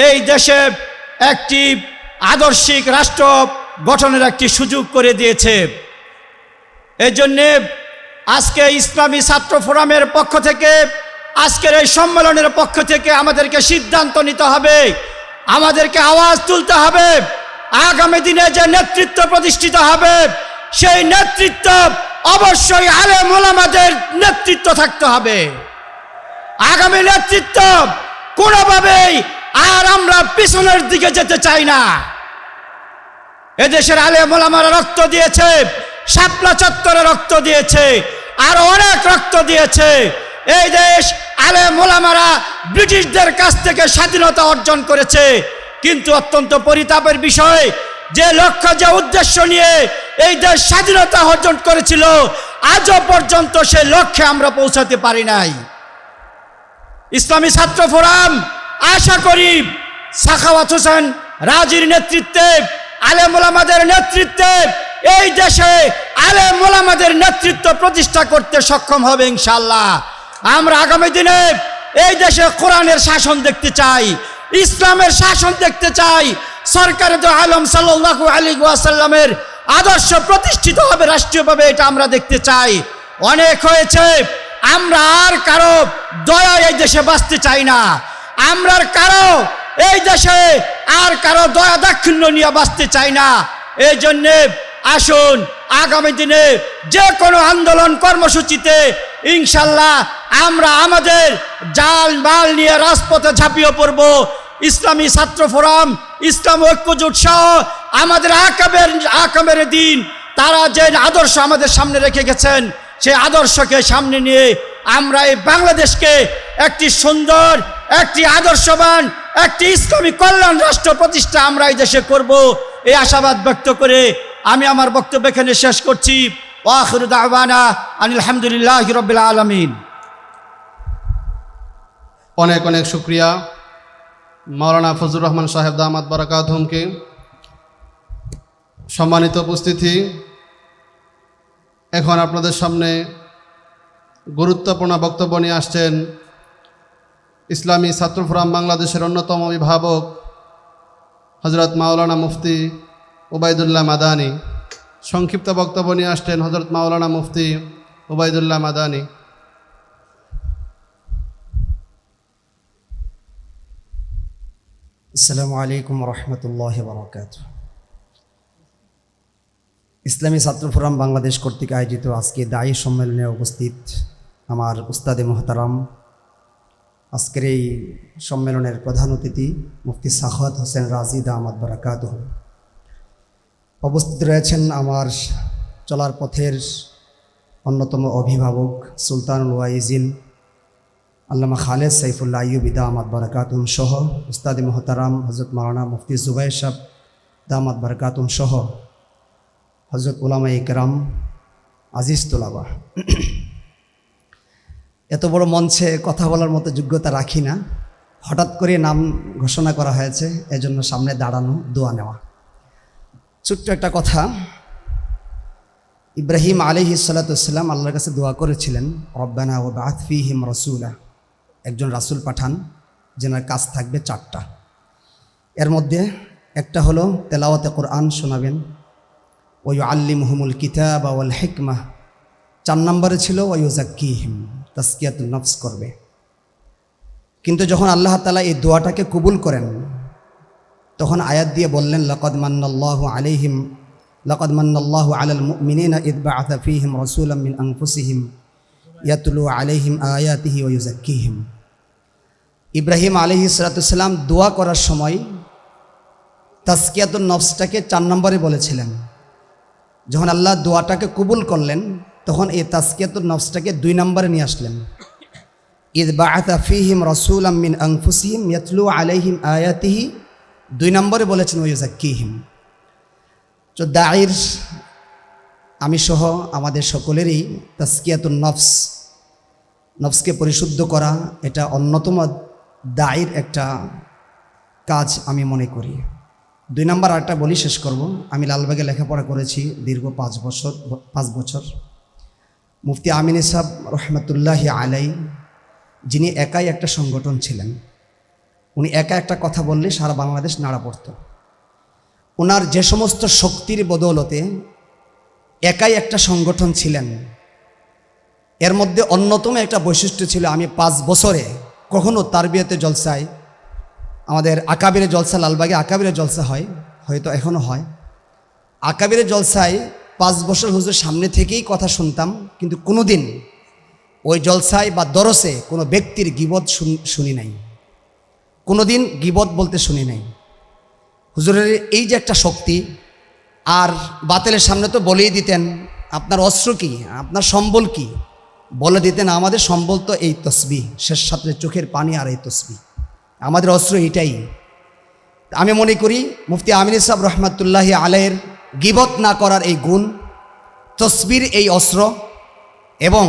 এই দেশে একটি আদর্শিক রাষ্ট্র গঠনের একটি সুযোগ করে দিয়েছে। এই জন্যে আজকে ইসলামী ছাত্র ফোরামের পক্ষ থেকে, আজকের এই সম্মেলনের পক্ষ থেকে আমাদেরকে সিদ্ধান্ত নিতে হবে, আমাদেরকে আওয়াজ তুলতে হবে। আগামী দিনে যে নেতৃত্ব প্রতিষ্ঠিত হবে, সেই নেতৃত্ব অবশ্যই আলেম ওলামাদের নেতৃত্ব থাকতে হবে। আগামী নেতৃত্ব কোনোভাবেই আর আমরা পিছনের দিকে যেতে চাই না। এদেশের আলেম ওলামারা রক্ত দিয়েছে, শাপলা চত্বরে রক্ত দিয়েছে, আরো অনেক রক্ত দিয়েছে। এই দেশ আলেম ওলামারা ব্রিটিশদের কাছ থেকে স্বাধীনতা অর্জন করেছে, কিন্তু অত্যন্ত পরিতাপের বিষয় যে লক্ষ্য, যে উদ্দেশ্য নিয়ে এই দেশ স্বাধীনতা অর্জন করেছিল, আজও পর্যন্ত সে লক্ষ্যে আমরা পৌঁছাতে পারি নাই। ইসলামী ছাত্র ফোরাম আশা করি সাখাওয়াত হোসেন রাজির নেতৃত্বে, আলেম ওলামাদের নেতৃত্বে এই দেশে আলেম ওলামাদের নেতৃত্ব প্রতিষ্ঠা করতে সক্ষম হবে ইনশাআল্লাহ। আমরা আগামী দিনে এই দেশে কোরআনের শাসন দেখতে চাই, ইসলামের শাসন দেখতে চাই। সরকারে তো আলম সাল্লাল্লাহু আলাইহি ওয়াসাল্লামের আদর্শ প্রতিষ্ঠিত হবে রাষ্ট্রীয়ভাবে, এটা আমরা দেখতে চাই। অনেক হয়েছে, আমরা আর কারো দয়া এই দেশে বাঁচতে চাই না। আমরা কারো এই দেশে আর কারো দয়া দাক্ষিণ্য নিয়ে বাঁচতে চাই না। এই জন্যে আসুন আগামী দিনে যে কোনো আন্দোলন কর্মসূচিতে ইনশাল্লাহ আমরা আমাদের জাল মাল নিয়ে রাজপথে ঝাঁপিয়ে পড়ব। ইসলামী ছাত্র ফোরাম, ইসলাম ঐক্যজোট সহ আমাদের আকাবের দিন তারা যে আদর্শ আমাদের সামনে রেখে গেছেন, সেই আদর্শকে সামনে নিয়ে আমরা এই বাংলাদেশকে একটি সুন্দর, একটি আদর্শবান, একটি ইসলামী কল্যাণ রাষ্ট্র প্রতিষ্ঠা আমরা এই দেশে করব, এই আশাবাদ ব্যক্ত করে আমি আমার বক্তব্য এখানে শেষ করছি। ওয়া আখিরু দাওয়ানা আনিল হামদুলিল্লাহি রাব্বিল আলামিন। অনেক অনেক শুক্রিয়া মাওলানা ফজলুর রহমান সাহেব দামাত বারাকাতুহুমকে। সম্মানিত উপস্থিতি, এখন আপনাদের সামনে গুরুত্বপূর্ণ বক্তব্য নিয়ে আসছেন ইসলামী ছাত্র ফোরাম বাংলাদেশের অন্যতম অভিভাবক হজরত মাওলানা মুফতি ওবায়দুল্লাহ মাদানী। সংক্ষিপ্ত বক্তব্য নিয়ে আসছেন হজরত মাওলানা মুফতি ওবায়দুল্লাহ মাদানী। আসসালামু আলাইকুম রহমতুল্লাহি ওয়া বারাকাতুহু। ইসলামী ছাত্র ফোরাম বাংলাদেশ কর্তৃক আয়োজিত আজকে দায়ী সম্মেলনে উপস্থিত আমার উস্তাদে মোহতারাম, আজকের এই সম্মেলনের প্রধান অতিথি মুফতি সাখাওয়াত হোসেন রাজি দামাত বারাকাতুহু, উপস্থিত রয়েছেন আমার চলার পথের অন্যতম অভিভাবক সুলতানুল ওয়াইজিন আল্লামা খালেদ সাইফুল্লাহ আইয়ুবী দামাত বারাকাতুহু সহ উস্তাদে মোহতারাম হযরত মাওলানা মুফতি জুবাইর সাহেব দামাত বারাকাতুহু সহ হযরত উলামা ইকরাম, আজিজ তোলাবা। এত বড় মঞ্চে কথা বলার মতো যোগ্যতা রাখি না, হঠাৎ করে নাম ঘোষণা করা হয়েছে, এজন্য সামনে দাঁড়ানো, দোয়া নেওয়া। ছোট্ট একটা কথা, ইব্রাহিম আলাইহিস সালাতু ওয়াস সালাম আল্লাহর কাছে দোয়া করেছিলেন, রব্বানা ওয়াবআথ ফীহিম রাসূলা, একজন রাসূল পাঠান যেনার কাজ থাকবে 4টা। এর মধ্যে একটা হলো তেলাওয়াতে কোরআন শোনাবেন, ওয়া ইউআল্লিমুহুমুল কিতাবা ওয়াল হিকমাহ। 4 নম্বরে ছিল ওয়া ইউযাক্কিহিম, তাসকিয়াতুন নফস করবে। কিন্তু যখন আল্লাহ তাআলা এই দোয়াটাকে কবুল করেন, তখন আয়াত দিয়ে বললেন, লাকাদ মান্নাল্লাহু আলাইহিম লাকাদ মান্নাল্লাহু আলাল মুমিনিনা ইয বা'আথা ফীহিম রাসূলাম মিন আনফুসিহিম ইয়াতলু আলাইহিম আয়াতিহি ওয়া ইউযাক্কিহিম। ইব্রাহিম আলাইহিস সালাতু ওয়াস সালাম দোয়া করার সময় তাসকিয়াতুন নফসটাকে 4 নম্বরে বলেছিলেন। যখন আল্লাহ দোয়াটাকে কবুল করলেন, তখন এই তাসকিয়াতুন নফসটাকে 2 নম্বরে নিয়ে আসলেন। ইয বা'আথা ফীহিম রাসূলাম মিন আনফুসিহিম ইয়াতলু আলাইহিম আয়াতিহি, 2 নম্বরে বলেছেন ওয়া ইউযাক্কিহিম। তো দায়ের আমি সহ আমাদের সকলেরই তাসকিয়াতুন নফস, নফসকে পরিশুদ্ধ করা, এটা অন্যতম দায়ের একটা কাজ আমি মনে করি। 2 নম্বর আরেকটা বলি, শেষ করব। আমি লালবাগে লেখাপড়া করেছি দীর্ঘ 5 বছর। মুফতি আমিন সাহেব রহমতুল্লাহি আলাই যিনি একাই একটা সংগঠন ছিলেন। উনি একা একটা কথা বললে সারা বাংলাদেশ নাড়া পড়ত। ওনার যে সমস্ত শক্তির বদৌলতে একাই একটা সংগঠন ছিলেন, এর মধ্যে অন্যতম একটা বৈশিষ্ট্য ছিল, আমি 5 বছরে কখনো তারবিয়াতে জলসায়, আমাদের আকাবিরে জলসা, লালবাগে আকাবিরে জলসা হয়, হয়তো এখনও হয়, আকাবিরে জলসায় 5 বছর হুজুর সামনে থেকেই কথা শুনতাম, কিন্তু কোনো দিন ওই জলসায় বা দরসে কোনো ব্যক্তির গীবত শুনি নাই, কোনো দিন গীবত বলতে শুনি নাই। হুজুরের এই যে একটা শক্তি, আর বাতিলের সামনে তো বলেই দিতেন আপনার অস্ত্র কি, আপনার সম্বল কি, বলে দিতেন আমাদের সম্বল তো এই তসবিহ, শেষ সাথে চোখের পানি আর এই তসবিহ, আমাদের অস্ত্র এইটাই। আমি মনে করি মুফতি আমিন সাহেব রহমাতুল্লাহি আলাইহির গীবত না করার এই গুণ, তসবির এই অস্ত্র এবং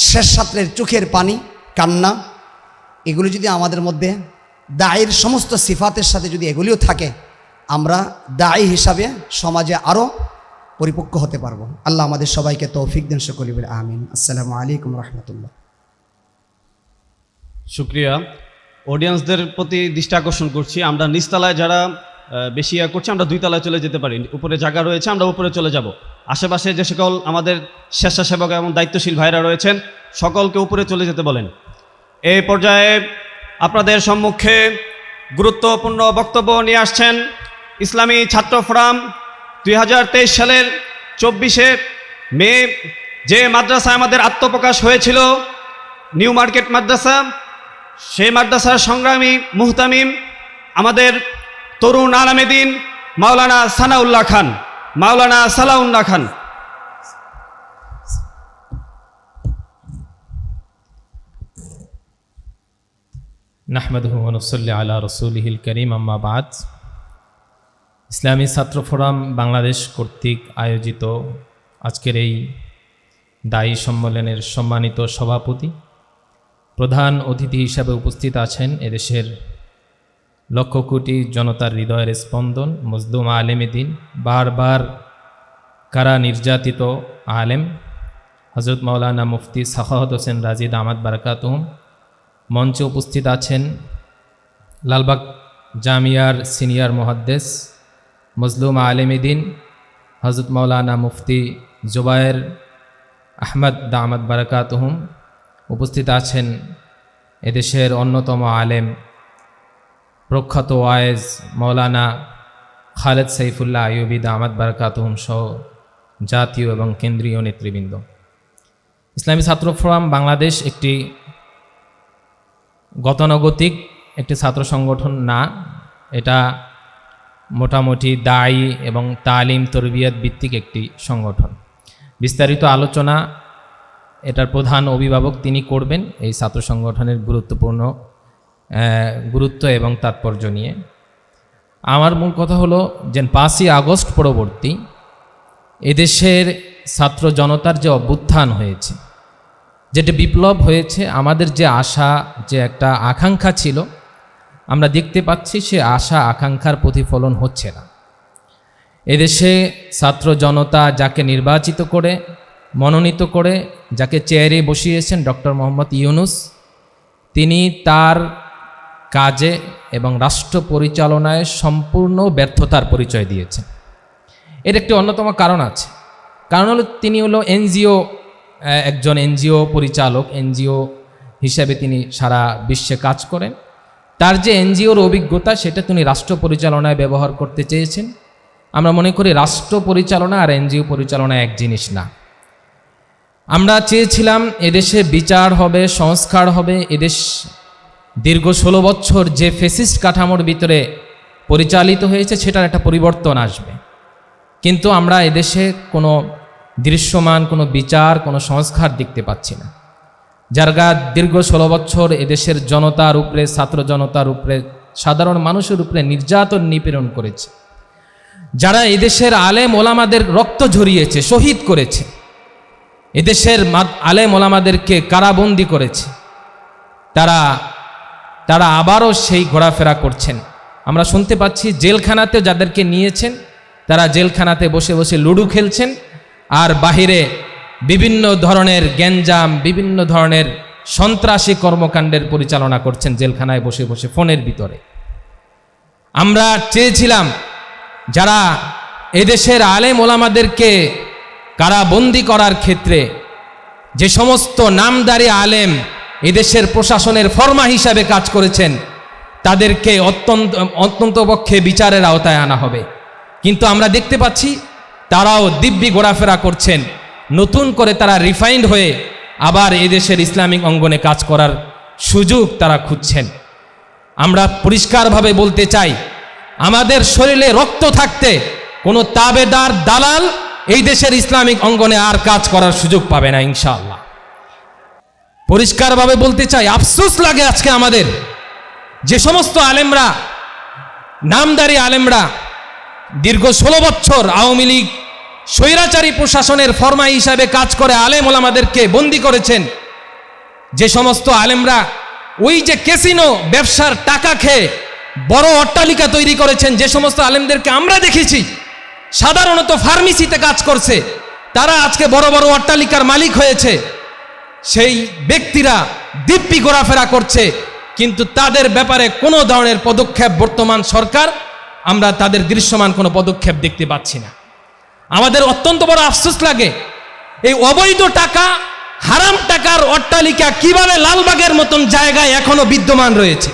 শেষ সাত্রের চোখের পানি, কান্না, এগুলো যদি আমাদের মধ্যে দায়ের সমস্ত সিফাতের সাথে যদি এগুলিও থাকে, আমরা দায়ী হিসাবে সমাজে আরও পরিপক্ক হতে পারবো। আল্লাহ আমাদের সবাইকে তৌফিক দেন, সকলে বলে আমিন। আসসালামু আলাইকুম রহমতুল্লাহ। শুক্রিয়া। অডিয়েন্সদের প্রতি দৃষ্টি আকর্ষণ করছি, আমরা নিচতলায় যারা বেশি করছি, আমরা 2 তলায় চলে যেতে পারি, উপরে জায়গা রয়েছে, আমরা উপরে চলে যাব। আশেপাশে যে সকল আমাদের স্বেচ্ছাসেবক এবং দায়িত্বশীল ভাইরা রয়েছেন, সকলকে উপরে চলে যেতে বলেন। এই পর্যায়ে আপনাদের সম্মুখে গুরুত্বপূর্ণ বক্তব্য নিয়ে আসছেন ইসলামী ছাত্র ফোরাম 2023 সালের 24শে মে যে মাদ্রাসায় আমাদের আত্মপ্রকাশ হয়েছিল, নিউ মার্কেট মাদ্রাসা, সেই মাদ্রাসার সংগ্রামী মুহতামিম আমাদের তরুণ আলামেদিন মাওলানা সানাউল্লাহ খান, মাওলানা সালাউল্লাহ খান। নাহমাদুহু ওয়া নুসাল্লি আলা রাসূলিহিল কারীম, আম্মা বাদ। ইসলামী ছাত্র ফোরাম বাংলাদেশ কর্তৃক আয়োজিত আজকের এই দায়ী সম্মেলনের সম্মানিত সভাপতি, প্রধান অতিথি হিসাবে উপস্থিত আছেন এদেশের লক্ষ কোটি জনতার হৃদয়ের স্পন্দন, মজলুম আলেমে দ্বীন, বারবার কারা নির্যাতিত আলেম হযরত মাওলানা মুফতি সাখাওয়াত হোসেন রাজি দামাত বারাকাতুহুম। মঞ্চে উপস্থিত আছেন লালবাগ জামিয়ার সিনিয়র মুহাদ্দিস মজলুম আলেমে দ্বীন হযরত মাওলানা মুফতি জুবায়ের আহমদ দামাত বারাকাতুহুম। উপস্থিত আছেন এদেশের অন্যতম আলেম প্রখ্যাত ওয়ায়েজ মাওলানা খালেদ সাইফুল্লাহ আইয়ুবী দামাত বারাকাতুহুম সহ জাতীয় এবং কেন্দ্রীয় নেতৃবৃন্দ। ইসলামী ছাত্র ফোরাম বাংলাদেশ একটি গতানুগতিক একটি ছাত্র সংগঠন না, এটা মোটামুটি দায়ী এবং তালিম তরবিয়ত ভিত্তিক একটি সংগঠন। বিস্তারিত আলোচনা এটার প্রধান অভিভাবক তিনি করবেন এই ছাত্র সংগঠনের গুরুত্ব এবং তাৎপর্য নিয়ে। আমার মূল কথা হলো যে 5ই আগস্ট পরবর্তী এদেশের ছাত্র জনতার যে অভ্যুত্থান হয়েছে, যেটা বিপ্লব হয়েছে, আমাদের যে আশা, যে একটা আকাঙ্ক্ষা ছিল, আমরা দেখতে পাচ্ছি সে আশা আকাঙ্ক্ষার প্রতিফলন হচ্ছে না। এদেশে ছাত্র জনতা যাকে নির্বাচিত করে, মনোনীত করে, যাকে চেয়ারে বসিয়েছেন ডক্টর মোহাম্মদ ইউনূস, তিনি তার কাজে এবং রাষ্ট্র পরিচালনায় সম্পূর্ণ ব্যর্থতার পরিচয় দিয়েছেন। এর একটি অন্যতম কারণ আছে, কারণ হলো তিনি হলো একজন এনজিও পরিচালক, এনজিও হিসেবে তিনি সারা বিশ্বে কাজ করেন। তার যে এনজিওর অভিজ্ঞতা সেটা তিনি রাষ্ট্র পরিচালনায় ব্যবহার করতে চেয়েছেন। আমরা মনে করি রাষ্ট্র পরিচালনা আর এনজিও পরিচালনা এক জিনিস না। আমরা চেয়েছিলাম এদেশে বিচার হবে, সংস্কার হবে, এদেশ দীর্ঘ 16 বছর যে ফেসিস্ট কাঠামোর ভিতরে পরিচালিত হয়েছে সেটার একটা পরিবর্তন আসবে, কিন্তু আমরা এদেশে কোনো দৃশ্যমান কোনো বিচার, কোনো সংস্কার দেখতে পাচ্ছি না। যারা দীর্ঘ 16 বছর এদেশের জনতার উপরে, ছাত্র জনতার উপরে, সাধারণ মানুষের উপরে নির্যাতন নিপীড়ন করেছে, যারা এদেশের আলেম ওলামাদের রক্ত ঝরিয়েছে, শহীদ করেছে, এদেশের আলেম ওলামাদেরকে কারাবন্দি করেছে, তারা আবারও সেই ঘোরাফেরা করছেন। আমরা শুনতে পাচ্ছি জেলখানাতে যাদেরকে নিয়েছেন তারা জেলখানাতে বসে বসে লুডো খেলছেন, আর বাহিরে বিভিন্ন ধরনের গ্যাঞ্জাম, বিভিন্ন ধরনের সন্ত্রাসী কর্মকাণ্ডের পরিচালনা করছেন জেলখানায় বসে বসে ফোনের ভিতরে। আমরা চেয়েছিলাম যারা এদেশের আলেম ওলামাদেরকে কারাবন্দী করার ক্ষেত্রে যে সমস্ত নামদারি আলেম এদেশের প্রশাসনের ফরমা হিসাবে কাজ করেছেন তাদেরকে অত্যন্তপক্ষে বিচারের আওতায় আনা হবে। কিন্তু আমরা দেখতে পাচ্ছি তারাও দিব্যি ঘোরাফেরা করছেন, নতুন করে তারা রিফাইন্ড হয়ে আবার এদেশের ইসলামিক অঙ্গনে কাজ করার সুযোগ তারা খুঁজছেন। আমরা পরিষ্কারভাবে বলতে চাই, আমাদের শরীরে রক্ত থাকতে কোনো তাবেদার দালাল এই দেশের ইসলামিক অঙ্গনে আর কাজ করার সুযোগ পাবে না ইনশাআল্লাহ। পরিষ্কারভাবে বলতে চাই, আফসোস লাগে আজকে আমাদের যে সমস্ত আলেমরা, নামদারি আলেমরা দীর্ঘ 16 বছর আওয়ামী লীগ স্বৈরাচারী প্রশাসনের ফরমা হিসাবে কাজ করে আলেম ওলামাদেরকে বন্দী করেছেন, যে সমস্ত আলেমরা ওই যে ক্যাসিনো ব্যবসার টাকা খেয়ে বড় অট্টালিকা তৈরি করেছেন, যে সমস্ত আলেমদেরকে আমরা দেখেছি সাধারণত ফার্মেসিতে কাজ করছে, তারা আজকে বড় বড় অট্টালিকার মালিক হয়েছে, সেই ব্যক্তিরা দিব্যি ঘোরাফেরা করছে, কিন্তু তাদের ব্যাপারে কোনো ধরনের পদক্ষেপ বর্তমান সরকার, আমরা তাদের দৃশ্যমান কোনো পদক্ষেপ দেখতে পাচ্ছি না। আমাদের অত্যন্ত বড় আফসোস লাগে, এই অবৈধ টাকা, হারাম টাকার অট্টালিকা কিভাবে লালবাগের মতন জায়গায় এখনো বিদ্যমান রয়েছে।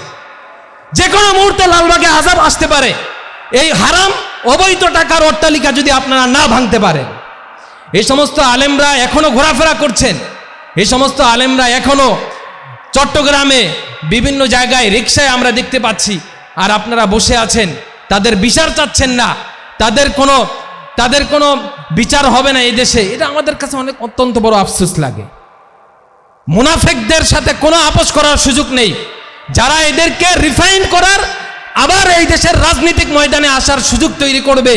যে কোনো মুহূর্তে লালবাগে আযাব আসতে পারে। এই হারাম অবৈধ টাকার অট্টালিকা যদি আপনারা না ভাঙতে পারেন, এই সমস্ত আলেমরা এখনো ঘোরাফেরা করছেন, এই সমস্ত আলেমরা এখনো চট্টগ্রামে বিভিন্ন জায়গায় রিকশায় আমরা দেখতে পাচ্ছি, আর আপনারা বসে আছেন, তাদের বিচার চাচ্ছেন না, তাদের কোনো বিচার হবে না এই দেশে। এটা আমাদের কাছে অনেক অত্যন্ত বড় আফসোস লাগে। মুনাফিকদের সাথে কোনো আপোষ করার সুযোগ নেই। যারা এদেরকে রিফাইন করার, আবার এই দেশের রাজনৈতিক ময়দানে আসার সুযোগ তৈরি করবে,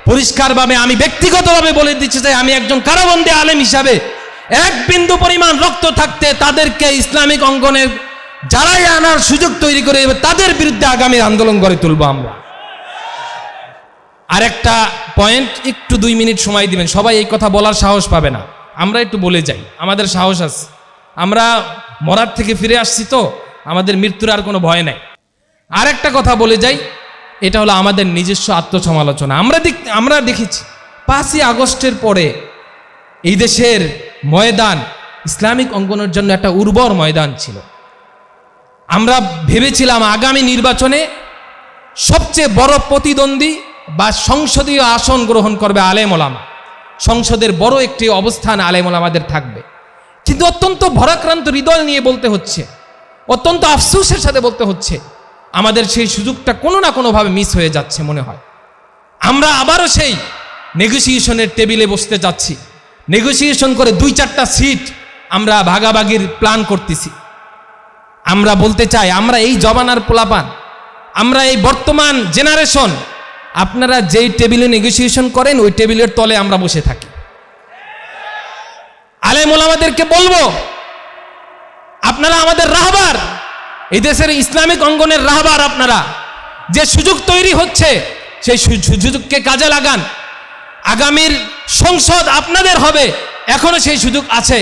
পরিষ্কারভাবে আমি ব্যক্তিগতভাবে বলে দিচ্ছি যে আমি একজন কারাবন্দী আলেম হিসাবে এক বিন্দু পরিমাণ রক্ত থাকতে তাদেরকে ইসলামিক অঙ্গনের যারাই আনার সুযোগ তৈরি করে তাদের বিরুদ্ধে আগামী আন্দোলন গড়ে তুলব আমরা। আরেকটা পয়েন্ট, একটু 2 মিনিট সময় দিবেন, সবাই এই কথা বলার সাহস পাবে না, আমরা একটু বলে যাই, আমাদের সাহস আছে, আমরা মরার থেকে ফিরে আসছি তো, আমাদের মৃত্যুর আর কোনো ভয় নাই। আরেকটা কথা বলে যাই, এটা হলো আমাদের নিজস্ব আত্মসমালোচনা। আমরা দেখেছি 5ই আগস্টের পরে এই দেশের ময়দান ইসলামিক অঙ্গনের জন্য একটা উর্বর ময়দান ছিল। আমরা ভেবেছিলাম আগামী নির্বাচনে সবচেয়ে বড় প্রতিদ্বন্দ্বী বা সংসদীয় আসন গ্রহণ করবে আলেম ওলামা, সংসদের বড় একটি অবস্থান আলেম ওলামাদের থাকবে। কিন্তু অত্যন্ত ভরাক্রান্ত হৃদয় নিয়ে বলতে হচ্ছে, অত্যন্ত আফসোসের সাথে বলতে হচ্ছে, আমাদের সেই সুযোগটা কোনো না কোনোভাবে মিস হয়ে যাচ্ছে মনে হয়। আমরা আবারও সেই নেগোসিয়েশনের টেবিলে বসতে যাচ্ছি, নেগোসিয়েশন করে 2-4টা সিট আমরা ভাগাভাগির প্ল্যান করতেছি। আমরা বলতে চাই, আমরা এই জমানার পোলাপান, আমরা এই বর্তমান জেনারেশন, আপনারা যেই টেবিলে নেগোসিয়েশন করেন ওই টেবিলের তলে আমরা বসে থাকি। আলেম ওলামাদেরকে বলবো, আপনারা আমাদের রাহবার, এই দেশের ইসলামিক অঙ্গনের রাহবার, আপনারা যে সুযোগ তৈরি হচ্ছে সেই সুযোগকে কাজে লাগান। আগামীর সংসদ আপনাদের হবে, এখনো সেই সুযোগ আছে।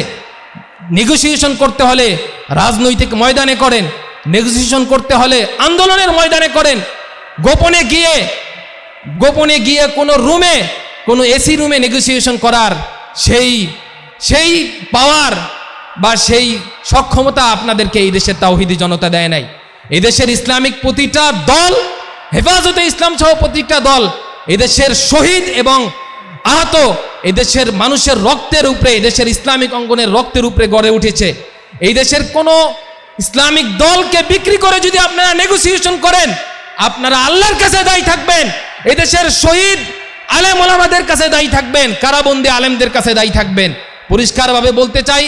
নেগোসিয়েশন করতে হলে রাজনৈতিক ময়দানে করেন, নেগোসিয়েশন করতে হলে আন্দোলনের ময়দানে করেন। গোপনে গিয়ে কোনো রুমে, কোনো এসি রুমে নেগোসিয়েশন করার সেই পাওয়ার বা সেই সক্ষমতা আপনাদেরকে এই দেশের তাওহীদি জনতা দেয় নাই। এই দেশের ইসলামিক প্রতিটা দল, হেফাজতে ইসলাম সহ প্রতিটা দল এদেশের শহীদ এবং আহত এদেশের মানুষের রক্তের উপরে, এদেশের ইসলামিক অঙ্গনের রক্তের উপরে গড়ে উঠেছে। এই দেশের কোনো ইসলামিক দলকে বিক্রি করে যদি আপনারা নেগোসিয়েশন করেন, আপনারা আল্লাহর কাছে দায়ী থাকবেন, এদেশের শহীদ আলেম ওলামাদের কাছে দায়ী থাকবেন, কারাবন্দী আলেমদের কাছে দায়ী থাকবেন। পরিষ্কারভাবে বলতে চাই,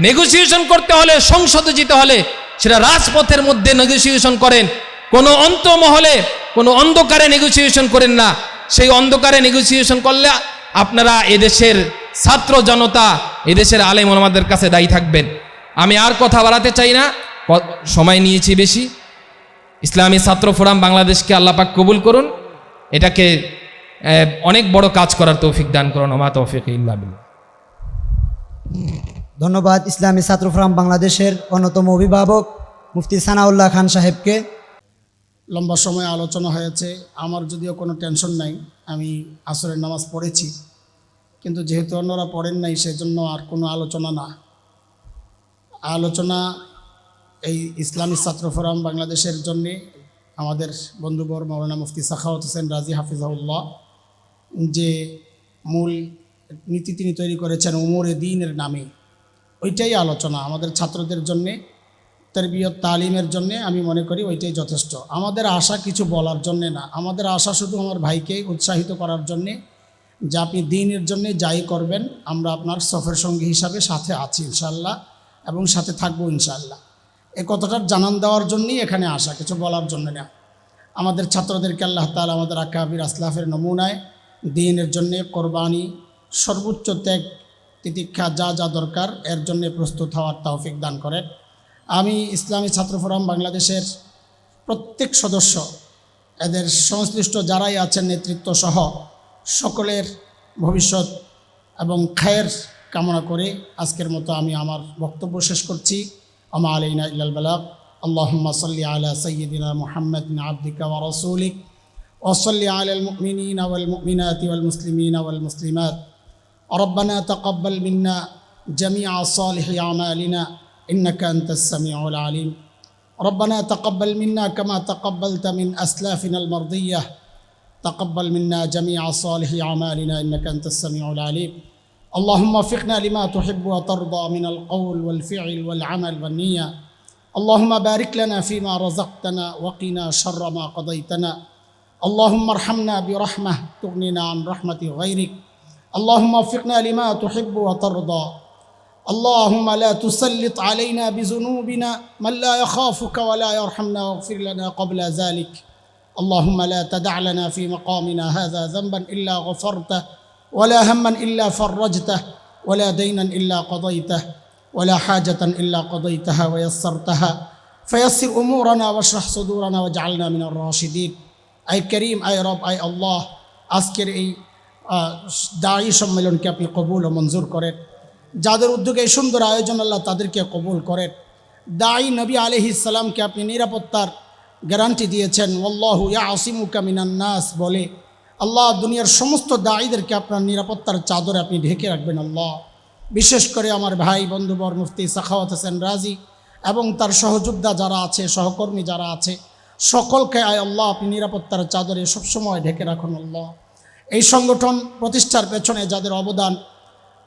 নেগোসিয়েশন করতে হলে, সংসদে যেতে হলে সেটা রাজপথের মধ্যে নেগোসিয়েশন করেন, কোনো অন্তমহলে, কোনো অন্ধকারে নেগোসিয়েশন করেন না। সেই অন্ধকারে নেগোসিয়েশন করলে আপনারা এদেশের ছাত্র জনতা, এদেশের আলেম ওলামাদের কাছে দায়ী থাকবেন। আমি আর কথা বাড়াতে চাই না, সময় নিয়েছি বেশি। ইসলামী ছাত্র ফোরাম বাংলাদেশকে আল্লাহ পাক কবুল করুন, এটাকে অনেক বড় কাজ করার তৌফিক দান করুন। ওমা তৌফিক ইল্লা বিল্লাহ। ধন্যবাদ ইসলামী ছাত্র ফোরাম বাংলাদেশের অন্যতম অভিভাবক মুফতি সানাউল্লাহ খান সাহেবকে। লম্বা সময় আলোচনা হয়েছে, আমার যদিও কোনো টেনশন নাই, আমি আসরের নামাজ পড়েছি, কিন্তু যেহেতু অন্যরা পড়েন নাই সেজন্য আর কোনো আলোচনা না। আলোচনা এই ইসলামী ছাত্র ফোরাম বাংলাদেশের জন্যে আমাদের বন্ধুবর মাওলানা মুফতি সাখাওয়াত হোসেন রাজি হাফিজাহুল্লাহ যে মূল নীতি তিনি তৈরি করেছেন উমরে দ্বীনের নামে, ওইটাই আলোচনা আমাদের ছাত্রদের জন্যে, তারবিয়ত তালিমের জন্যে আমি মনে করি ওইটাই যথেষ্ট। আমাদের আশা কিছু বলার জন্যে না, আমাদের আশা শুধু আমার ভাইকে উৎসাহিত করার জন্যে যে আপনি দ্বীনের জন্যে যাই করবেন আমরা আপনার সফর সঙ্গী হিসাবে সাথে আছি ইনশাআল্লাহ এবং সাথে থাকবো ইনশাআল্লাহ। এই কথাটার জানান দেওয়ার জন্যই এখানে আসা, কিছু বলার জন্য না। আমাদের ছাত্রদেরকে আল্লাহ তাআলা আমাদের আকাবির আসলাফের নমুনায় দ্বীনের জন্যে কোরবানি, সর্বোচ্চ ত্যাগ তিতিক্ষা যা যা দরকার এর জন্যে প্রস্তুত হওয়ার তৌফিক দান করেন। আমি ইসলামী ছাত্র ফোরাম বাংলাদেশের প্রত্যেক সদস্য, এদের সংশ্লিষ্ট যারাই আছেন নেতৃত্ব সহ সকলের ভবিষ্যৎ এবং খায়ের কামনা করে আজকের মতো আমি আমার বক্তব্য শেষ করছি। আমা আলাইনা ইল্লাল বালাগ। আল্লাহুম্মা সাল্লি আলা সাইয়্যিদিনা মুহাম্মাদিন আবদিকা ওয়া রাসূলিক ওয়া সাল্লি আলাল মুমিনিনা ওয়াল মুমিনাতি ওয়াল মুসলিমিনা ওয়াল মুসলিমাত। রব্বানা তাকাব্বাল মিন্না জামিআ সালিহি আমালিনা إنك أنت السميع العليم. ربنا تقبل منا كما تقبلت من أسلافنا المرضية. تقبل منا جميع صالح أعمالنا إنك أنت السميع العليم. اللهم وفقنا لما تحب وترضى من القول والفعل والعمل والنية. اللهم بارك لنا فيما رزقتنا وقنا شر ما قضيتنا. اللهم ارحمنا برحمة تغنينا عن رحمة غيرك. اللهم وفقنا لما تحب وترضى. اللهم لا تسلط علينا بذنوبنا من لا يخافك ولا يرحمنا واغفر لنا قبل ذلك. اللهم لا تدع لنا في مقامنا هذا ذنبا إلا غفرته ولا هما إلا فرجته ولا دينا إلا قضيته ولا حاجة إلا قضيتها ويسرتها فيسر أمورنا واشرح صدورنا واجعلنا من الراشدين. أي كريم أي رب أي الله আজকের এই দায়ী সম্মেলনকে আপনি কবুল ও মঞ্জুর করেন। যাদের উদ্যোগে এই সুন্দর আয়োজন আল্লাহ তাদেরকে কবুল করেন। দায়ী নবী আলাইহিস সালামকে আপনি নিরাপত্তার গ্যারান্টি দিয়েছেন, ওয়াল্লাহু ইয়াসিমুকা মিনান নাস বলে। আল্লাহ দুনিয়ার সমস্ত দায়ীদেরকে আপনার নিরাপত্তার চাদরে আপনি ঢেকে রাখবেন আল্লাহ। বিশেষ করে আমার ভাই বন্ধুবর মুফতি সাখাওয়াত হোসেন রাজি এবং তার সহযোদ্ধা যারা আছে, সহকর্মী যারা আছে, সকলকে আয় আল্লাহ আপনি নিরাপত্তার চাদরে সবসময় ঢেকে রাখুন আল্লাহ। এই সংগঠন প্রতিষ্ঠার পেছনে যাদের অবদান,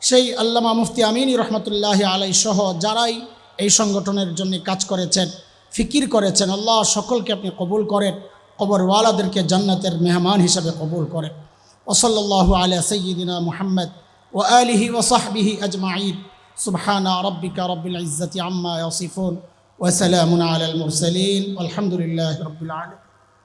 সেই আল্লামা মুফতি আমিনী রহমতুল্লাহি আলাই সহ যারাই এই সংগঠনের জন্য কাজ করেছেন, ফিকির করেছেন, আল্লাহ সকলকে আপনি কবুল করেন, কবরওয়ালাদেরকে জান্নাতের মেহমান হিসাবে কবুল করেন। ওসল্লাল্লাহু আলা সাইয়্যিদিনা মুহাম্মদ ওয়া আলিহি ওয়া সাহবিহি আজমাইন। সুবহানা রাব্বিকা রাব্বিল ইজ্জাতি আম্মা ইয়াসিফুন ওয়া সালামুন আলাল মুরসালিন আলহামদুলিল্লাহি রাব্বিল আলামিন।